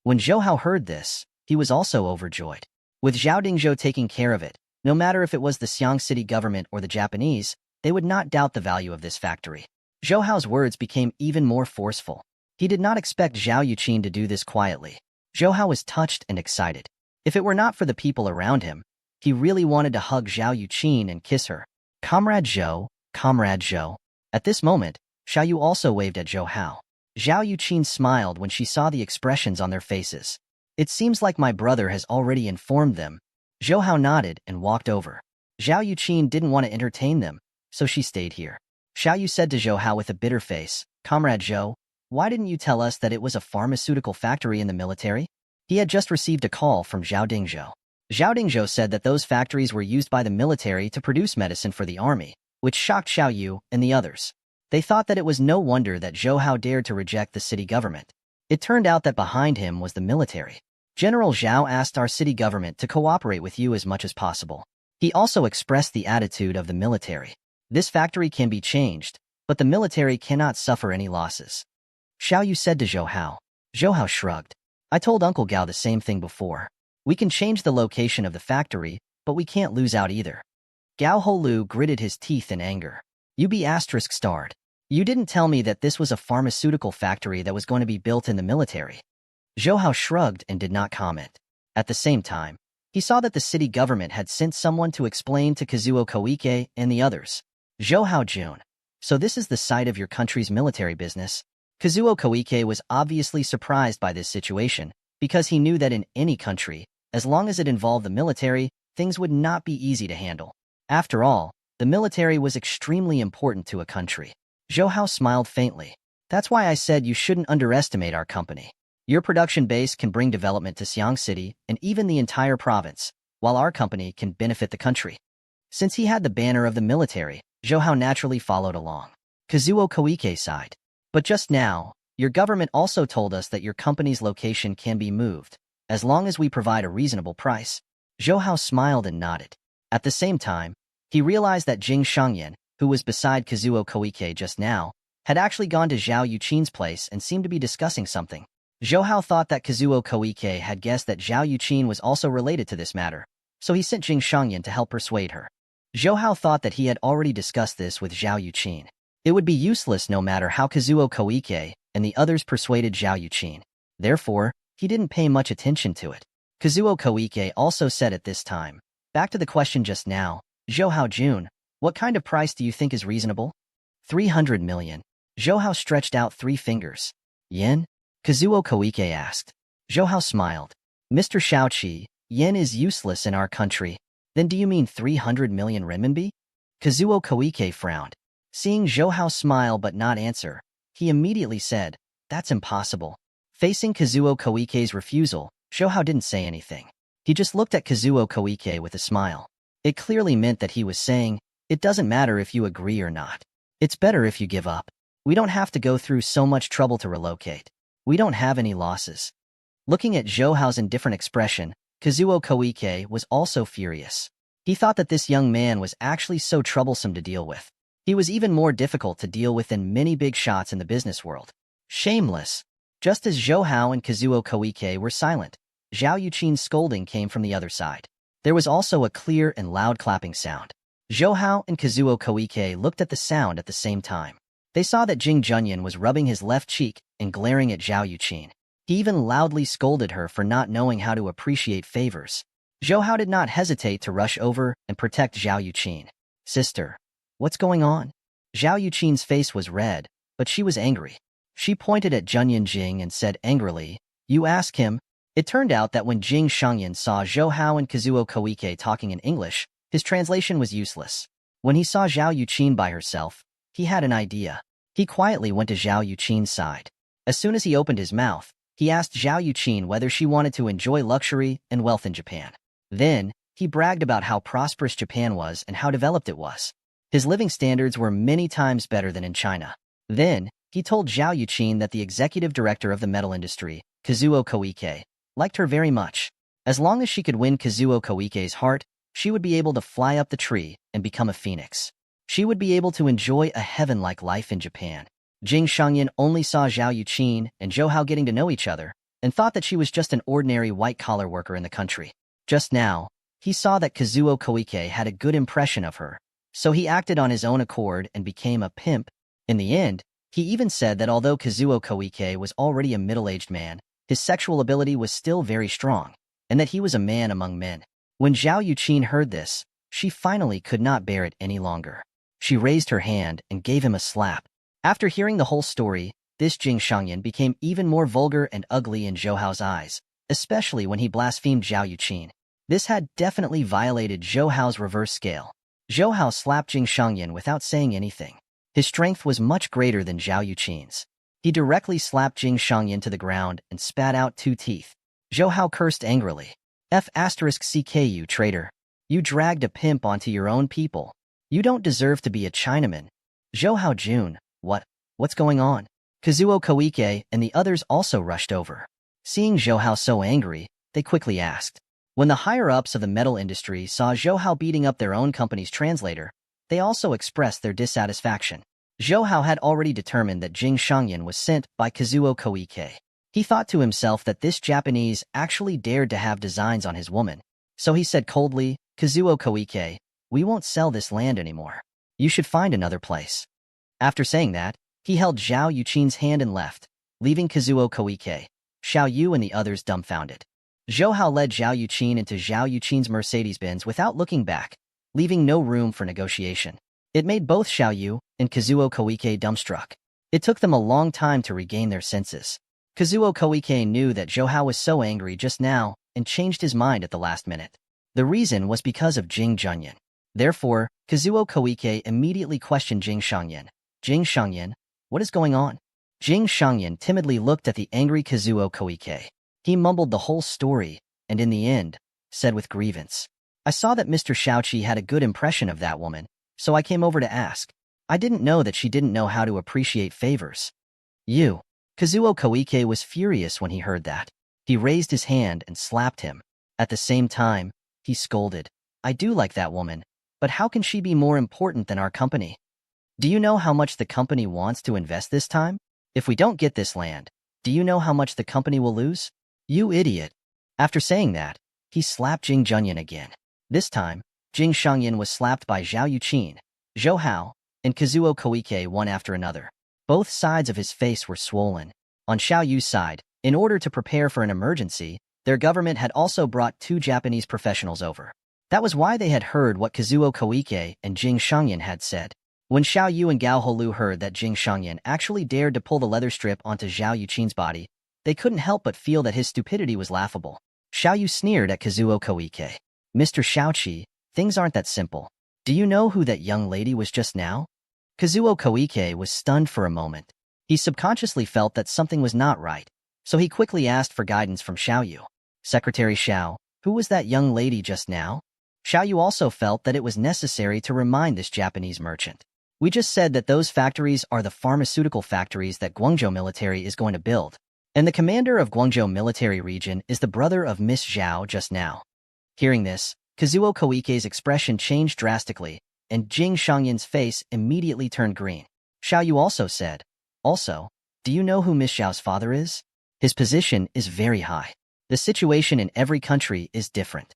When Zhou Hao heard this, he was also overjoyed. With Zhao Dingzhou taking care of it, no matter if it was the Xiang City government or the Japanese, they would not doubt the value of this factory. Zhou Hao's words became even more forceful. He did not expect Zhao Yuqin to do this quietly. Zhou Hao was touched and excited. If it were not for the people around him, he really wanted to hug Zhao Yuqin and kiss her. "Comrade Zhou, Comrade Zhou." At this moment, Xiao Yu also waved at Zhou Hao. Zhao Yuqin smiled when she saw the expressions on their faces. "It seems like my brother has already informed them." Zhou Hao nodded and walked over. Zhao Yuqin didn't want to entertain them, so she stayed here. Xiao Yu said to Zhou Hao with a bitter face, "Comrade Zhou, why didn't you tell us that it was a pharmaceutical factory in the military?" He had just received a call from Zhao Dingzhou. Zhao Dingzhou said that those factories were used by the military to produce medicine for the army, which shocked Xiao Yu and the others. They thought that it was no wonder that Zhou Hao dared to reject the city government. It turned out that behind him was the military. "General Zhao asked our city government to cooperate with you as much as possible. He also expressed the attitude of the military. This factory can be changed, but the military cannot suffer any losses. Xiao Yu said to Zhou Hao. Zhou Hao shrugged. I told Uncle Gao the same thing before. We can change the location of the factory, but we can't lose out either. Gao Holu gritted his teeth in anger. You be asterisk starred. You didn't tell me that this was a pharmaceutical factory that was going to be built in the military. Zhou Hao shrugged and did not comment. At the same time, he saw that the city government had sent someone to explain to Kazuo Koike and the others. Zhou Hao Jun. So this is the site of your country's military business? Kazuo Koike was obviously surprised by this situation, because he knew that in any country, as long as it involved the military, things would not be easy to handle. After all, the military was extremely important to a country. Zhou Hao smiled faintly. That's why I said you shouldn't underestimate our company. Your production base can bring development to Xiang City and even the entire province, while our company can benefit the country. Since he had the banner of the military, Zhou Hao naturally followed along. Kazuo Koike sighed. But just now, your government also told us that your company's location can be moved, as long as we provide a reasonable price. Zhou Hao smiled and nodded. At the same time, he realized that Jing Shangyan, who was beside Kazuo Koike just now, had actually gone to Zhao Yuqin's place and seemed to be discussing something. Zhou Hao thought that Kazuo Koike had guessed that Zhao Yuqin was also related to this matter, so he sent Jing Shangyan to help persuade her. Zhou Hao thought that he had already discussed this with Zhao Yuqin. It would be useless no matter how Kazuo Koike and the others persuaded Zhao Yuqin. Therefore, he didn't pay much attention to it. Kazuo Koike also said at this time, back to the question just now, Zhou Hao Jun, what kind of price do you think is reasonable? 300 million. Zhou Hao stretched out 3 fingers. Yen? Kazuo Koike asked. Zhou Hao smiled. Mr. Shaoqi, yen is useless in our country. Then do you mean 300 million renminbi? Kazuo Koike frowned. Seeing Zhou Hao smile but not answer, he immediately said, that's impossible. Facing Kazuo Koike's refusal, Zhou Hao didn't say anything. He just looked at Kazuo Koike with a smile. It clearly meant that he was saying, it doesn't matter if you agree or not. It's better if you give up. We don't have to go through so much trouble to relocate. We don't have any losses. Looking at Zhou Hao's indifferent expression, Kazuo Koike was also furious. He thought that this young man was actually so troublesome to deal with. He was even more difficult to deal with than many big shots in the business world. Shameless. Just as Zhou Hao and Kazuo Koike were silent, Zhao Yuqin's scolding came from the other side. There was also a clear and loud clapping sound. Zhou Hao and Kazuo Koike looked at the sound at the same time. They saw that Jing Junyan was rubbing his left cheek and glaring at Zhao Yuqin. He even loudly scolded her for not knowing how to appreciate favors. Zhou Hao did not hesitate to rush over and protect Zhao Yuqin. Sister, what's going on? Zhao Yuqin's face was red, but she was angry. She pointed at Junyan Jing and said angrily, you ask him? It turned out that when Jing Shangyan saw Zhou Hao and Kazuo Koike talking in English, his translation was useless. When he saw Zhao Yuqin by herself, he had an idea. He quietly went to Zhao Yuqin's side. As soon as he opened his mouth, he asked Zhao Yuqin whether she wanted to enjoy luxury and wealth in Japan. Then, he bragged about how prosperous Japan was and how developed it was. His living standards were many times better than in China. Then, he told Zhao Yuqin that the executive director of the metal industry, Kazuo Koike, liked her very much. As long as she could win Kazuo Koike's heart, she would be able to fly up the tree and become a phoenix. She would be able to enjoy a heaven-like life in Japan. Jing Shangyan only saw Zhao Yuqin and Zhou Hao getting to know each other and thought that she was just an ordinary white-collar worker in the country. Just now, he saw that Kazuo Koike had a good impression of her, so he acted on his own accord and became a pimp. In the end, he even said that although Kazuo Koike was already a middle-aged man, his sexual ability was still very strong, and that he was a man among men. When Zhao Yuqin heard this, she finally could not bear it any longer. She raised her hand and gave him a slap. After hearing the whole story, this Jing Shangyan became even more vulgar and ugly in Zhou Hao's eyes, especially when he blasphemed Zhao Yuqin. This had definitely violated Zhou Hao's reverse scale. Zhou Hao slapped Jing Shangyan without saying anything. His strength was much greater than Zhao Yuqin's. He directly slapped Jing Shangyan to the ground and spat out 2 teeth. Zhou Hao cursed angrily. F***CKU traitor. You dragged a pimp onto your own people. You don't deserve to be a Chinaman. Zhou Hao Jun, what's going on? Kazuo Koike and the others also rushed over. Seeing Zhou Hao so angry, they quickly asked. When the higher-ups of the metal industry saw Zhou Hao beating up their own company's translator, they also expressed their dissatisfaction. Zhou Hao had already determined that Jing Shangyan was sent by Kazuo Koike. He thought to himself that this Japanese actually dared to have designs on his woman. So he said coldly, "Kazuo Koike, we won't sell this land anymore. You should find another place." After saying that, he held Zhao Yuqin's hand and left, leaving Kazuo Koike, Xiao Yu and the others dumbfounded. Zhou Hao led Zhao Yuqin into Zhao Yuqin's Mercedes-Benz without looking back, leaving no room for negotiation. It made both Xiao Yu and Kazuo Koike dumbstruck. It took them a long time to regain their senses. Kazuo Koike knew that Zhou Hao was so angry just now and changed his mind at the last minute. The reason was because of Jing Junyan. Therefore, Kazuo Koike immediately questioned Jing Shangyan. "Jing Shangyan, what is going on?" Jing Shangyan timidly looked at the angry Kazuo Koike. He mumbled the whole story, and in the end, said with grievance, "I saw that Mr. Shaoqi had a good impression of that woman, so I came over to ask. I didn't know that she didn't know how to appreciate favors." "You." Kazuo Koike was furious when he heard that. He raised his hand and slapped him. At the same time, he scolded, "I do like that woman, but how can she be more important than our company? Do you know how much the company wants to invest this time? If we don't get this land, do you know how much the company will lose? You idiot." After saying that, he slapped Jing Junyan again. This time, Jing Shangyan was slapped by Zhao Yuqin, Zhou Hao, and Kazuo Koike one after another. Both sides of his face were swollen. On Xiao Yu's side, in order to prepare for an emergency, their government had also brought 2 Japanese professionals over. That was why they had heard what Kazuo Koike and Jing Shangyan had said. When Xiao Yu and Gao Holu heard that Jing Shangyan actually dared to pull the leather strip onto Zhao Yuqin's body, they couldn't help but feel that his stupidity was laughable. Xiao Yu sneered at Kazuo Koike. "Mr. Shaoqi, things aren't that simple. Do you know who that young lady was just now?" Kazuo Koike was stunned for a moment. He subconsciously felt that something was not right, so he quickly asked for guidance from Xiao Yu. "Secretary Xiao, who was that young lady just now?" Xiao Yu also felt that it was necessary to remind this Japanese merchant. "We just said that those factories are the pharmaceutical factories that Guangzhou military is going to build. And the commander of Guangzhou military region is the brother of Miss Zhao just now." Hearing this, Kazuo Koike's expression changed drastically, and Jing Shangyan's face immediately turned green. Xiao Yu also said, "Also, do you know who Miss Zhao's father is? His position is very high. The situation in every country is different."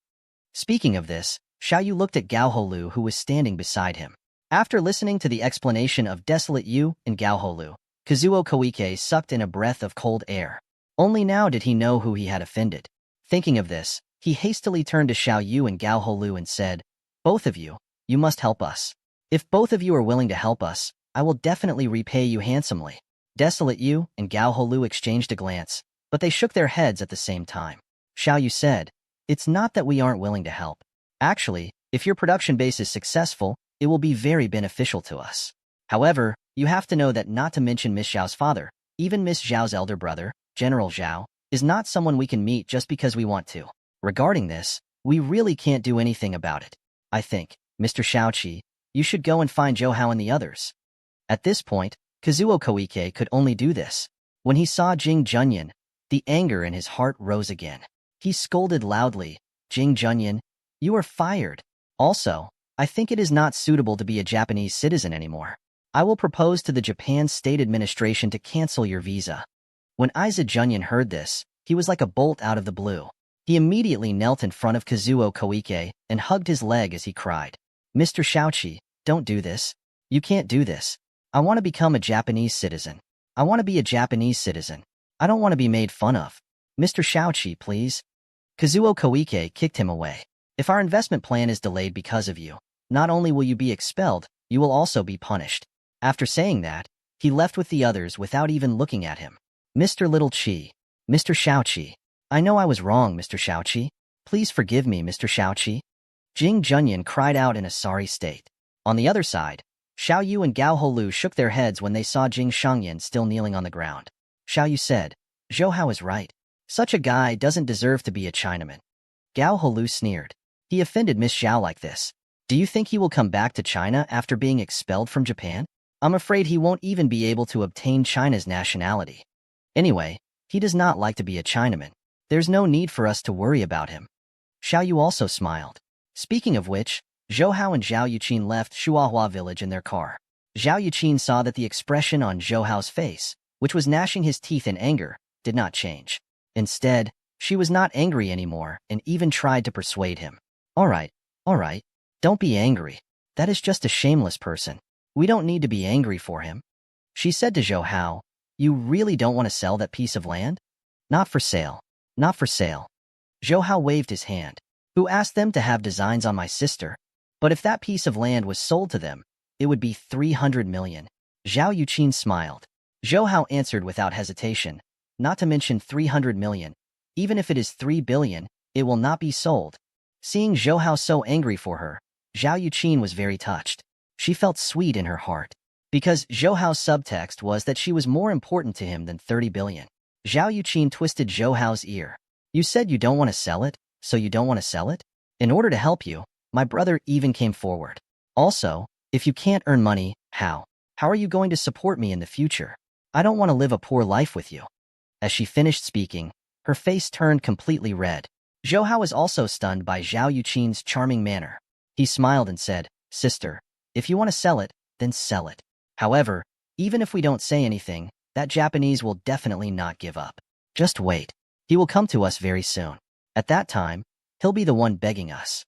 Speaking of this, Xiao Yu looked at Gao Holu who was standing beside him. After listening to the explanation of Desolate Yu and Gao Holu, Kazuo Koike sucked in a breath of cold air. Only now did he know who he had offended. Thinking of this, he hastily turned to Xiao Yu and Gao Holu and said, "Both of you, you must help us. If both of you are willing to help us, I will definitely repay you handsomely." Desolate Yu and Gao Holu exchanged a glance, but they shook their heads at the same time. Xiao Yu said, "It's not that we aren't willing to help. Actually, if your production base is successful, it will be very beneficial to us. However, you have to know that not to mention Miss Zhao's father, even Miss Zhao's elder brother, General Zhao, is not someone we can meet just because we want to. Regarding this, we really can't do anything about it. I think, Mr. Shaoqi, you should go and find Zhou Hao and the others." At this point, Kazuo Koike could only do this. When he saw Jing Junyan, the anger in his heart rose again. He scolded loudly, "Jing Junyan, you are fired. Also, I think it is not suitable to be a Japanese citizen anymore. I will propose to the Japan State Administration to cancel your visa." When Isa Junyan heard this, he was like a bolt out of the blue. He immediately knelt in front of Kazuo Koike and hugged his leg as he cried, "Mr. Shaoqi, don't do this. You can't do this. I want to become a Japanese citizen. I want to be a Japanese citizen. I don't want to be made fun of. Mr. Shaoqi, please." Kazuo Koike kicked him away. "If our investment plan is delayed because of you, not only will you be expelled, you will also be punished." After saying that, he left with the others without even looking at him. "Mr. Little Chi. Mr. Shaoqi. I know I was wrong, Mr. Shaoqi. Please forgive me, Mr. Shaoqi." Jing Junyan cried out in a sorry state. On the other side, Xiao Yu and Gao Holu shook their heads when they saw Jing Shangyan still kneeling on the ground. Xiao Yu said, "Zhou Hao is right. Such a guy doesn't deserve to be a Chinaman." Gao Holu sneered. "He offended Miss Zhao like this. Do you think he will come back to China after being expelled from Japan? I'm afraid he won't even be able to obtain China's nationality. Anyway, he does not like to be a Chinaman. There's no need for us to worry about him." Xiao Yu also smiled. Speaking of which, Zhou Hao and Zhao Yuqin left Shuahua village in their car. Zhao Yuqin saw that the expression on Zhou Hao's face, which was gnashing his teeth in anger, did not change. Instead, she was not angry anymore and even tried to persuade him. All right, don't be angry. That is just a shameless person. We don't need to be angry for him. She said to Zhou Hao, you really don't want to sell that piece of land? Not for sale. Not for sale. Zhou Hao waved his hand. Who asked them to have designs on my sister? But if that piece of land was sold to them, it would be 300 million. Zhao Yuqin smiled. Zhou Hao answered without hesitation, not to mention 300 million. Even if it is 3 billion, it will not be sold. Seeing Zhou Hao so angry for her, Zhao Yuqin was very touched. She felt sweet in her heart. Because Zhou Hao's subtext was that she was more important to him than 30 billion. Zhao Yuqin twisted Zhou Hao's ear. You said you don't want to sell it, so you don't want to sell it? In order to help you, my brother even came forward. Also, if you can't earn money, how? How are you going to support me in the future? I don't want to live a poor life with you. As she finished speaking, her face turned completely red. Zhou Hao was also stunned by Zhao Yuqin's charming manner. He smiled and said, Sister, if you want to sell it, then sell it. However, even if we don't say anything, that Japanese will definitely not give up. Just wait. He will come to us very soon. At that time, he'll be the one begging us.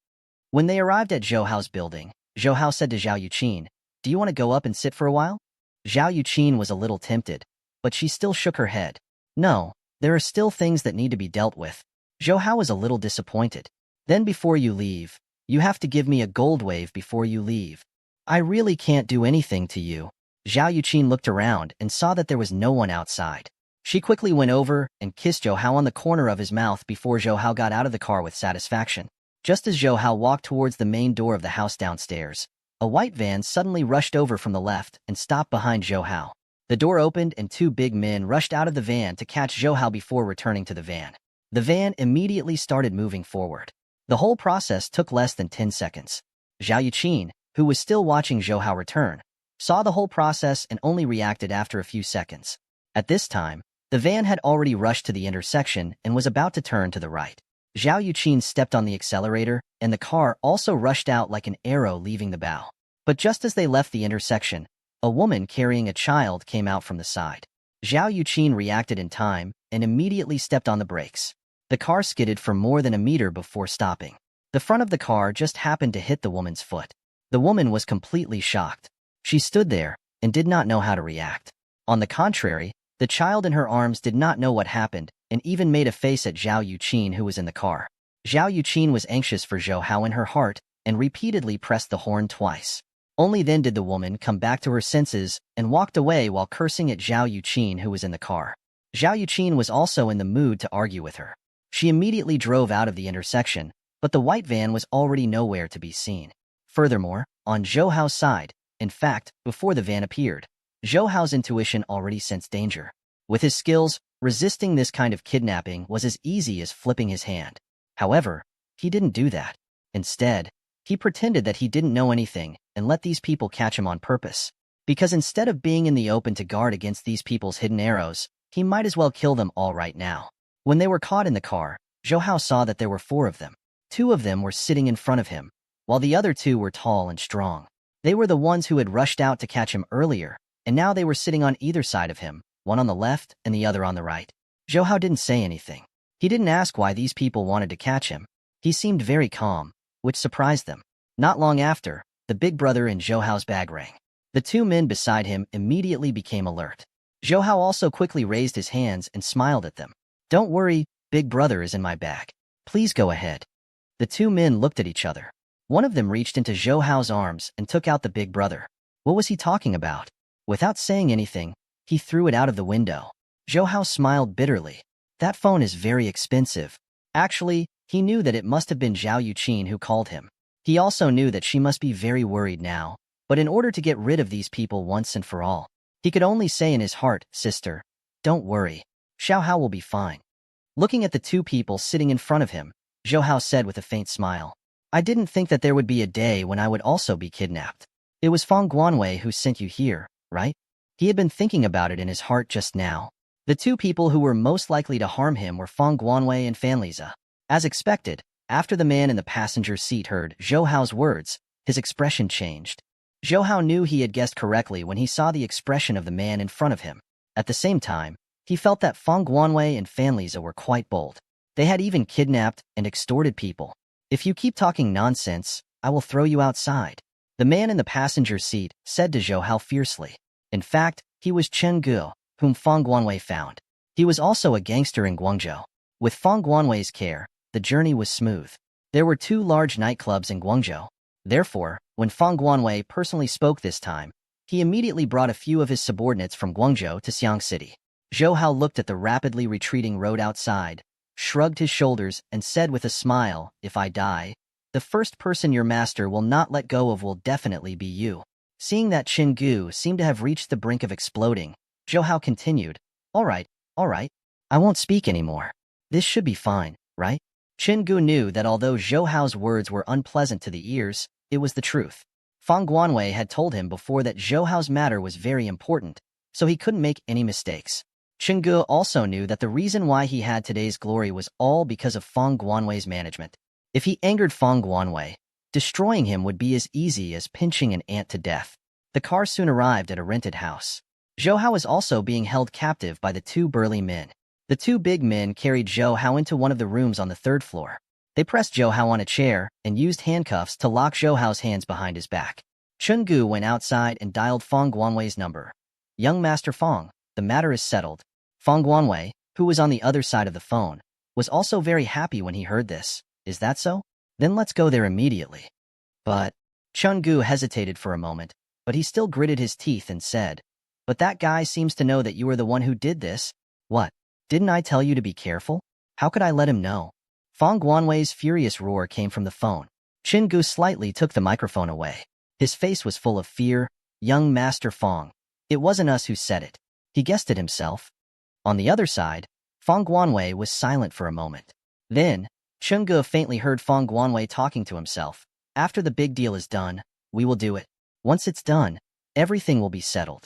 When they arrived at Zhou Hao's building, Zhou Hao said to Zhao Yuqin, do you want to go up and sit for a while? Zhao Yuqin was a little tempted, but she still shook her head. No, there are still things that need to be dealt with. Zhou Hao was a little disappointed. Then before you leave, you have to give me a gold wave before you leave. I really can't do anything to you. Zhao Yuqin looked around and saw that there was no one outside. She quickly went over and kissed Zhou Hao on the corner of his mouth before Zhou Hao got out of the car with satisfaction. Just as Zhou Hao walked towards the main door of the house downstairs, a white van suddenly rushed over from the left and stopped behind Zhou Hao. The door opened and two big men rushed out of the van to catch Zhou Hao before returning to the van. The van immediately started moving forward. The whole process took less than 10 seconds. Zhao Yuqin, who was still watching Zhou Hao return, saw the whole process and only reacted after a few seconds. At this time, the van had already rushed to the intersection and was about to turn to the right. Zhao Yuqin stepped on the accelerator, and the car also rushed out like an arrow leaving the bow. But just as they left the intersection, a woman carrying a child came out from the side. Zhao Yuqin reacted in time and immediately stepped on the brakes. The car skidded for more than a meter before stopping. The front of the car just happened to hit the woman's foot. The woman was completely shocked. She stood there and did not know how to react. On the contrary, the child in her arms did not know what happened and even made a face at Zhao Yuqin, who was in the car. Zhao Yuqin was anxious for Zhou Hao in her heart and repeatedly pressed the horn twice. Only then did the woman come back to her senses and walked away while cursing at Zhao Yuqin, who was in the car. Zhao Yuqin was also in the mood to argue with her. She immediately drove out of the intersection, but the white van was already nowhere to be seen. Furthermore, on Zhou Hao's side, in fact, before the van appeared, Zhou Hao's intuition already sensed danger. With his skills, resisting this kind of kidnapping was as easy as flipping his hand. However, he didn't do that. Instead, he pretended that he didn't know anything and let these people catch him on purpose. Because instead of being in the open to guard against these people's hidden arrows, he might as well kill them all right now. When they were caught in the car, Zhou Hao saw that there were 4 of them. 2 of them were sitting in front of him, while the other 2 were tall and strong. They were the ones who had rushed out to catch him earlier, and now they were sitting on either side of him, one on the left and the other on the right. Zhou Hao didn't say anything. He didn't ask why these people wanted to catch him. He seemed very calm, which surprised them. Not long after, the big brother in Zhou Hao's bag rang. The 2 men beside him immediately became alert. Zhou Hao also quickly raised his hands and smiled at them. Don't worry, big brother is in my bag. Please go ahead. The 2 men looked at each other. One of them reached into Zhou Hao's arms and took out the big brother. What was he talking about? Without saying anything, he threw it out of the window. Zhou Hao smiled bitterly. That phone is very expensive. Actually, he knew that it must have been Zhao Yuqin who called him. He also knew that she must be very worried now, but in order to get rid of these people once and for all, he could only say in his heart, Sister, don't worry. Xiao Hao will be fine. Looking at the 2 people sitting in front of him, Zhou Hao said with a faint smile, I didn't think that there would be a day when I would also be kidnapped. It was Feng Guanwei who sent you here, right? He had been thinking about it in his heart just now. The 2 people who were most likely to harm him were Feng Guanwei and Fan Liza. As expected, After the man in the passenger seat heard Zhou Hao's words, his expression changed. Zhou Hao knew he had guessed correctly when he saw the expression of the man in front of him. At the same time, he felt that Feng Guanwei and Fan Lize were quite bold. They had even kidnapped and extorted people. If you keep talking nonsense, I will throw you outside. The man in the passenger seat said to Zhou Hao fiercely. In fact, he was Chen Gu, whom Feng Guanwei found. He was also a gangster in Guangzhou. With Feng Guanwei's care, the journey was smooth. There were 2 large nightclubs in Guangzhou. Therefore, when Feng Guanwei personally spoke this time, he immediately brought a few of his subordinates from Guangzhou to Xiang City. Zhou Hao looked at the rapidly retreating road outside, shrugged his shoulders, and said with a smile, "If I die, the first person your master will not let go of will definitely be you." Seeing that Chen Gu seemed to have reached the brink of exploding, Zhou Hao continued, all right, I won't speak anymore. This should be fine, right?" Chen Gu knew that although Zhou Hao's words were unpleasant to the ears, it was the truth. Feng Guanwei had told him before that Zhou Hao's matter was very important, so he couldn't make any mistakes. Chen Gu also knew that the reason why he had today's glory was all because of Feng Guanwei's management. If he angered Feng Guanwei, destroying him would be as easy as pinching an ant to death. The car soon arrived at a rented house. Zhou Hao was also being held captive by the 2 burly men. The 2 big men carried Zhou Hao into one of the rooms on the 3rd floor. They pressed Zhou Hao on a chair and used handcuffs to lock Zhou Hao's hands behind his back. Chen Gu went outside and dialed Feng Guanwei's number. "Young Master Feng, the matter is settled." Feng Guanwei, who was on the other side of the phone, was also very happy when he heard this. "Is that so? Then let's go there immediately." But Chen Gu hesitated for a moment, but he still gritted his teeth and said, "But that guy seems to know that you are the one who did this." "What? Didn't I tell you to be careful? How could I let him know?" Feng Guanwei's furious roar came from the phone. Chen Gu slightly took the microphone away. His face was full of fear. "Young Master Feng, it wasn't us who said it. He guessed it himself." On the other side, Feng Guanwei was silent for a moment. Then, Chen Gu faintly heard Feng Guanwei talking to himself. "After the big deal is done, we will do it. Once it's done, everything will be settled."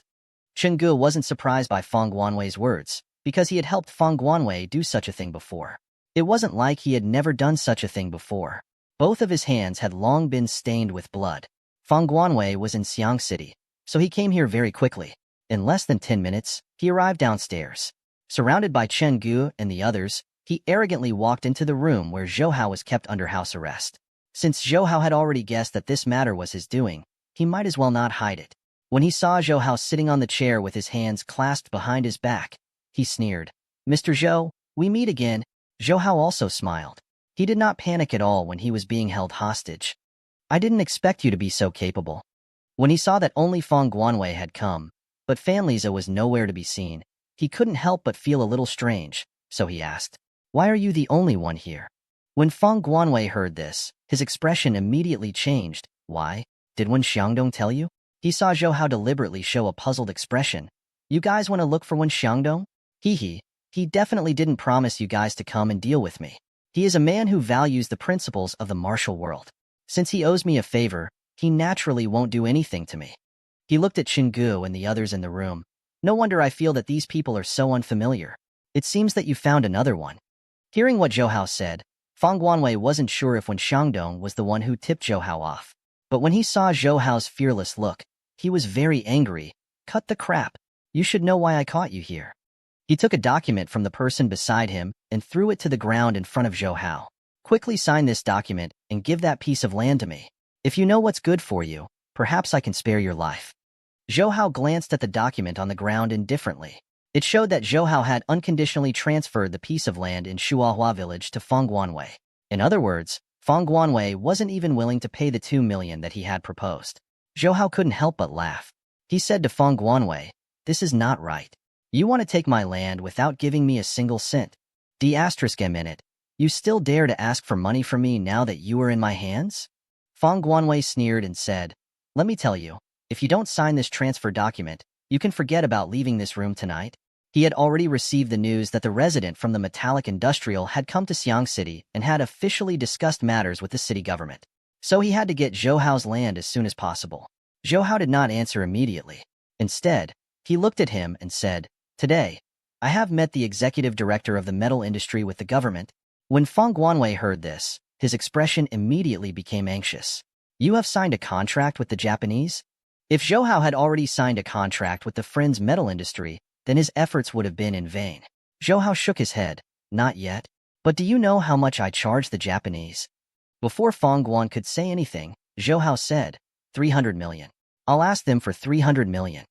Chen Gu wasn't surprised by Feng Guanwei's words, because he had helped Feng Guanwei do such a thing before. It wasn't like he had never done such a thing before. Both of his hands had long been stained with blood. Feng Guanwei was in Xiang City, so he came here very quickly. In less than 10 minutes, he arrived downstairs. Surrounded by Chen Gu and the others, he arrogantly walked into the room where Zhou Hao was kept under house arrest. Since Zhou Hao had already guessed that this matter was his doing, he might as well not hide it. When he saw Zhou Hao sitting on the chair with his hands clasped behind his back, he sneered. "Mr. Zhou, we meet again." Zhou Hao also smiled. He did not panic at all when he was being held hostage. "I didn't expect you to be so capable." When he saw that only Feng Guanwei had come, but Fan Lize was nowhere to be seen, he couldn't help but feel a little strange, so he asked, "Why are you the only one here?" When Feng Guanwei heard this, his expression immediately changed. "Why? Did Wen Xiangdong tell you?" He saw Zhou Hao deliberately show a puzzled expression. "You guys want to look for Wen Xiangdong?" He definitely didn't promise you guys to come and deal with me. He is a man who values the principles of the martial world. Since he owes me a favor, he naturally won't do anything to me." He looked at Chen Gu and the others in the room. "No wonder I feel that these people are so unfamiliar. It seems that you found another one." Hearing what Zhou Hao said, Feng Guanwei wasn't sure if Wen Xiangdong was the one who tipped Zhou Hao off. But when he saw Zhou Hao's fearless look, he was very angry. "Cut the crap. You should know why I caught you here." He took a document from the person beside him and threw it to the ground in front of Zhou Hao. "Quickly sign this document and give that piece of land to me. If you know what's good for you, perhaps I can spare your life." Zhou Hao glanced at the document on the ground indifferently. It showed that Zhou Hao had unconditionally transferred the piece of land in Shuahua village to Feng Guanwei. In other words, Feng Guanwei wasn't even willing to pay the 2 million that he had proposed. Zhou Hao couldn't help but laugh. He said to Feng Guanwei, "This is not right. You want to take my land without giving me a single cent. D***, you still dare to ask for money from me now that you are in my hands?" Feng Guanwei sneered and said, "Let me tell you, if you don't sign this transfer document, you can forget about leaving this room tonight." He had already received the news that the resident from the metallic industrial had come to Xiang City and had officially discussed matters with the city government. So he had to get Zhou Hao's land as soon as possible. Zhou Hao did not answer immediately. Instead, he looked at him and said, "Today, I have met the executive director of the metal industry with the government." When Feng Guanwei heard this, his expression immediately became anxious. You have signed a contract with the Japanese? If Zhou Hao had already signed a contract with the Friends metal industry, then his efforts would have been in vain. Zhou Hao shook his head. Not yet. But do you know how much I charge the Japanese? Before Fong Guan could say anything, Zhou Hao said, 300 million. I'll ask them for 300 million.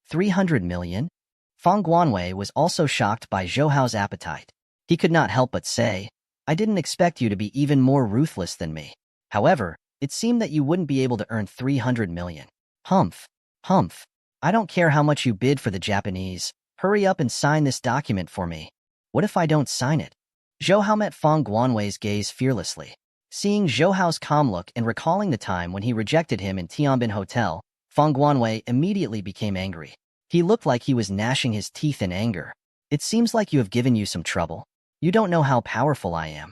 300 million? Fong Guanwei was also shocked by Zhou Hao's appetite. He could not help but say, I didn't expect you to be even more ruthless than me. However, it seemed that you wouldn't be able to earn 300 million. Humph. Humph. I don't care how much you bid for the Japanese. Hurry up and sign this document for me. What if I don't sign it? Zhou Hao met Fong Guanwei's gaze fearlessly. Seeing Zhou Hao's calm look and recalling the time when he rejected him in Tianbin Hotel, Fong Guanwei immediately became angry. He looked like he was gnashing his teeth in anger. It seems like you have given you some trouble. You don't know how powerful I am.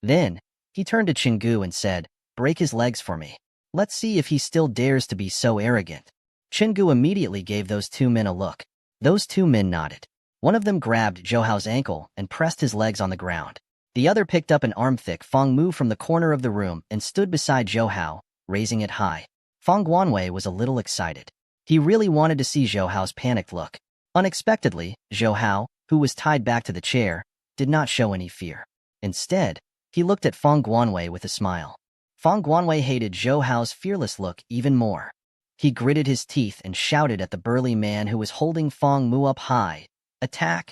Then, he turned to Chingu and said, break his legs for me. Let's see if he still dares to be so arrogant. Chingu immediately gave those two men a look. Those two men nodded. One of them grabbed Zhou Hao's ankle and pressed his legs on the ground. The other picked up an arm-thick Fong Mu from the corner of the room and stood beside Zhou Hao, raising it high. Fong Guanwei was a little excited. He really wanted to see Zhou Hao's panicked look. Unexpectedly, Zhou Hao, who was tied back to the chair, did not show any fear. Instead, he looked at Fong Guanwei with a smile. Fong Guanwei hated Zhou Hao's fearless look even more. He gritted his teeth and shouted at the burly man who was holding Fong Mu up high, attack!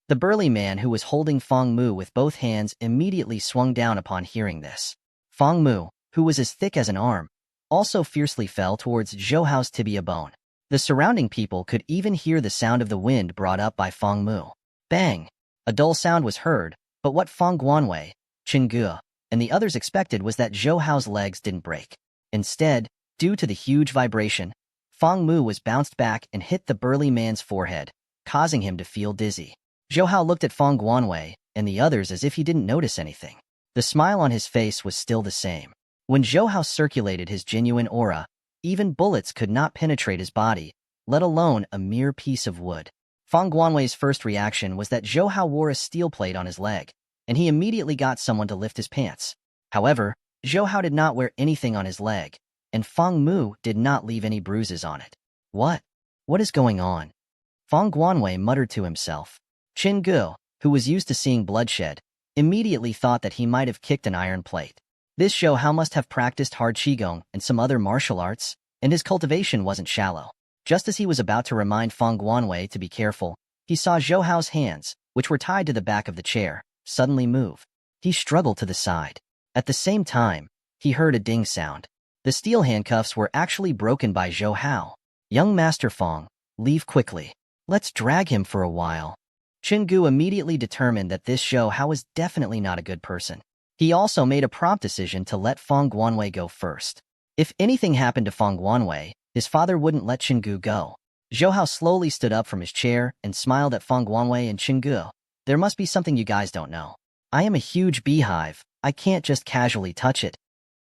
The burly man who was holding Fong Mu with both hands immediately swung down upon hearing this. Fong Mu, who was as thick as an arm, also fiercely fell towards Zhou Hao's tibia bone. The surrounding people could even hear the sound of the wind brought up by Fong Mu. Bang! A dull sound was heard, but what Fong Guanwei, Chingu, and the others expected was that Zhou Hao's legs didn't break. Instead, due to the huge vibration, Fong Mu was bounced back and hit the burly man's forehead, causing him to feel dizzy. Zhou Hao looked at Fong Guanwei and the others as if he didn't notice anything. The smile on his face was still the same. When Zhou Hao circulated his genuine aura, even bullets could not penetrate his body, let alone a mere piece of wood. Fong Guanwei's first reaction was that Zhou Hao wore a steel plate on his leg, and he immediately got someone to lift his pants. However, Zhou Hao did not wear anything on his leg, and Fong Mu did not leave any bruises on it. What? What is going on? Fong Guanwei muttered to himself. Chingu, who was used to seeing bloodshed, immediately thought that he might have kicked an iron plate. This Zhou Hao must have practiced hard qigong and some other martial arts, and his cultivation wasn't shallow. Just as he was about to remind Fong Guanwei to be careful, he saw Zhou Hao's hands, which were tied to the back of the chair, suddenly move. He struggled to the side. At the same time, he heard a ding sound. The steel handcuffs were actually broken by Zhou Hao. Young Master Fong, leave quickly. Let's drag him for a while. Chingu immediately determined that this Zhou Hao was definitely not a good person. He also made a prompt decision to let Fong Guanwei go first. If anything happened to Fong Guanwei, his father wouldn't let Chingu go. Zhou Hao slowly stood up from his chair and smiled at Fong Guanwei and Chingu. There must be something you guys don't know. I am a huge beehive. I can't just casually touch it.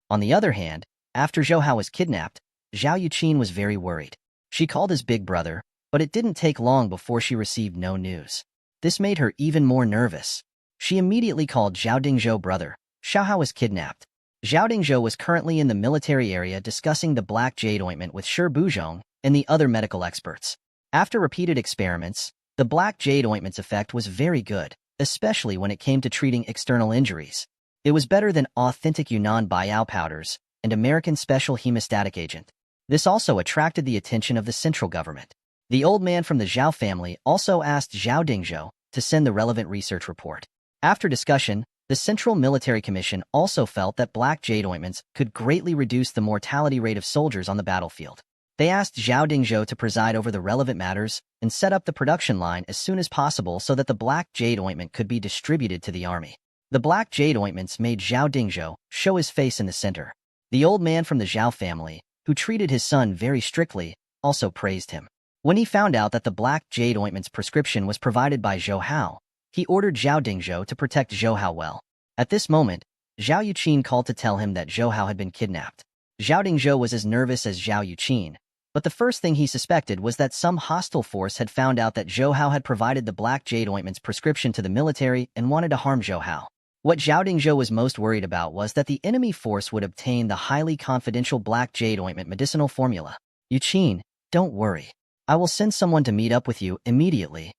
On the other hand, after Zhou Hao was kidnapped, Zhao Yuqin was very worried. She called his big brother, but it didn't take long before she received no news. This made her even more nervous. She immediately called Zhao Dingzhou's brother. Zhou Hao was kidnapped. Zhao Dingzhou was currently in the military area discussing the black jade ointment with Shi Buzhong and the other medical experts. After repeated experiments, the black jade ointment's effect was very good, especially when it came to treating external injuries. It was better than authentic Yunnan Baiyao powders and American special hemostatic agent. This also attracted the attention of the central government. The old man from the Zhao family also asked Zhao Dingzhou to send the relevant research report. After discussion, the Central Military Commission also felt that black jade ointments could greatly reduce the mortality rate of soldiers on the battlefield. They asked Zhao Dingzhou to preside over the relevant matters and set up the production line as soon as possible so that the black jade ointment could be distributed to the army. The black jade ointments made Zhao Dingzhou show his face in the center. The old man from the Zhao family, who treated his son very strictly, also praised him. When he found out that the black jade ointment's prescription was provided by Zhou Hao, he ordered Zhao Dingzhou to protect Zhou Hao well. At this moment, Zhao Yuqin called to tell him that Zhou Hao had been kidnapped. Zhao Dingzhou was as nervous as Zhao Yuqin, but the first thing he suspected was that some hostile force had found out that Zhou Hao had provided the black jade ointment's prescription to the military and wanted to harm Zhou Hao. What Zhao Dingzhou was most worried about was that the enemy force would obtain the highly confidential black jade ointment medicinal formula. Yuqin, don't worry. I will send someone to meet up with you immediately.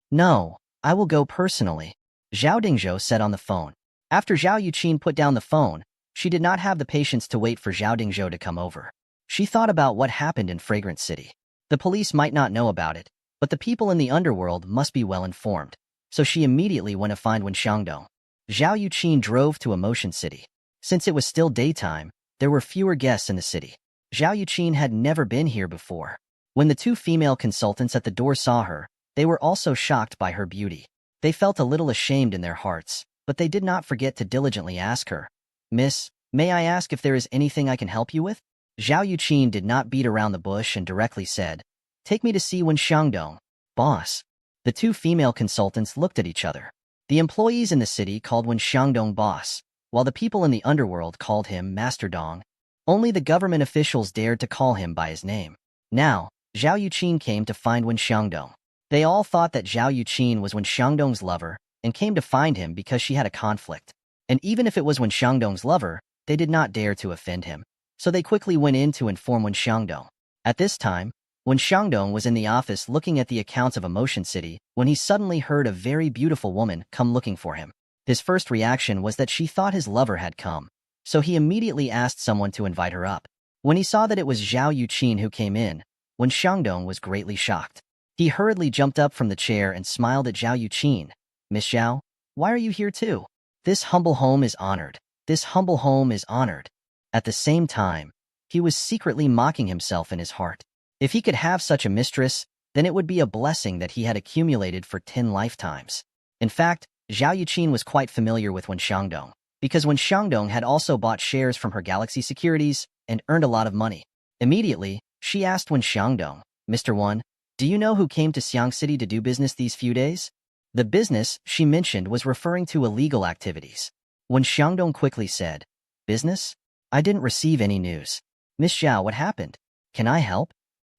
No, I will go personally, Zhao Dingzhou said on the phone. After Zhao Yuqin put down the phone, she did not have the patience to wait for Zhao Dingzhou to come over. She thought about what happened in Fragrance City. The police might not know about it, but the people in the underworld must be well informed. So she immediately went to find Wen Xiangdong. Zhao Yuqin drove to Emotion City. Since it was still daytime, there were fewer guests in the city. Zhao Yuqin had never been here before. When the two female consultants at the door saw her, they were also shocked by her beauty. They felt a little ashamed in their hearts, but they did not forget to diligently ask her, "Miss, may I ask if there is anything I can help you with?" Zhao Yuqin did not beat around the bush and directly said, "Take me to see Wen Xiangdong, boss." The two female consultants looked at each other. The employees in the city called Wen Xiangdong boss, while the people in the underworld called him Master Dong. Only the government officials dared to call him by his name. Now, Zhao Yuqin came to find Wen Xiangdong. They all thought that Zhao Yuqin was Wen Xiangdong's lover and came to find him because she had a conflict. And even if it was Wen Xiangdong's lover, they did not dare to offend him. So they quickly went in to inform Wen Xiangdong. At this time, Wen Xiangdong was in the office looking at the accounts of Emotion City when he suddenly heard a very beautiful woman come looking for him. His first reaction was that she thought his lover had come, so he immediately asked someone to invite her up. When he saw that it was Zhao Yuqin who came in, Wen Xiangdong was greatly shocked. He hurriedly jumped up from the chair and smiled at Zhao Yuqin. "Miss Zhao, why are you here too? This humble home is honored. This humble home is honored." At the same time, he was secretly mocking himself in his heart. If he could have such a mistress, then it would be a blessing that he had accumulated for 10 lifetimes. In fact, Zhao Yuqin was quite familiar with Wen Xiangdong, because Wen Xiangdong had also bought shares from her Galaxy Securities and earned a lot of money. Immediately, she asked Wen Xiangdong, "Mr. Wen, do you know who came to Xiang City to do business these few days?" The business she mentioned was referring to illegal activities. Wen Xiangdong quickly said, "Business? I didn't receive any news. Miss Zhao, what happened? Can I help?"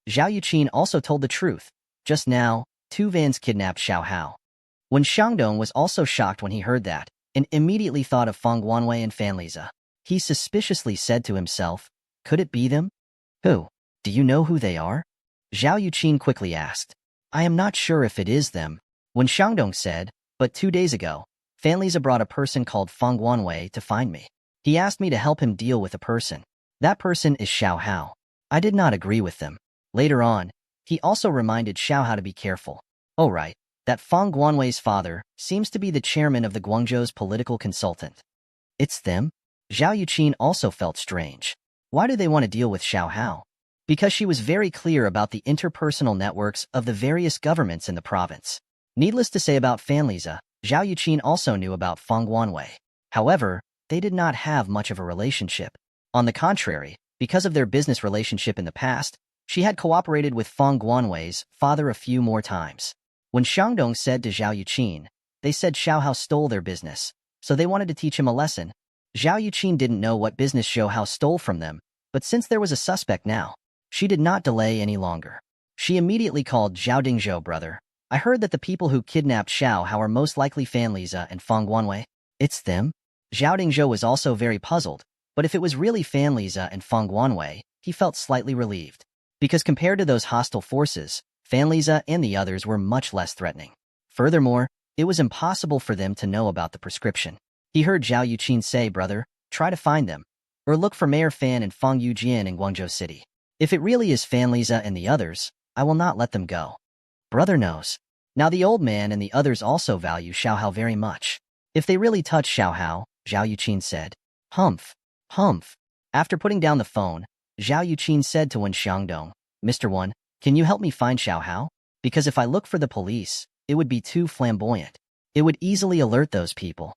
Zhao Yuqin also told the truth. Just now, two vans kidnapped Xiao Hao. Wen Xiangdong was also shocked when he heard that, and immediately thought of Feng Guanwei and Fan Liza. He suspiciously said to himself, "Could it be them?" "Who? Do you know who they are?" Zhao Yuqin quickly asked. "I am not sure if it is them," Wen Xiangdong said, "but 2 days ago, Fan Liza brought a person called Feng Guanwei to find me. He asked me to help him deal with a person. That person is Xiao Hao. I did not agree with them. Later on, he also reminded Xiao Hao to be careful. Oh right, that Feng Guanwei's father seems to be the chairman of the Guangzhou's political consultant. It's them?" Zhao Yuqin also felt strange. Why do they want to deal with Xiao Hao? Because she was very clear about the interpersonal networks of the various governments in the province. Needless to say about Fan Liza, Zhao Yuqin also knew about Feng Guanwei. However, they did not have much of a relationship. On the contrary, because of their business relationship in the past, she had cooperated with Feng Guanwei's father a few more times. When Xiangdong said to Zhao Yuqin, they said Xiao Hao stole their business, so they wanted to teach him a lesson. Zhao Yuqin didn't know what business Xiao Hao stole from them, but since there was a suspect now, she did not delay any longer. She immediately called Zhao Dingzhou, "Brother, I heard that the people who kidnapped Xiao Hao are most likely Fan Liza and Feng Guanwei." "It's them?" Zhao Dingzhou was also very puzzled, but if it was really Fan Liza and Feng Guanwei, he felt slightly relieved. Because compared to those hostile forces, Fan Liza and the others were much less threatening. Furthermore, it was impossible for them to know about the prescription. He heard Zhao Yuqin say, "Brother, try to find them, or look for Mayor Fan and Feng Yujian in Guangzhou City. If it really is Fan Liza and the others, I will not let them go." Brother knows. Now the old man and the others also value Xiao Hao very much. If they really touch Xiao Hao, Zhao Yuqin said. "Humph, humph." After putting down the phone, Zhao Yuqin said to Wen Xiangdong, "Mr. Wen, can you help me find Xiao Hao? Because if I look for the police, it would be too flamboyant. It would easily alert those people."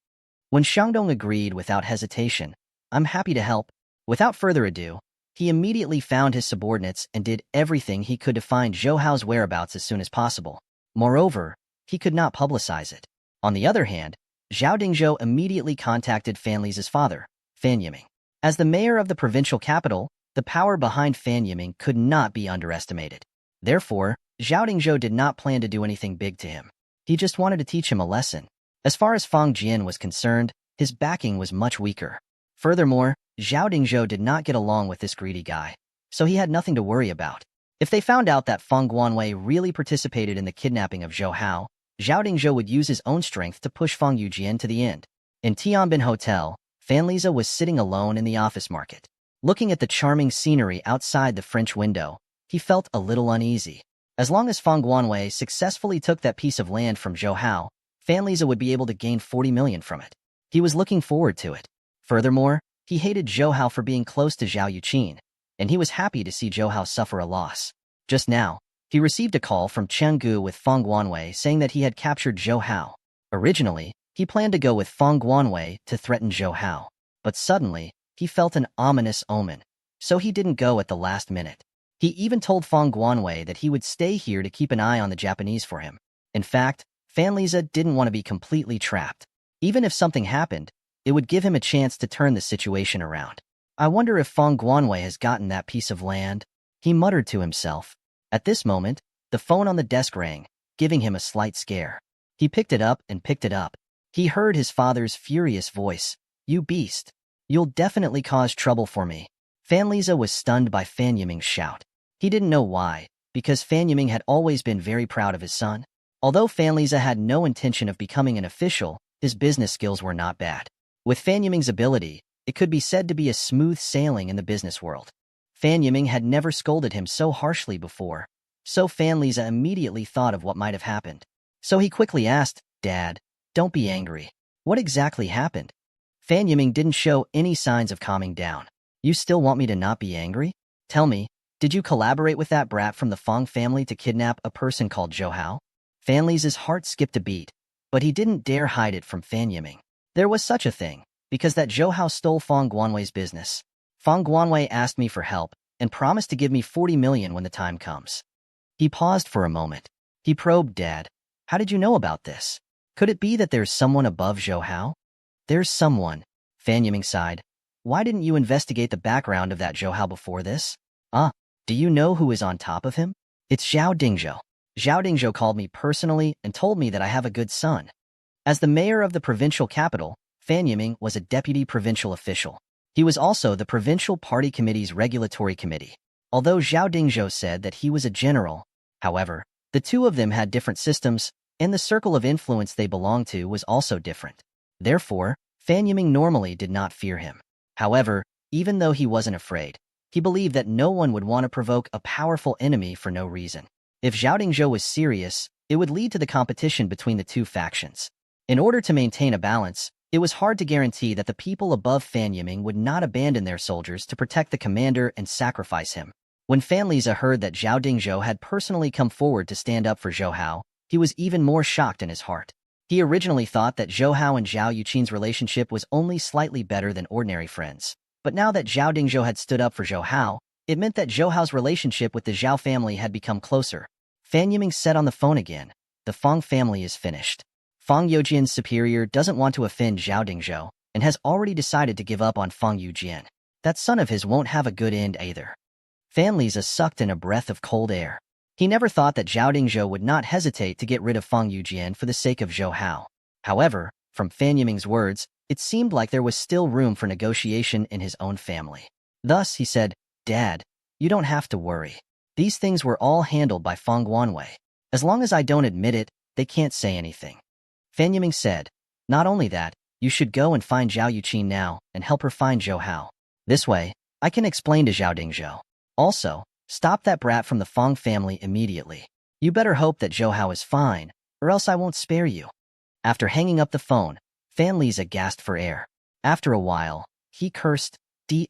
When Xiangdong agreed without hesitation, "I'm happy to help." Without further ado, he immediately found his subordinates and did everything he could to find Zhou Hao's whereabouts as soon as possible. Moreover, he could not publicize it. On the other hand, Zhao Dingzhou immediately contacted Fan Liza's father, Fan Yiming. As the mayor of the provincial capital, the power behind Fan Yiming could not be underestimated. Therefore, Zhao Dingzhou did not plan to do anything big to him. He just wanted to teach him a lesson. As far as Fang Jian was concerned, his backing was much weaker. Furthermore, Zhao Dingzhou did not get along with this greedy guy, so he had nothing to worry about. If they found out that Feng Guanwei really participated in the kidnapping of Zhou Hao, Zhao Dingzhou would use his own strength to push Feng Yujian to the end. In Tianbin Hotel, Fan Liza was sitting alone in the office market. Looking at the charming scenery outside the French window, he felt a little uneasy. As long as Feng Guanwei successfully took that piece of land from Zhou Hao, Fan Liza would be able to gain 40 million from it. He was looking forward to it. Furthermore, he hated Zhou Hao for being close to Zhao Yuqin, and he was happy to see Zhou Hao suffer a loss. Just now, he received a call from Chenggu with Feng Guanwei saying that he had captured Zhou Hao. Originally, he planned to go with Feng Guanwei to threaten Zhou Hao, but suddenly, he felt an ominous omen, so he didn't go at the last minute. He even told Feng Guanwei that he would stay here to keep an eye on the Japanese for him. In fact, Fan Liza didn't want to be completely trapped. Even if something happened, it would give him a chance to turn the situation around. I wonder if Feng Guanwei has gotten that piece of land, he muttered to himself. At this moment, the phone on the desk rang, giving him a slight scare. He picked it up and picked it up. He heard his father's furious voice. "You beast. You'll definitely cause trouble for me." Fan Liza was stunned by Fan Yiming's shout. He didn't know why, because Fan Yiming had always been very proud of his son. Although Fan Liza had no intention of becoming an official, his business skills were not bad. With Fan Yiming's ability, it could be said to be a smooth sailing in the business world. Fan Yiming had never scolded him so harshly before, so Fan Liza immediately thought of what might have happened. So he quickly asked, "Dad, don't be angry. What exactly happened?" Fan Yiming didn't show any signs of calming down. "You still want me to not be angry? Tell me, did you collaborate with that brat from the Feng family to kidnap a person called Zhou Hao?" Fan Liza's heart skipped a beat, but he didn't dare hide it from Fan Yiming. There was such a thing, because that Zhou Hao stole Feng Guanwei's business. Feng Guanwei asked me for help and promised to give me 40 million when the time comes. He paused for a moment. He probed, "Dad, how did you know about this? Could it be that there's someone above Zhou Hao?" "There's someone," Fan Yiming sighed. "Why didn't you investigate the background of that Zhou Hao before this?" Do you know who is on top of him?" "It's Zhao Dingzhou. Zhao Dingzhou called me personally and told me that I have a good son." As the mayor of the provincial capital, Fan Yiming was a deputy provincial official. He was also the provincial party committee's regulatory committee. Although Zhao Dingzhou said that he was a general, however, the two of them had different systems, and the circle of influence they belonged to was also different. Therefore, Fan Yiming normally did not fear him. However, even though he wasn't afraid, he believed that no one would want to provoke a powerful enemy for no reason. If Zhao Dingzhou was serious, it would lead to the competition between the two factions. In order to maintain a balance, it was hard to guarantee that the people above Fan Yiming would not abandon their soldiers to protect the commander and sacrifice him. When Fan Liza heard that Zhao Dingzhou had personally come forward to stand up for Zhou Hao, he was even more shocked in his heart. He originally thought that Zhou Hao and Zhao Yuqin's relationship was only slightly better than ordinary friends. But now that Zhao Dingzhou had stood up for Zhou Hao, it meant that Zhou Hao's relationship with the Zhao family had become closer. Fan Yiming said on the phone again, "The Feng family is finished. Feng Youjian's superior doesn't want to offend Zhao Dingzhou and has already decided to give up on Feng Yujian. That son of his won't have a good end either." Fan Liza sucked in a breath of cold air. He never thought that Zhao Dingzhou would not hesitate to get rid of Feng Yujian for the sake of Zhou Hao. However, from Fan Yiming's words, it seemed like there was still room for negotiation in his own family. Thus, he said, "Dad, you don't have to worry. These things were all handled by Feng Guanwei. As long as I don't admit it, they can't say anything." Fan Yiming said, "Not only that, you should go and find Zhao Yuqin now and help her find Zhou Hao. This way, I can explain to Zhao Dingzhou. Also, stop that brat from the Feng family immediately. You better hope that Zhou Hao is fine, or else I won't spare you." After hanging up the phone, Fan Liza gasped for air. After a while, he cursed, "D****.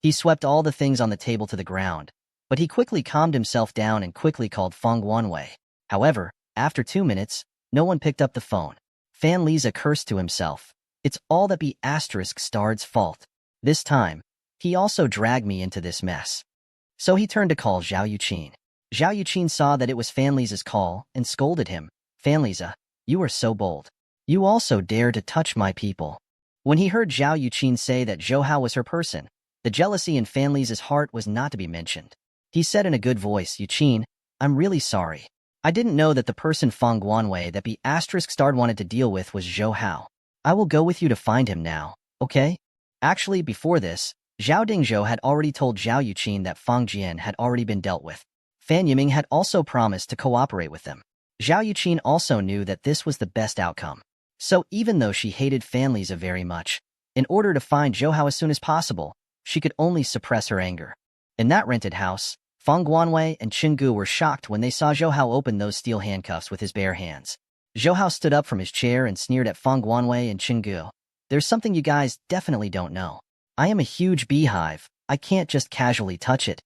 He swept all the things on the table to the ground, but he quickly calmed himself down and quickly called Feng Guanwei. However, after 2 minutes, no one picked up the phone. Fan Liza cursed to himself. "It's all that B****'s fault. This time, he also dragged me into this mess." So he turned to call Zhao Yuqin. Zhao Yuqin saw that it was Fan Liza's call and scolded him. "Fan Liza, you are so bold. You also dare to touch my people." When he heard Zhao Yuqin say that Zhou Hao was her person, the jealousy in Fan Liza's heart was not to be mentioned. He said in a good voice, "Yuqin, I'm really sorry. I didn't know that the person Feng Guanwei that B***** wanted to deal with was Zhou Hao. I will go with you to find him now, okay? Actually, before this, Zhao Dingzhou had already told Zhao Yuqin that Fang Jian had already been dealt with. Fan Yiming had also promised to cooperate with them. Zhao Yuqin also knew that this was the best outcome. So even though she hated Fan Liza very much, in order to find Zhou Hao as soon as possible, she could only suppress her anger. In that rented house, Fang Guanwei and Qin Gu were shocked when they saw Zhou Hao open those steel handcuffs with his bare hands. Zhou Hao stood up from his chair and sneered at Fang Guanwei and Qin Gu. There's something you guys definitely don't know. I am a huge beehive. I can't just casually touch it.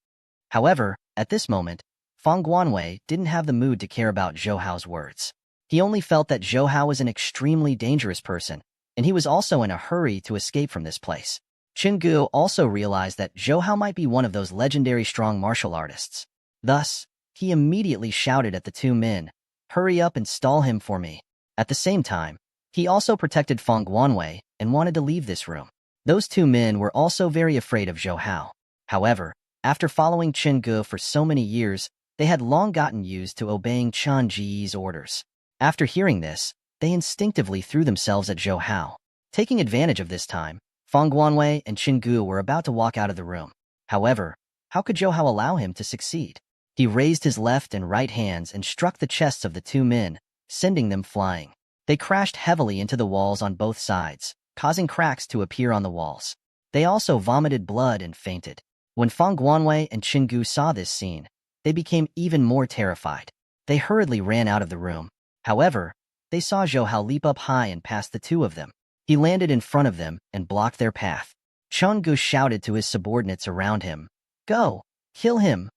However, at this moment, Fang Guanwei didn't have the mood to care about Zhou Hao's words. He only felt that Zhou Hao was an extremely dangerous person, and he was also in a hurry to escape from this place. Qin Gu also realized that Zhou Hao might be one of those legendary strong martial artists. Thus, he immediately shouted at the two men, "Hurry up and stall him for me." At the same time, he also protected Fang Guanwei and wanted to leave this room. Those two men were also very afraid of Zhou Hao. However, after following Qin Gu for so many years, they had long gotten used to obeying Chen Jiyi's orders. After hearing this, they instinctively threw themselves at Zhou Hao. Taking advantage of this time, Fang Guanwei and Qin Gu were about to walk out of the room. However, how could Zhou Hao allow him to succeed? He raised his left and right hands and struck the chests of the two men, sending them flying. They crashed heavily into the walls on both sides, causing cracks to appear on the walls. They also vomited blood and fainted. When Fang Guanwei and Qin Gu saw this scene, they became even more terrified. They hurriedly ran out of the room. However, they saw Zhou Hao leap up high and past the two of them. He landed in front of them and blocked their path. Qin Gu shouted to his subordinates around him, "Go! Kill him!"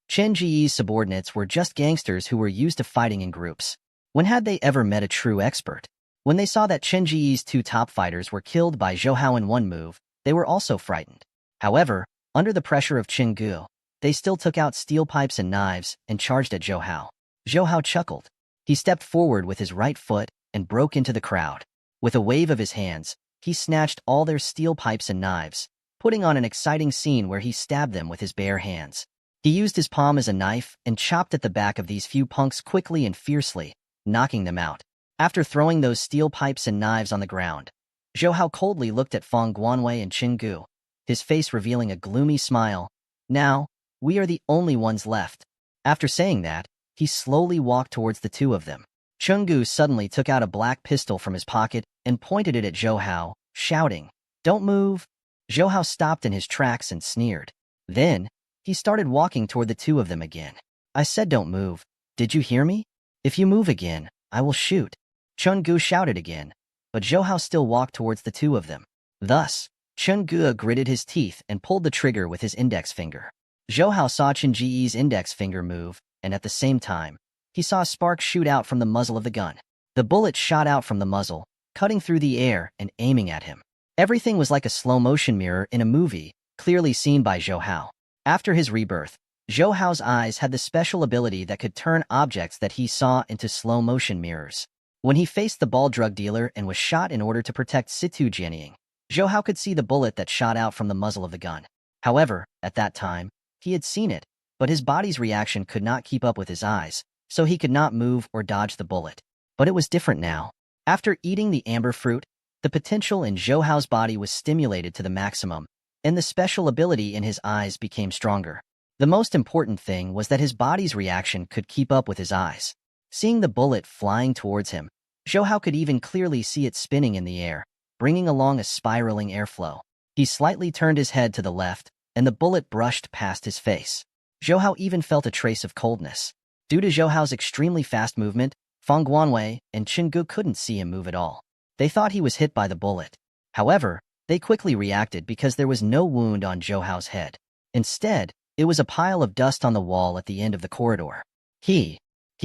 Chen Jiyi's subordinates were just gangsters who were used to fighting in groups. When had they ever met a true expert? When they saw that Chen Jiyi's two top fighters were killed by Zhou Hao in one move, they were also frightened. However, under the pressure of Qin Gu, they still took out steel pipes and knives and charged at Zhou Hao. Zhou Hao chuckled. He stepped forward with his right foot and broke into the crowd. With a wave of his hands, he snatched all their steel pipes and knives, putting on an exciting scene where he stabbed them with his bare hands. He used his palm as a knife and chopped at the back of these few punks quickly and fiercely, knocking them out. After throwing those steel pipes and knives on the ground, Zhou Hao coldly looked at Fang Guanwei and Qin Gu, his face revealing a gloomy smile. "Now, we are the only ones left." After saying that, he slowly walked towards the two of them. Qin Gu suddenly took out a black pistol from his pocket and pointed it at Zhou Hao, shouting, "Don't move!" Zhou Hao stopped in his tracks and sneered. Then, he started walking toward the two of them again. "I said don't move. Did you hear me? If you move again, I will shoot." Qin Gu shouted again, but Zhou Hao still walked towards the two of them. Thus, Qin Gu gritted his teeth and pulled the trigger with his index finger. Zhou Hao saw Qin Jiyi's index finger move, and at the same time, he saw a spark shoot out from the muzzle of the gun. The bullet shot out from the muzzle, cutting through the air and aiming at him. Everything was like a slow-motion mirror in a movie, clearly seen by Zhou Hao. After his rebirth, Zhou Hao's eyes had the special ability that could turn objects that he saw into slow-motion mirrors. When he faced the ball drug dealer and was shot in order to protect Situ Jianying, Zhou Hao could see the bullet that shot out from the muzzle of the gun. However, at that time, he had seen it, but his body's reaction could not keep up with his eyes, so he could not move or dodge the bullet. But it was different now. After eating the amber fruit, the potential in Zhou Hao's body was stimulated to the maximum, and the special ability in his eyes became stronger. The most important thing was that his body's reaction could keep up with his eyes. Seeing the bullet flying towards him, Zhou Hao could even clearly see it spinning in the air, bringing along a spiraling airflow. He slightly turned his head to the left, and the bullet brushed past his face. Zhou Hao even felt a trace of coldness. Due to Zhou Hao's extremely fast movement, Fang Guanwei and Qin Gu couldn't see him move at all. They thought he was hit by the bullet. However, they quickly reacted because there was no wound on Zhou Hao's head. Instead, it was a pile of dust on the wall at the end of the corridor. He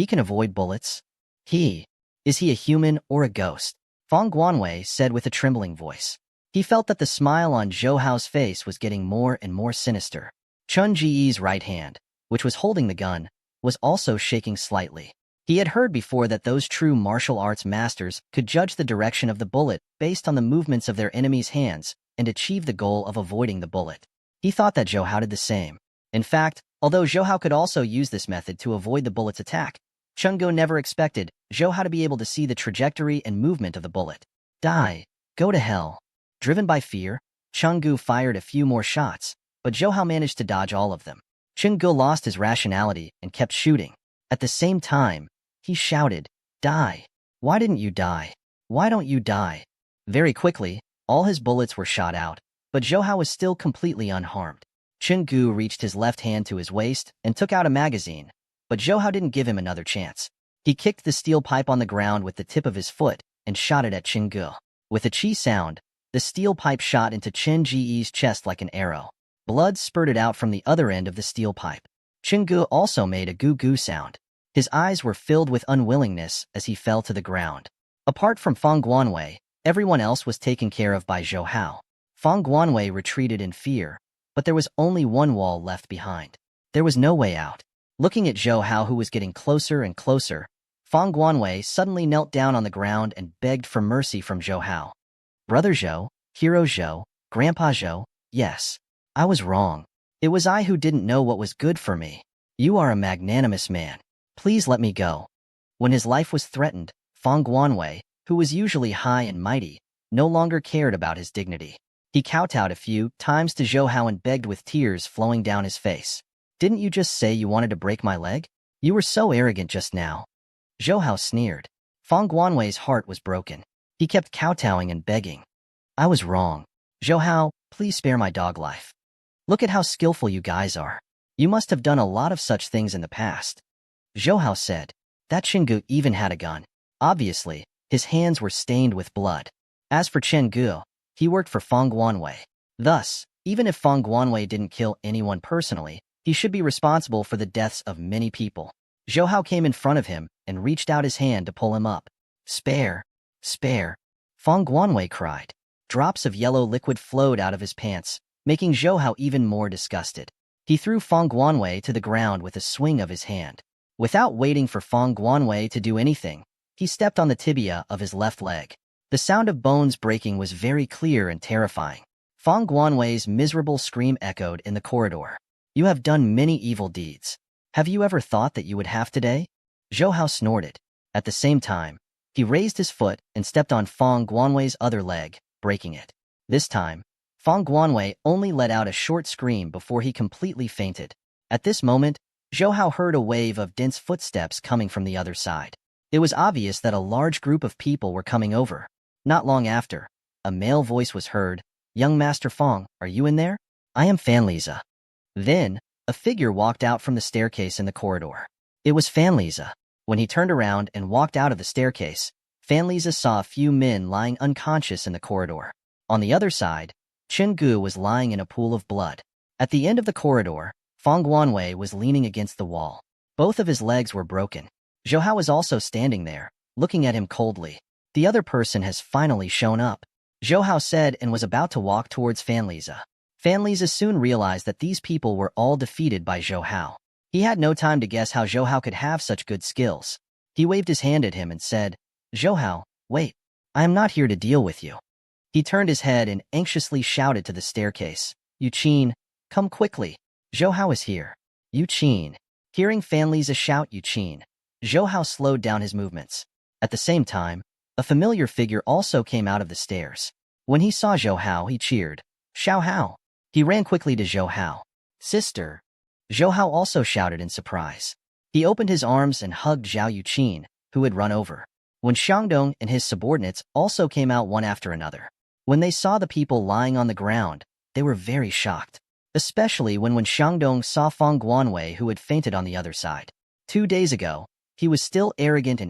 can avoid bullets? Is he a human or a ghost? Fang Guanwei said with a trembling voice. He felt that the smile on Zhou Hao's face was getting more and more sinister. Chen Jiyi's right hand, which was holding the gun, was also shaking slightly. He had heard before that those true martial arts masters could judge the direction of the bullet based on the movements of their enemy's hands and achieve the goal of avoiding the bullet. He thought that Zhou Hao did the same. In fact, although Zhou Hao could also use this method to avoid the bullet's attack, Qin Gu never expected Zhou Hao to be able to see the trajectory and movement of the bullet. Die. Go to hell. Driven by fear, Chenggu fired a few more shots, but Zhou Hao managed to dodge all of them. Chenggu lost his rationality and kept shooting. At the same time, he shouted, Die. Why didn't you die? Why don't you die? Very quickly, all his bullets were shot out, but Zhou Hao was still completely unharmed. Chenggu reached his left hand to his waist and took out a magazine, but Zhou Hao didn't give him another chance. He kicked the steel pipe on the ground with the tip of his foot and shot it at Chenggu. With a chi sound, the steel pipe shot into Chen Ji's chest like an arrow. Blood spurted out from the other end of the steel pipe. Chenggu also made a goo-goo sound. His eyes were filled with unwillingness as he fell to the ground. Apart from Fang Guanwei, everyone else was taken care of by Zhou Hao. Fang Guanwei retreated in fear, but there was only one wall left behind. There was no way out. Looking at Zhou Hao, who was getting closer and closer, Fang Guanwei suddenly knelt down on the ground and begged for mercy from Zhou Hao. Brother Zhou, Hero Zhou, Grandpa Zhou, yes, I was wrong. It was I who didn't know what was good for me. You are a magnanimous man. Please let me go. When his life was threatened, Fang Guanwei, who was usually high and mighty, no longer cared about his dignity. He kowtowed a few times to Zhou Hao and begged with tears flowing down his face. Didn't you just say you wanted to break my leg? You were so arrogant just now. Zhou Hao sneered. Fang Guanwei's heart was broken. He kept kowtowing and begging. I was wrong. Zhou Hao, please spare my dog life. Look at how skillful you guys are. You must have done a lot of such things in the past. Zhou Hao said. That Chenggu even had a gun. Obviously, his hands were stained with blood. As for Chenggu, he worked for Fang Guanwei. Thus, even if Fang Guanwei didn't kill anyone personally, he should be responsible for the deaths of many people. Zhou Hao came in front of him and reached out his hand to pull him up. Spare! Spare! Fang Guanwei cried. Drops of yellow liquid flowed out of his pants, making Zhou Hao even more disgusted. He threw Fang Guanwei to the ground with a swing of his hand. Without waiting for Fang Guanwei to do anything, he stepped on the tibia of his left leg. The sound of bones breaking was very clear and terrifying. Fang Guanwei's miserable scream echoed in the corridor. You have done many evil deeds. Have you ever thought that you would have today? Zhou Hao snorted. At the same time, he raised his foot and stepped on Fang Guanwei's other leg, breaking it. This time, Fang Guanwei only let out a short scream before he completely fainted. At this moment, Zhou Hao heard a wave of dense footsteps coming from the other side. It was obvious that a large group of people were coming over. Not long after, a male voice was heard. Young Master Fang, are you in there? I am Fanliza. Then, a figure walked out from the staircase in the corridor. It was Fanliza. When he turned around and walked out of the staircase, Fanliza saw a few men lying unconscious in the corridor. On the other side, Chenggu was lying in a pool of blood. At the end of the corridor, Fang Guanwei was leaning against the wall. Both of his legs were broken. Zhou Hao was also standing there, looking at him coldly. The other person has finally shown up, Zhou Hao said, and was about to walk towards Fanliza. Fanliza soon realized that these people were all defeated by Zhou Hao. He had no time to guess how Zhou Hao could have such good skills. He waved his hand at him and said, Zhou Hao, wait, I am not here to deal with you. He turned his head and anxiously shouted to the staircase, Yu Qin, come quickly. Zhou Hao is here. Yu Qin. Hearing Fanliza shout Yu Qin, Zhou Hao slowed down his movements. At the same time, a familiar figure also came out of the stairs. When he saw Zhou Hao, he cheered, Xiao Hao. He ran quickly to Zhou Hao. Sister. Zhou Hao also shouted in surprise. He opened his arms and hugged Zhao Yuqin, who had run over. When Xiangdong and his subordinates also came out one after another. When they saw the people lying on the ground, they were very shocked. Especially when Xiangdong saw Fang Guanwei, who had fainted on the other side. 2 days ago, he was still arrogant,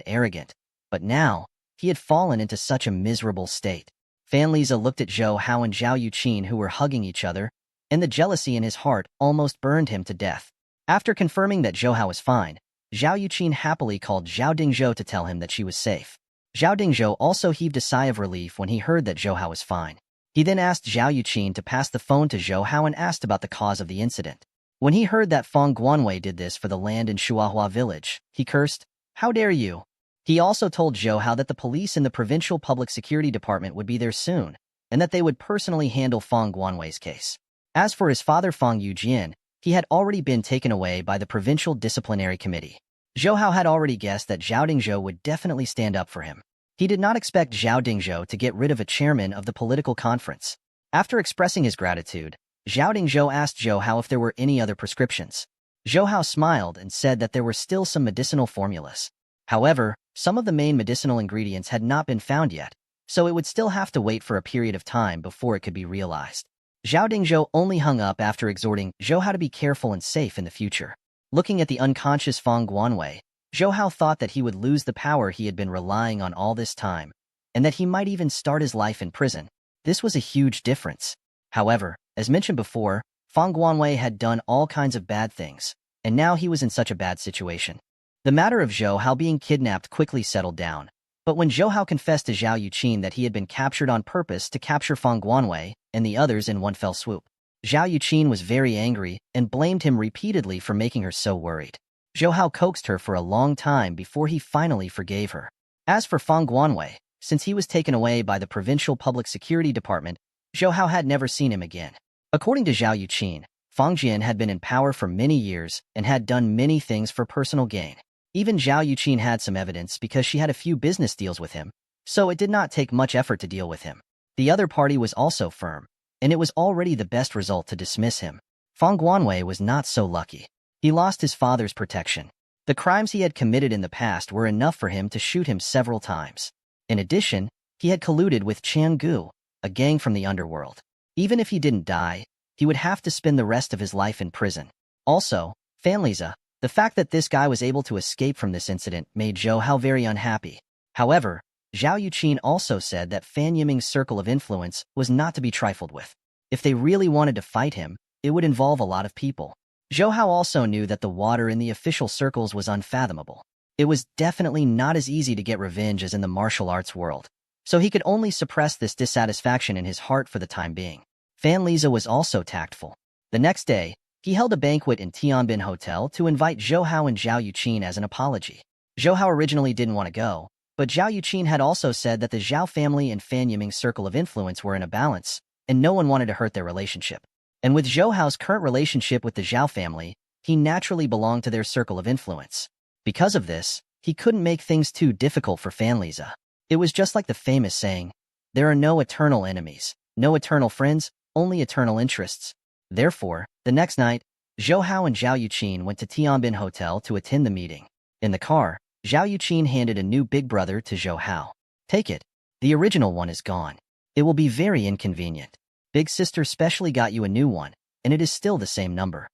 but now, he had fallen into such a miserable state. Fanliza looked at Zhou Hao and Zhao Yuqin, who were hugging each other, and the jealousy in his heart almost burned him to death. After confirming that Zhou Hao was fine, Zhao Yuqin happily called Zhao Dingzhou to tell him that she was safe. Zhao Dingzhou also heaved a sigh of relief when he heard that Zhou Hao was fine. He then asked Zhao Yuqin to pass the phone to Zhou Hao and asked about the cause of the incident. When he heard that Fang Guanwei did this for the land in Shuahua village, he cursed, How dare you! He also told Zhou Hao that the police in the Provincial Public Security Department would be there soon, and that they would personally handle Fang Guanwei's case. As for his father Fang Yujian, he had already been taken away by the Provincial Disciplinary Committee. Zhou Hao had already guessed that Zhao Dingzhou would definitely stand up for him. He did not expect Zhao Dingzhou to get rid of a chairman of the political conference. After expressing his gratitude, Zhao Dingzhou asked Zhou Hao if there were any other prescriptions. Zhou Hao smiled and said that there were still some medicinal formulas. However, some of the main medicinal ingredients had not been found yet, so it would still have to wait for a period of time before it could be realized. Zhao Dingzhou only hung up after exhorting Zhou Hao to be careful and safe in the future. Looking at the unconscious Fang Guanwei, Zhou Hao thought that he would lose the power he had been relying on all this time, and that he might even start his life in prison. This was a huge difference. However, as mentioned before, Fang Guanwei had done all kinds of bad things, and now he was in such a bad situation. The matter of Zhou Hao being kidnapped quickly settled down, but when Zhou Hao confessed to Zhao Yuqin that he had been captured on purpose to capture Fang Guanwei and the others in one fell swoop, Zhao Yuqin was very angry and blamed him repeatedly for making her so worried. Zhou Hao coaxed her for a long time before he finally forgave her. As for Fang Guanwei, since he was taken away by the Provincial Public Security Department, Zhou Hao had never seen him again. According to Zhao Yuqin, Fang Jian had been in power for many years and had done many things for personal gain. Even Zhao Yuqin had some evidence because she had a few business deals with him, so it did not take much effort to deal with him. The other party was also firm, and it was already the best result to dismiss him. Fang Guanwei was not so lucky. He lost his father's protection. The crimes he had committed in the past were enough for him to shoot him several times. In addition, he had colluded with Changgu, a gang from the underworld. Even if he didn't die, he would have to spend the rest of his life in prison. Also, Fanliza, the fact that this guy was able to escape from this incident made Zhou Hao very unhappy. However, Zhao Yuqin also said that Fan Yiming's circle of influence was not to be trifled with. If they really wanted to fight him, it would involve a lot of people. Zhou Hao also knew that the water in the official circles was unfathomable. It was definitely not as easy to get revenge as in the martial arts world, so he could only suppress this dissatisfaction in his heart for the time being. Fan Liza was also tactful. The next day, he held a banquet in Tianbin Hotel to invite Zhou Hao and Zhao Yuqin as an apology. Zhou Hao originally didn't want to go, but Zhao Yuqin had also said that the Zhao family and Fan Yiming's circle of influence were in a balance, and no one wanted to hurt their relationship. And with Zhou Hao's current relationship with the Zhao family, he naturally belonged to their circle of influence. Because of this, he couldn't make things too difficult for Fan Liza. It was just like the famous saying, "There are no eternal enemies, no eternal friends, only eternal interests." Therefore, the next night, Zhou Hao and Zhao Yuqin went to Tianbin Hotel to attend the meeting. In the car, Zhao Yuqin handed a new big brother to Zhou Hao. "Take it. The original one is gone. It will be very inconvenient. Big sister specially got you a new one, and it is still the same number."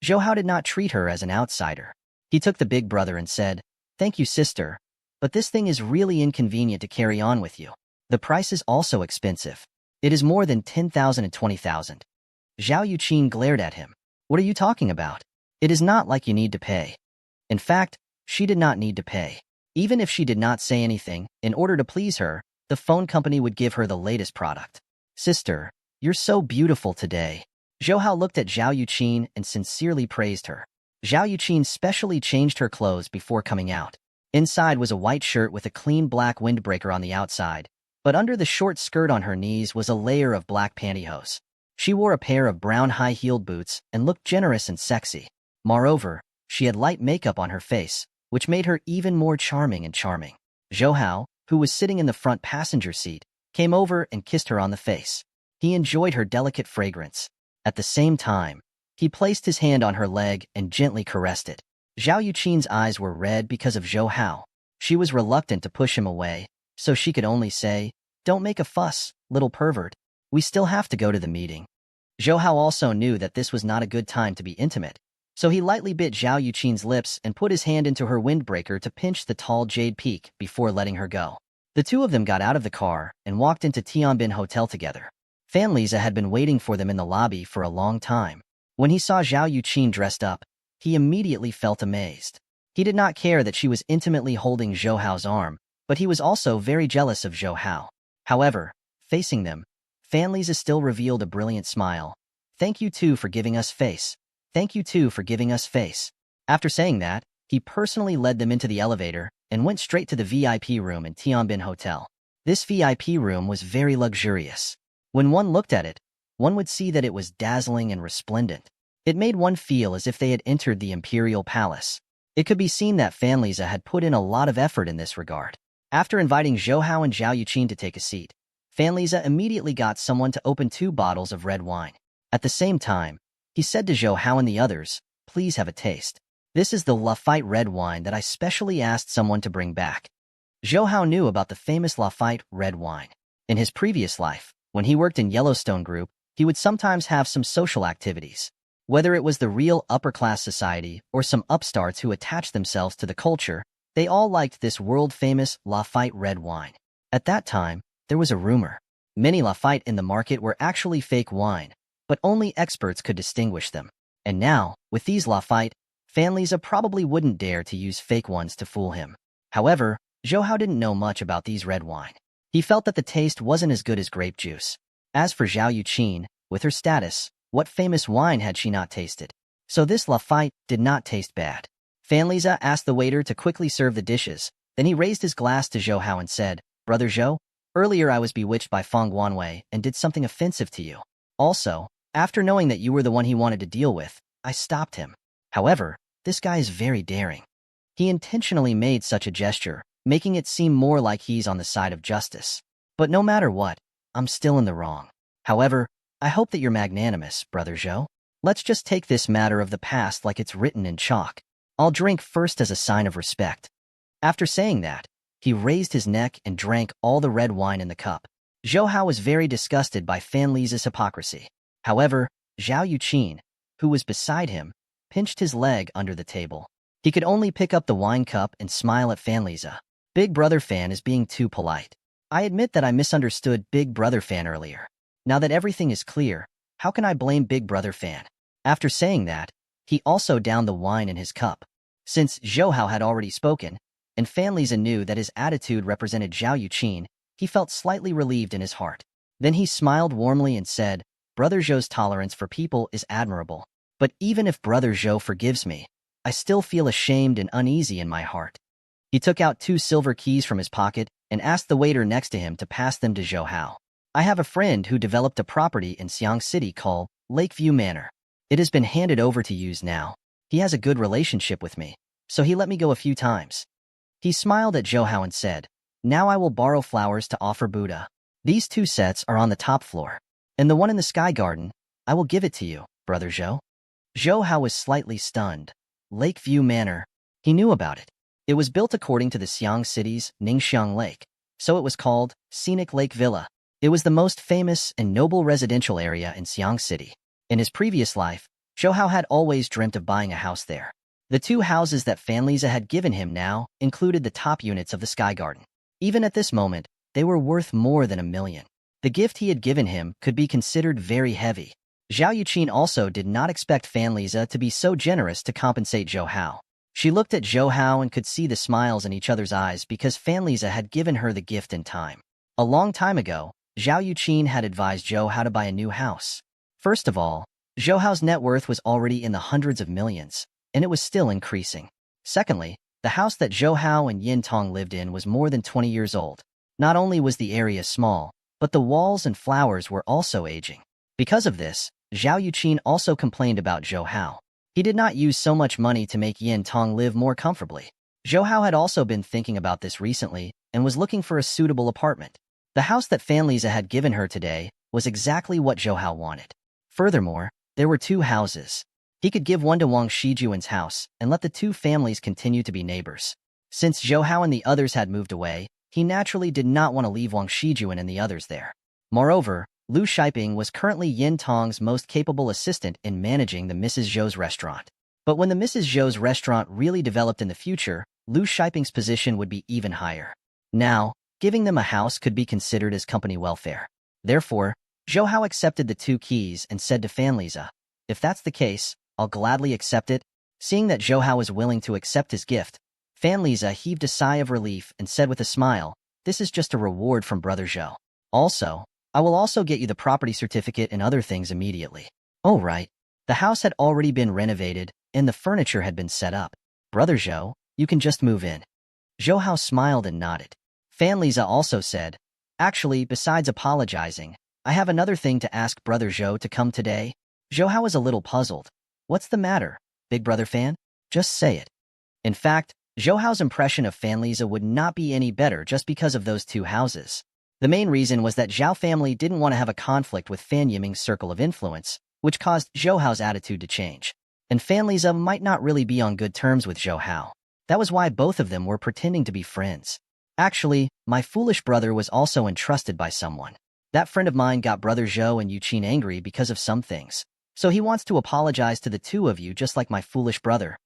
Zhou Hao did not treat her as an outsider. He took the big brother and said, "Thank you, sister, but this thing is really inconvenient to carry on with you. The price is also expensive. It is more than 10,000 and 20,000. Zhao Yuqin glared at him. "What are you talking about? It is not like you need to pay." In fact, she did not need to pay. Even if she did not say anything, in order to please her, the phone company would give her the latest product. "Sister, you're so beautiful today." Zhou Hao looked at Zhao Yuqin and sincerely praised her. Zhao Yuqin specially changed her clothes before coming out. Inside was a white shirt with a clean black windbreaker on the outside, but under the short skirt on her knees was a layer of black pantyhose. She wore a pair of brown high-heeled boots and looked generous and sexy. Moreover, she had light makeup on her face, which made her even more charming and charming. Zhou Hao, who was sitting in the front passenger seat, came over and kissed her on the face. He enjoyed her delicate fragrance. At the same time, he placed his hand on her leg and gently caressed it. Zhao Yuqin's eyes were red because of Zhou Hao. She was reluctant to push him away, so she could only say, "Don't make a fuss, little pervert. We still have to go to the meeting." Zhou Hao also knew that this was not a good time to be intimate, so he lightly bit Zhao Yuqin's lips and put his hand into her windbreaker to pinch the tall jade peak before letting her go. The two of them got out of the car and walked into Tianbin Hotel together. Fan Liza had been waiting for them in the lobby for a long time. When he saw Zhao Yuqin dressed up, he immediately felt amazed. He did not care that she was intimately holding Zhou Hao's arm, but he was also very jealous of Zhou Hao. However, facing them, Fan Liza still revealed a brilliant smile. "Thank you too for giving us face. Thank you too for giving us face." After saying that, he personally led them into the elevator and went straight to the VIP room in Tianbin Hotel. This VIP room was very luxurious. When one looked at it, one would see that it was dazzling and resplendent. It made one feel as if they had entered the imperial palace. It could be seen that Fan Liza had put in a lot of effort in this regard. After inviting Zhou Hao and Zhao Yuqin to take a seat, Fan Liza immediately got someone to open 2 bottles of red wine. At the same time, he said to Zhou Hao and the others, "Please have a taste. This is the Lafite red wine that I specially asked someone to bring back." Zhou Hao knew about the famous Lafite red wine. In his previous life, when he worked in Yellowstone Group, he would sometimes have some social activities. Whether it was the real upper-class society or some upstarts who attached themselves to the culture, they all liked this world-famous Lafite red wine. At that time, there was a rumor. Many Lafite in the market were actually fake wine, but only experts could distinguish them. And now, with these Lafite, Fan Liza probably wouldn't dare to use fake ones to fool him. However, Zhou Hao didn't know much about these red wine. He felt that the taste wasn't as good as grape juice. As for Zhao Yuqin, with her status, what famous wine had she not tasted? So this Lafite did not taste bad. Fan Liza asked the waiter to quickly serve the dishes. Then he raised his glass to Zhou Hao and said, "Brother Zhou, earlier I was bewitched by Feng Guanwei and did something offensive to you. Also, after knowing that you were the one he wanted to deal with, I stopped him. However, this guy is very daring. He intentionally made such a gesture, making it seem more like he's on the side of justice. But no matter what, I'm still in the wrong. However, I hope that you're magnanimous, Brother Zhou. Let's just take this matter of the past like it's written in chalk. I'll drink first as a sign of respect." After saying that, he raised his neck and drank all the red wine in the cup. Zhou Hao was very disgusted by Fan Liza's hypocrisy. However, Zhao Yuqin, who was beside him, pinched his leg under the table. He could only pick up the wine cup and smile at Fan Liza. Big Brother Fan is being too polite. I admit that I misunderstood Big Brother Fan earlier. Now that everything is clear, how can I blame Big Brother Fan? After saying that, he also downed the wine in his cup. Since Zhou Hao had already spoken, and Fan Liza knew that his attitude represented Zhao Yuqin, he felt slightly relieved in his heart. Then he smiled warmly and said, "Brother Zhou's tolerance for people is admirable. But even if Brother Zhou forgives me, I still feel ashamed and uneasy in my heart." He took out 2 silver keys from his pocket and asked the waiter next to him to pass them to Zhou Hao. "I have a friend who developed a property in Xiang City called Lakeview Manor. It has been handed over to use now. He has a good relationship with me, so he let me go a few times." He smiled at Zhou Hao and said, "Now I will borrow flowers to offer Buddha. These 2 sets are on the top floor, and the one in the Sky Garden, I will give it to you, Brother Zhou." Zhou Hao was slightly stunned. Lakeview Manor. He knew about it. It was built according to the Xiang City's Ningxiang Lake, so it was called Scenic Lake Villa. It was the most famous and noble residential area in Xiang City. In his previous life, Zhou Hao had always dreamt of buying a house there. The 2 houses that Fan Liza had given him now included the top units of the Sky Garden. Even at this moment, they were worth more than $1 million. The gift he had given him could be considered very heavy. Zhao Yuqin also did not expect Fan Liza to be so generous to compensate Zhou Hao. She looked at Zhou Hao and could see the smiles in each other's eyes because Fan Liza had given her the gift in time. A long time ago, Zhao Yuqin had advised Zhou Hao to buy a new house. First of all, Zhou Hao's net worth was already in the hundreds of millions, and it was still increasing. Secondly, the house that Zhou Hao and Yin Tong lived in was more than 20 years old. Not only was the area small, but the walls and flowers were also aging. Because of this, Zhao Yuqin also complained about Zhou Hao. He did not use so much money to make Yin Tong live more comfortably. Zhou Hao had also been thinking about this recently and was looking for a suitable apartment. The house that Fan Liza had given her today was exactly what Zhou Hao wanted. Furthermore, there were 2 houses. He could give one to Wang Shijuan's house and let the 2 families continue to be neighbors. Since Zhou Hao and the others had moved away, he naturally did not want to leave Wang Shijuan and the others there. Moreover, Lu Shiping was currently Yin Tong's most capable assistant in managing the Mrs. Zhou's restaurant. But when the Mrs. Zhou's restaurant really developed in the future, Lu Shiping's position would be even higher. Now, giving them a house could be considered as company welfare. Therefore, Zhou Hao accepted the 2 keys and said to Fan Liza, "If that's the case, I'll gladly accept it." Seeing that Zhou Hao was willing to accept his gift, Fan Liza heaved a sigh of relief and said with a smile, "This is just a reward from Brother Zhou. Also, I will also get you the property certificate and other things immediately." Oh right. The house had already been renovated, and the furniture had been set up. "Brother Zhou, you can just move in." Zhou Hao smiled and nodded. Fan Liza also said, "Actually, besides apologizing, I have another thing to ask Brother Zhou to come today." Zhou Hao was a little puzzled. "What's the matter, Big Brother Fan? Just say it." In fact, Zhou Hao's impression of Fan Liza would not be any better just because of those two houses. The main reason was that Zhao family didn't want to have a conflict with Fan Yiming's circle of influence, which caused Zhou Hao's attitude to change. And Fan Liza might not really be on good terms with Zhou Hao. That was why both of them were pretending to be friends. Actually, my foolish brother was also entrusted by someone. That friend of mine got brother Zhou and Yuqin angry because of some things. So he wants to apologize to the two of you just like my foolish brother.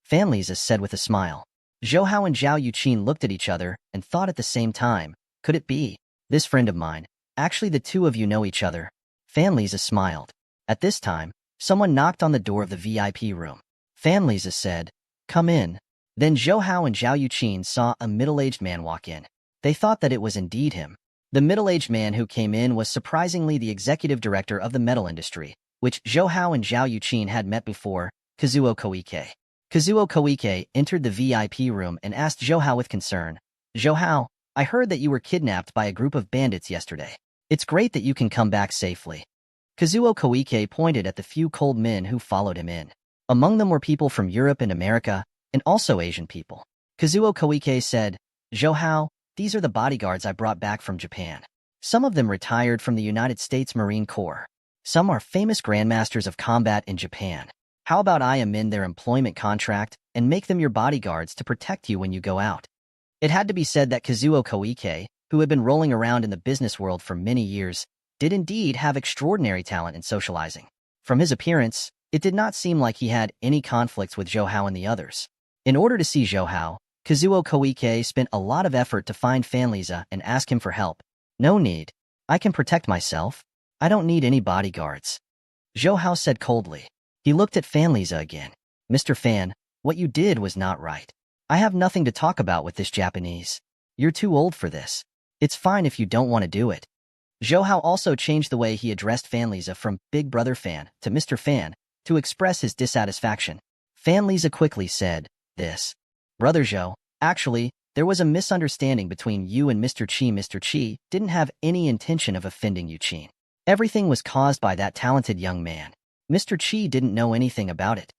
Fan Liza said with a smile. Zhou Hao and Zhao Yuqin looked at each other and thought at the same time, could it be? This friend of mine. Actually, the two of you know each other. Fan Liza smiled. At this time, someone knocked on the door of the VIP room. Fan Liza said, come in. Then Zhou Hao and Zhao Yuqin saw a middle-aged man walk in. They thought that it was indeed him. The middle-aged man who came in was surprisingly the executive director of the metal industry, which Zhou Hao and Zhao Yuqin had met before, Kazuo Koike. Kazuo Koike entered the VIP room and asked Zhou Hao with concern, Zhou Hao, I heard that you were kidnapped by a group of bandits yesterday. It's great that you can come back safely. Kazuo Koike pointed at the few cold men who followed him in. Among them were people from Europe and America, and also Asian people. Kazuo Koike said, Zhou Hao, these are the bodyguards I brought back from Japan. Some of them retired from the United States Marine Corps. Some are famous grandmasters of combat in Japan. How about I amend their employment contract and make them your bodyguards to protect you when you go out? It had to be said that Kazuo Koike, who had been rolling around in the business world for many years, did indeed have extraordinary talent in socializing. From his appearance, it did not seem like he had any conflicts with Zhou Hao and the others. In order to see Zhou Hao, Kazuo Koike spent a lot of effort to find Fan Liza and ask him for help. No need. I can protect myself. I don't need any bodyguards. Zhou Hao said coldly. He looked at Fan Liza again. Mr. Fan, what you did was not right. I have nothing to talk about with this Japanese. You're too old for this. It's fine if you don't want to do it. Zhou Hao also changed the way he addressed Fan Liza from Big Brother Fan to Mr. Fan to express his dissatisfaction. Fan Liza quickly said, this. Brother Zhou, actually, there was a misunderstanding between you and Mr. Chi. Mr. Chi didn't have any intention of offending Yuqin. Everything was caused by that talented young man. Mr. Chi didn't know anything about it.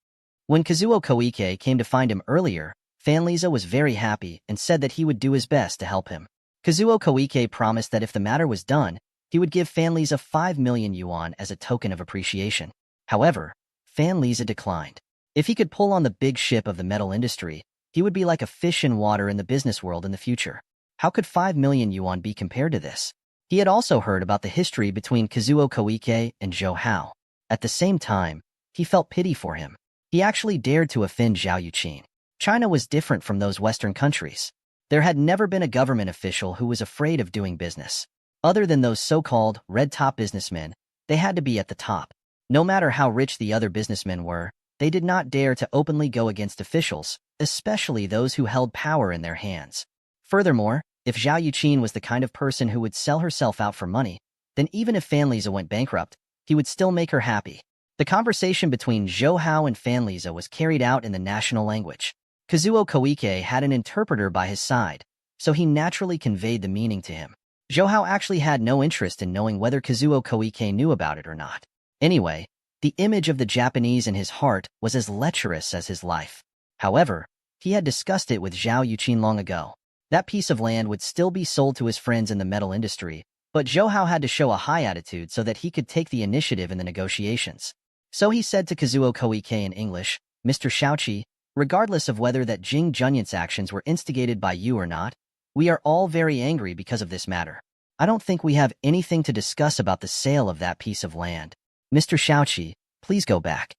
When Kazuo Koike came to find him earlier, Fan Liza was very happy and said that he would do his best to help him. Kazuo Koike promised that if the matter was done, he would give Fan Liza 5 million yuan as a token of appreciation. However, Fan Liza declined. If he could pull on the big ship of the metal industry, he would be like a fish in water in the business world in the future. How could 5 million yuan be compared to this? He had also heard about the history between Kazuo Koike and Zhou Hao. At the same time, he felt pity for him. He actually dared to offend Zhao Yuqin. China was different from those Western countries. There had never been a government official who was afraid of doing business. Other than those so-called red-top businessmen, they had to be at the top. No matter how rich the other businessmen were, they did not dare to openly go against officials, especially those who held power in their hands. Furthermore, if Zhao Yuqin was the kind of person who would sell herself out for money, then even if Fan Liza went bankrupt, he would still make her happy. The conversation between Zhou Hao and Fan Liza was carried out in the national language. Kazuo Koike had an interpreter by his side, so he naturally conveyed the meaning to him. Zhou Hao actually had no interest in knowing whether Kazuo Koike knew about it or not. Anyway, the image of the Japanese in his heart was as lecherous as his life. However, he had discussed it with Zhao Yuqin long ago. That piece of land would still be sold to his friends in the metal industry, but Zhou Hao had to show a high attitude so that he could take the initiative in the negotiations. So he said to Kazuo Koike in English, Mr. Shaoqi, regardless of whether that Jing Junyant's actions were instigated by you or not, we are all very angry because of this matter. I don't think we have anything to discuss about the sale of that piece of land. Mr. Shaoqi, please go back.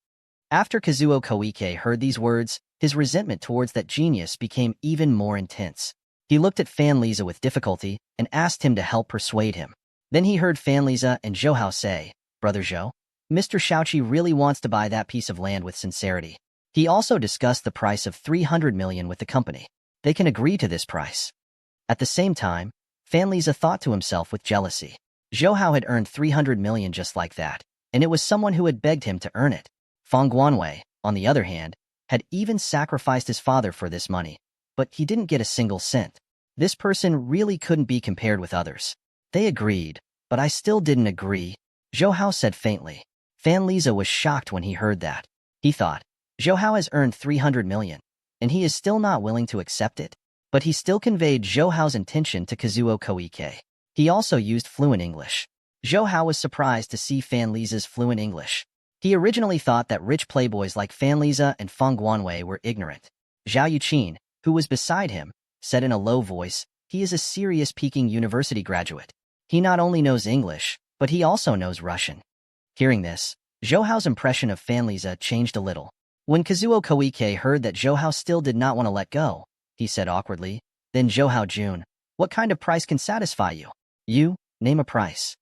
After Kazuo Koike heard these words, his resentment towards that genius became even more intense. He looked at Fan Liza with difficulty and asked him to help persuade him. Then he heard Fan Liza and Zhou Hao say, Brother Zhou, Mr. Shaoqi really wants to buy that piece of land with sincerity. He also discussed the price of 300 million with the company. They can agree to this price. At the same time, Fan Liza thought to himself with jealousy. Zhou Hao had earned 300 million just like that, and it was someone who had begged him to earn it. Fang Guanwei, on the other hand, had even sacrificed his father for this money, but he didn't get a single cent. This person really couldn't be compared with others. They agreed, but I still didn't agree, Zhou Hao said faintly. Fan Liza was shocked when he heard that. He thought, Zhou Hao has earned 300 million. and he is still not willing to accept it. But he still conveyed Zhou Hao's intention to Kazuo Koike. He also used fluent English. Zhou Hao was surprised to see Fan Liza's fluent English. He originally thought that rich playboys like Fan Liza and Feng Guanwei were ignorant. Zhao Yuqin, who was beside him, said in a low voice, he is a serious Peking University graduate. He not only knows English, but he also knows Russian. Hearing this, Zhou Hao's impression of Fan Liza changed a little. When Kazuo Koike heard that Zhou Hao still did not want to let go, he said awkwardly, then Zhou Hao Jun, what kind of price can satisfy you? You, name a price.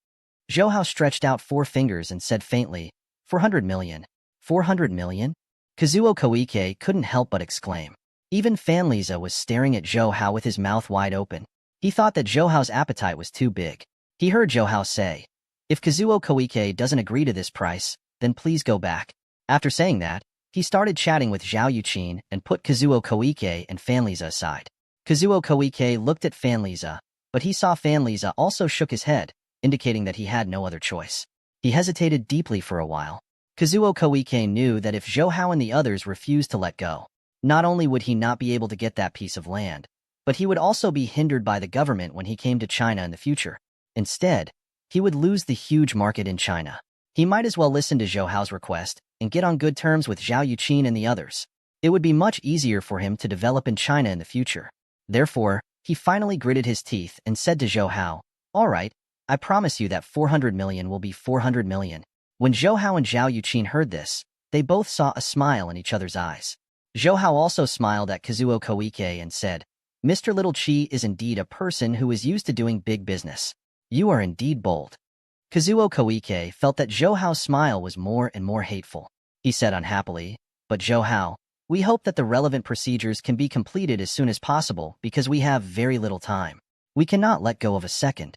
Zhou Hao stretched out 4 fingers and said faintly, 400 million. 400 million? Kazuo Koike couldn't help but exclaim. Even Fan Liza was staring at Zhou Hao with his mouth wide open. He thought that Zhou Hao's appetite was too big. He heard Zhou Hao say, if Kazuo Koike doesn't agree to this price, then please go back. After saying that, he started chatting with Zhao Yuqin and put Kazuo Koike and Fan Liza aside. Kazuo Koike looked at Fan Liza, but he saw Fan Liza also shook his head, indicating that he had no other choice. He hesitated deeply for a while. Kazuo Koike knew that if Zhou Hao and the others refused to let go, not only would he not be able to get that piece of land, but he would also be hindered by the government when he came to China in the future. Instead, he would lose the huge market in China. He might as well listen to Zhou Hao's request and get on good terms with Zhao Yuqin and the others. It would be much easier for him to develop in China in the future. Therefore, he finally gritted his teeth and said to Zhou Hao, all right, I promise you that 400 million will be 400 million. When Zhou Hao and Zhao Yuqin heard this, they both saw a smile in each other's eyes. Zhou Hao also smiled at Kazuo Koike and said, Mr. Little Chi is indeed a person who is used to doing big business. You are indeed bold. Kazuo Koike felt that Zhou Hao's smile was more and more hateful. He said unhappily, but Zhou Hao, we hope that the relevant procedures can be completed as soon as possible because we have very little time. We cannot let go of a second.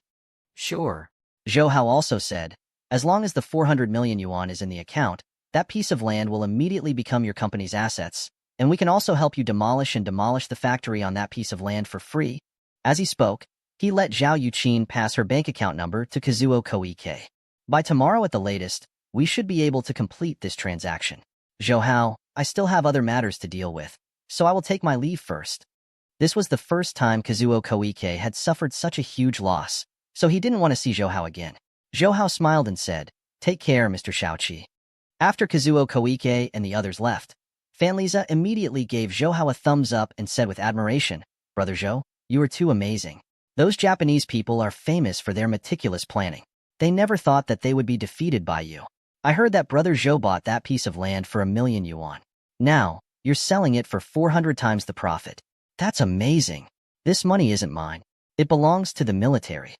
Sure. Zhou Hao also said, as long as the 400 million yuan is in the account, that piece of land will immediately become your company's assets, and we can also help you demolish the factory on that piece of land for free. As he spoke, he let Zhao Yuqin pass her bank account number to Kazuo Koike. By tomorrow at the latest, we should be able to complete this transaction. Zhou Hao, I still have other matters to deal with, so I will take my leave first. This was the first time Kazuo Koike had suffered such a huge loss, so he didn't want to see Zhou Hao again. Zhou Hao smiled and said, take care, Mr. Shaoqi. After Kazuo Koike and the others left, Fan Liza immediately gave Zhou Hao a thumbs up and said with admiration, Brother Zhou, you are too amazing. Those Japanese people are famous for their meticulous planning. They never thought that they would be defeated by you. I heard that Brother Zhou bought that piece of land for 1 million yuan. Now, you're selling it for 400 times the profit. That's amazing. This money isn't mine. It belongs to the military.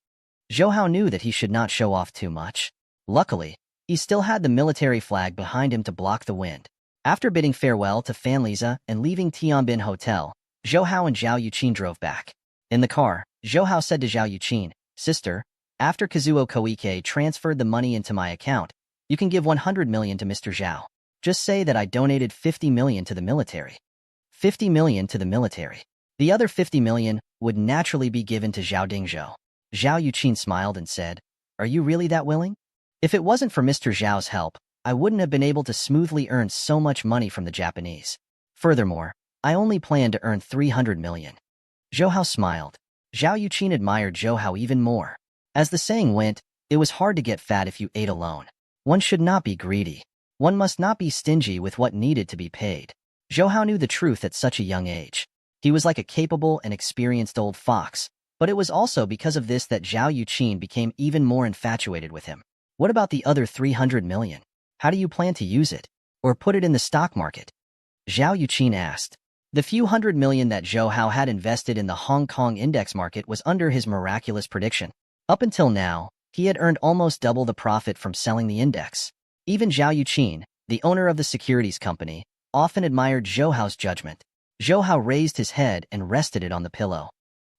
Zhou Hao knew that he should not show off too much. Luckily, he still had the military flag behind him to block the wind. After bidding farewell to Fan Liza and leaving Tianbin Hotel, Zhou Hao and Zhao Yuqin drove back. In the car, Zhou Hao said to Zhao Yuqin, Sister, after Kazuo Koike transferred the money into my account, you can give 100 million to Mr. Zhao. Just say that I donated 50 million to the military. 50 million to the military. The other 50 million would naturally be given to Zhao Dingzhou. Zhao Yuqin smiled and said, Are you really that willing? If it wasn't for Mr. Zhao's help, I wouldn't have been able to smoothly earn so much money from the Japanese. Furthermore, I only plan to earn 300 million. Zhou Hao smiled. Zhao Yuqin admired Zhou Hao even more. As the saying went, it was hard to get fat if you ate alone. One should not be greedy. One must not be stingy with what needed to be paid. Zhou Hao knew the truth at such a young age. He was like a capable and experienced old fox, but it was also because of this that Zhao Yuqin became even more infatuated with him. What about the other 300 million? How do you plan to use it? Or put it in the stock market? Zhao Yuqin asked. The few hundred million that Zhou Hao had invested in the Hong Kong index market was under his miraculous prediction. Up until now, he had earned almost double the profit from selling the index. Even Zhao Yuqin, the owner of the securities company, often admired Zhou Hao's judgment. Zhou Hao raised his head and rested it on the pillow.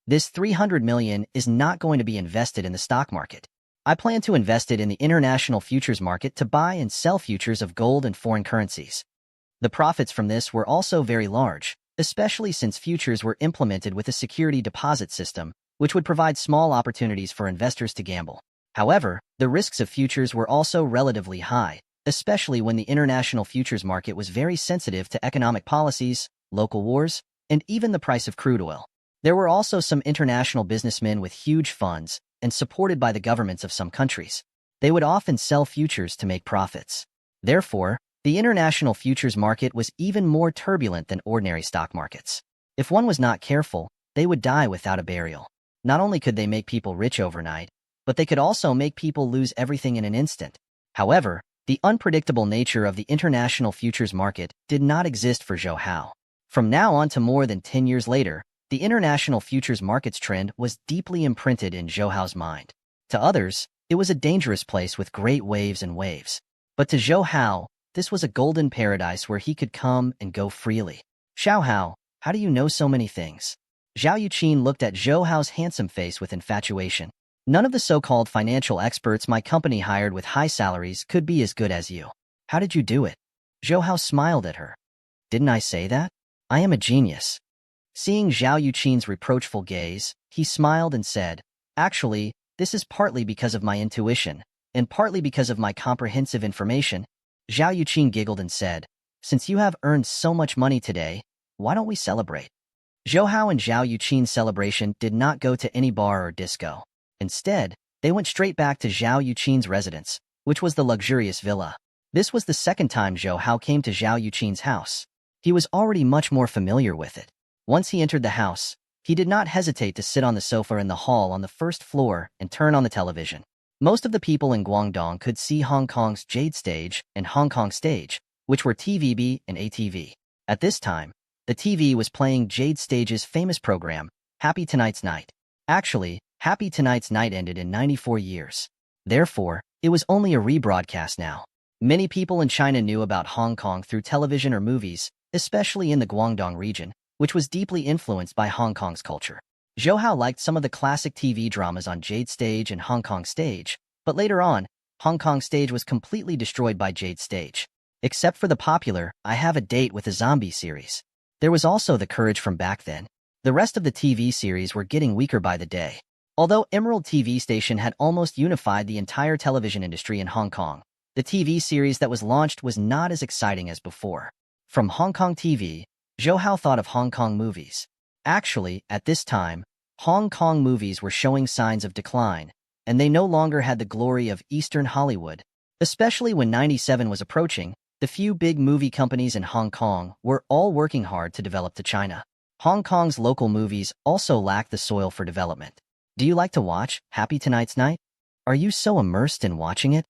This 300 million is not going to be invested in the stock market. I plan to invest it in the international futures market to buy and sell futures of gold and foreign currencies. The profits from this were also very large, especially since futures were implemented with a security deposit system, which would provide small opportunities for investors to gamble. However, the risks of futures were also relatively high, especially when the international futures market was very sensitive to economic policies, local wars, and even the price of crude oil. There were also some international businessmen with huge funds and supported by the governments of some countries. They would often sell futures to make profits. Therefore, the international futures market was even more turbulent than ordinary stock markets. If one was not careful, they would die without a burial. Not only could they make people rich overnight, but they could also make people lose everything in an instant. However, the unpredictable nature of the international futures market did not exist for Zhou Hao. From now on to more than 10 years later, the international futures market's trend was deeply imprinted in Zhou Hao's mind. To others, it was a dangerous place with great waves and waves. But to Zhou Hao, this was a golden paradise where he could come and go freely. Xiao Hao, how do you know so many things? Zhao Yuqin looked at Zhou Hao's handsome face with infatuation. None of the so-called financial experts my company hired with high salaries could be as good as you. How did you do it? Zhou Hao smiled at her. Didn't I say that? I am a genius. Seeing Zhao Yuqin's reproachful gaze, he smiled and said, Actually, this is partly because of my intuition, and partly because of my comprehensive information. Zhao Yuqin giggled and said, Since you have earned so much money today, why don't we celebrate? Zhou Hao and Zhao Yuqin's celebration did not go to any bar or disco. Instead, they went straight back to Zhao Yuqin's residence, which was the luxurious villa. This was the second time Zhou Hao came to Zhao Yuqin's house. He was already much more familiar with it. Once he entered the house, he did not hesitate to sit on the sofa in the hall on the first floor and turn on the television. Most of the people in Guangdong could see Hong Kong's Jade Stage and Hong Kong Stage, which were TVB and ATV. At this time, the TV was playing Jade Stage's famous program, Happy Tonight's Night. Actually, Happy Tonight's Night ended in 94 years. Therefore, it was only a rebroadcast now. Many people in China knew about Hong Kong through television or movies, especially in the Guangdong region, which was deeply influenced by Hong Kong's culture. Zhou Hao liked some of the classic TV dramas on Jade Stage and Hong Kong Stage, but later on, Hong Kong Stage was completely destroyed by Jade Stage. Except for the popular I Have a Date with a Zombie series. There was also The Courage from back then. The rest of the TV series were getting weaker by the day. Although Emerald TV Station had almost unified the entire television industry in Hong Kong, the TV series that was launched was not as exciting as before. From Hong Kong TV, Zhou Hao thought of Hong Kong movies. Actually, at this time, Hong Kong movies were showing signs of decline, and they no longer had the glory of Eastern Hollywood. Especially when '97 was approaching, the few big movie companies in Hong Kong were all working hard to develop to China. Hong Kong's local movies also lacked the soil for development. Do you like to watch Happy Tonight's Night? Are you so immersed in watching it?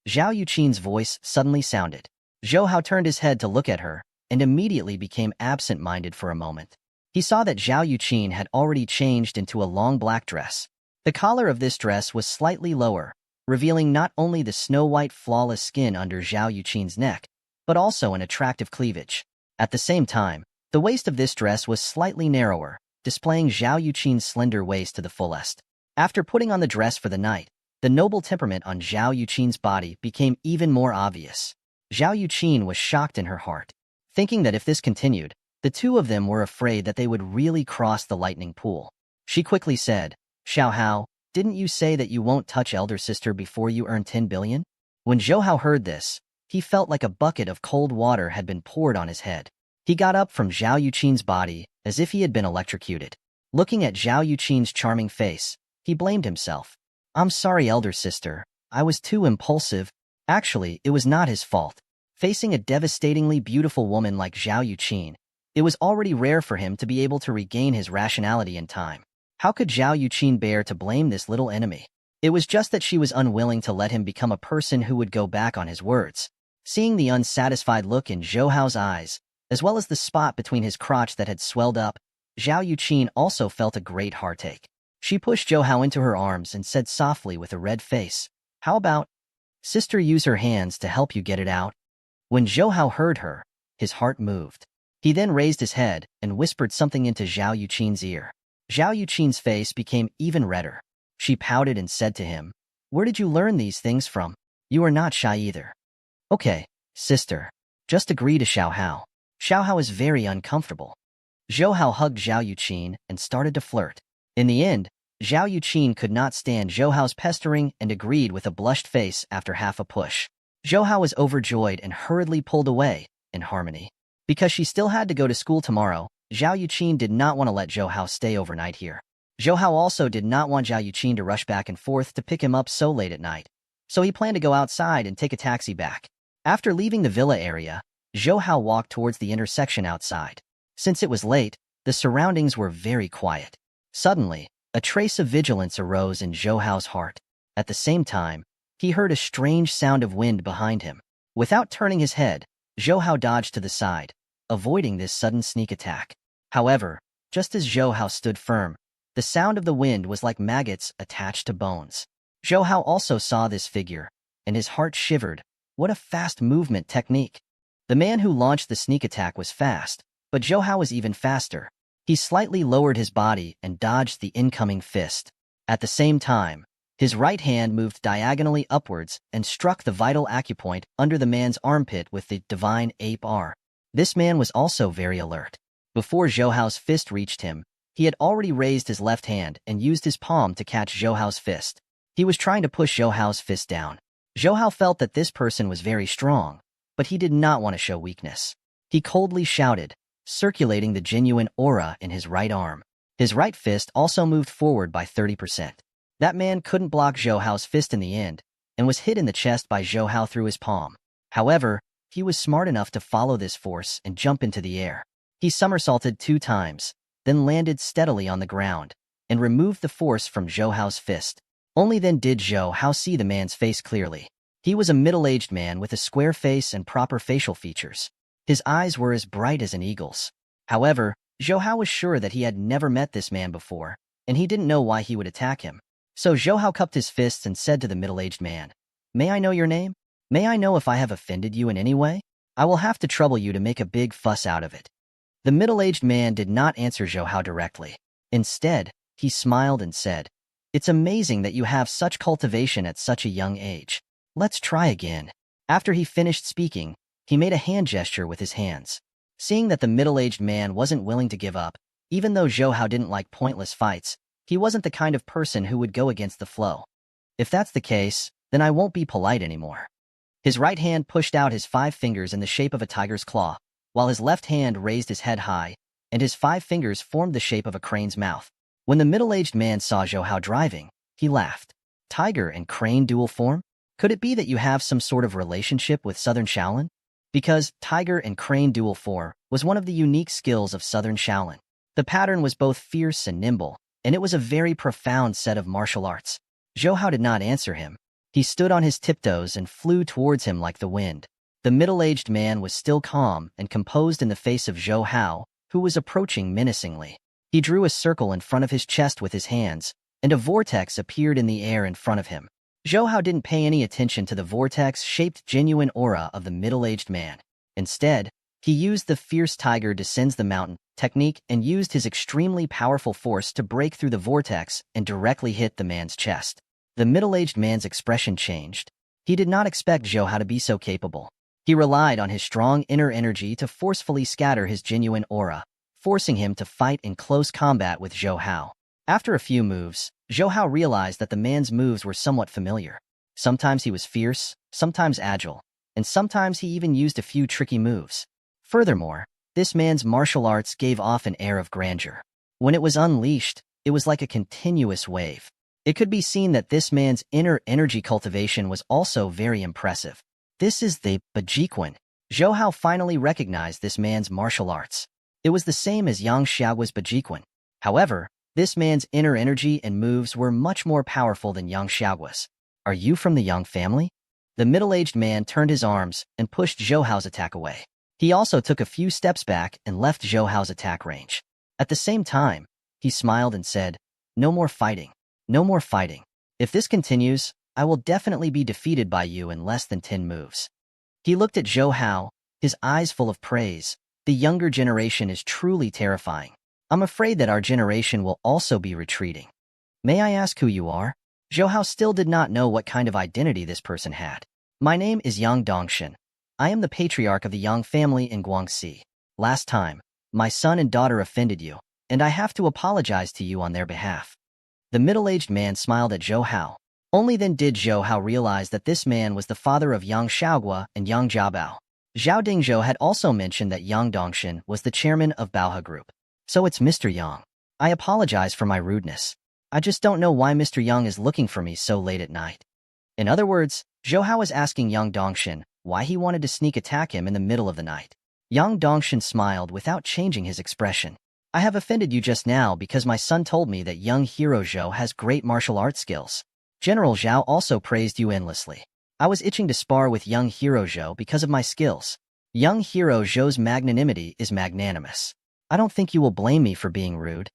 Zhao Yuqin's voice suddenly sounded. Zhou Hao turned his head to look at her, and immediately became absent-minded for a moment. He saw that Zhao Yuqin had already changed into a long black dress. The collar of this dress was slightly lower, revealing not only the snow-white flawless skin under Zhao Yuqin's neck, but also an attractive cleavage. At the same time, the waist of this dress was slightly narrower, displaying Zhao Yuqin's slender waist to the fullest. After putting on the dress for the night, the noble temperament on Zhao Yuqin's body became even more obvious. Zhao Yuqin was shocked in her heart, thinking that if this continued, the two of them were afraid that they would really cross the lightning pool. She quickly said, Xiao Hao, didn't you say that you won't touch elder sister before you earn 10 billion? When Zhou Hao heard this, he felt like a bucket of cold water had been poured on his head. He got up from Zhao Yuqin's body as if he had been electrocuted. Looking at Zhao Yuqin's charming face, he blamed himself. I'm sorry, elder sister. I was too impulsive. Actually, it was not his fault. Facing a devastatingly beautiful woman like Zhao Yuqin, it was already rare for him to be able to regain his rationality in time. How could Zhao Yuqin bear to blame this little enemy? It was just that she was unwilling to let him become a person who would go back on his words. Seeing the unsatisfied look in Zhou Hao's eyes, as well as the spot between his crotch that had swelled up, Zhao Yuqin also felt a great heartache. She pushed Zhou Hao into her arms and said softly with a red face, How about, sister, use her hands to help you get it out? When Zhou Hao heard her, his heart moved. He then raised his head and whispered something into Zhao Yuqin's ear. Zhao Yuqin's face became even redder. She pouted and said to him, Where did you learn these things from? You are not shy either. Okay, sister. Just agree to Xiao Hao. Xiao Hao is very uncomfortable. Zhou Hao hugged Zhao Yuqin and started to flirt. In the end, Zhao Yuqin could not stand Zhou Hao's pestering and agreed with a blushed face after half a push. Zhou Hao was overjoyed and hurriedly pulled away, in harmony. Because she still had to go to school tomorrow, Zhao Yuqin did not want to let Zhou Hao stay overnight here. Zhou Hao also did not want Zhao Yuqin to rush back and forth to pick him up so late at night, so he planned to go outside and take a taxi back. After leaving the villa area, Zhou Hao walked towards the intersection outside. Since it was late, the surroundings were very quiet. Suddenly, a trace of vigilance arose in Zhou Hao's heart. At the same time, he heard a strange sound of wind behind him. Without turning his head, Zhou Hao dodged to the side, avoiding this sudden sneak attack. However, just as Zhou Hao stood firm, the sound of the wind was like maggots attached to bones. Zhou Hao also saw this figure, and his heart shivered. What a fast movement technique! The man who launched the sneak attack was fast, but Zhou Hao was even faster. He slightly lowered his body and dodged the incoming fist. At the same time, his right hand moved diagonally upwards and struck the vital acupoint under the man's armpit with the divine ape R. This man was also very alert. Before Zhou Hao's fist reached him, he had already raised his left hand and used his palm to catch Zhou Hao's fist. He was trying to push Zhou Hao's fist down. Zhou Hao felt that this person was very strong, but he did not want to show weakness. He coldly shouted, circulating the genuine aura in his right arm. His right fist also moved forward by 30%. That man couldn't block Zhou Hao's fist in the end, and was hit in the chest by Zhou Hao through his palm. However, he was smart enough to follow this force and jump into the air. He somersaulted 2 times, then landed steadily on the ground, and removed the force from Zhou Hao's fist. Only then did Zhou Hao see the man's face clearly. He was a middle-aged man with a square face and proper facial features. His eyes were as bright as an eagle's. However, Zhou Hao was sure that he had never met this man before, and he didn't know why he would attack him. So Zhou Hao cupped his fists and said to the middle-aged man, "May I know your name? May I know if I have offended you in any way? I will have to trouble you to make a big fuss out of it." The middle-aged man did not answer Zhou Hao directly. Instead, he smiled and said, "It's amazing that you have such cultivation at such a young age. Let's try again." After he finished speaking, he made a hand gesture with his hands. Seeing that the middle-aged man wasn't willing to give up, even though Zhou Hao didn't like pointless fights, he wasn't the kind of person who would go against the flow. "If that's the case, then I won't be polite anymore." His right hand pushed out his 5 fingers in the shape of a tiger's claw, while his left hand raised his head high, and his 5 fingers formed the shape of a crane's mouth. When the middle-aged man saw Zhou Hao driving, he laughed. "Tiger and crane dual form? Could it be that you have some sort of relationship with Southern Shaolin?" Because tiger and crane dual form was one of the unique skills of Southern Shaolin. The pattern was both fierce and nimble, and it was a very profound set of martial arts. Zhou Hao did not answer him. He stood on his tiptoes and flew towards him like the wind. The middle-aged man was still calm and composed in the face of Zhou Hao, who was approaching menacingly. He drew a circle in front of his chest with his hands, and a vortex appeared in the air in front of him. Zhou Hao didn't pay any attention to the vortex-shaped genuine aura of the middle-aged man. Instead, he used the fierce tiger descends the mountain technique and used his extremely powerful force to break through the vortex and directly hit the man's chest. The middle-aged man's expression changed. He did not expect Zhou Hao to be so capable. He relied on his strong inner energy to forcefully scatter his genuine aura, forcing him to fight in close combat with Zhou Hao. After a few moves, Zhou Hao realized that the man's moves were somewhat familiar. Sometimes he was fierce, sometimes agile, and sometimes he even used a few tricky moves. Furthermore, this man's martial arts gave off an air of grandeur. When it was unleashed, it was like a continuous wave. It could be seen that this man's inner energy cultivation was also very impressive. "This is the Bajiquan." Zhou Hao finally recognized this man's martial arts. It was the same as Yang Xiaogua's Bajiquan. However, this man's inner energy and moves were much more powerful than Yang Xiaogua's. "Are you from the Yang family?" The middle-aged man turned his arms and pushed Zhou Hao's attack away. He also took a few steps back and left Zhou Hao's attack range. At the same time, he smiled and said, "No more fighting. No more fighting. If this continues, I will definitely be defeated by you in less than 10 moves." He looked at Zhou Hao, his eyes full of praise. "The younger generation is truly terrifying. I'm afraid that our generation will also be retreating. May I ask who you are?" Zhou Hao still did not know what kind of identity this person had. "My name is Yang Dongshan. I am the patriarch of the Yang family in Guangxi. Last time, my son and daughter offended you, and I have to apologize to you on their behalf." The middle-aged man smiled at Zhou Hao. Only then did Zhou Hao realize that this man was the father of Yang Xiaogua and Yang Jiabao. Zhao Dingzhou had also mentioned that Yang Dongshin was the chairman of Baohe Group. So it's Mr. Yang. I apologize for my rudeness. I just don't know why Mr. Yang is looking for me so late at night. In other words, Zhou Hao was asking Yang Dongshin why he wanted to sneak attack him in the middle of the night. Yang Dongshin smiled without changing his expression. I have offended you just now because my son told me that young hero Zhou has great martial arts skills. General Zhao also praised you endlessly. I was itching to spar with young hero Zhou because of my skills. Young hero Zhou's magnanimity is magnanimous. I don't think you will blame me for being rude.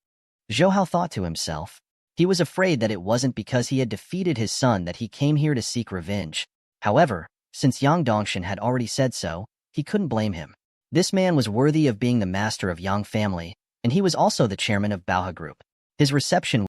Zhou Hao thought to himself. He was afraid that it wasn't because he had defeated his son that he came here to seek revenge. However, since Yang Dongshin had already said so, he couldn't blame him. This man was worthy of being the master of Yang family, and he was also the chairman of Baohe Group. His reception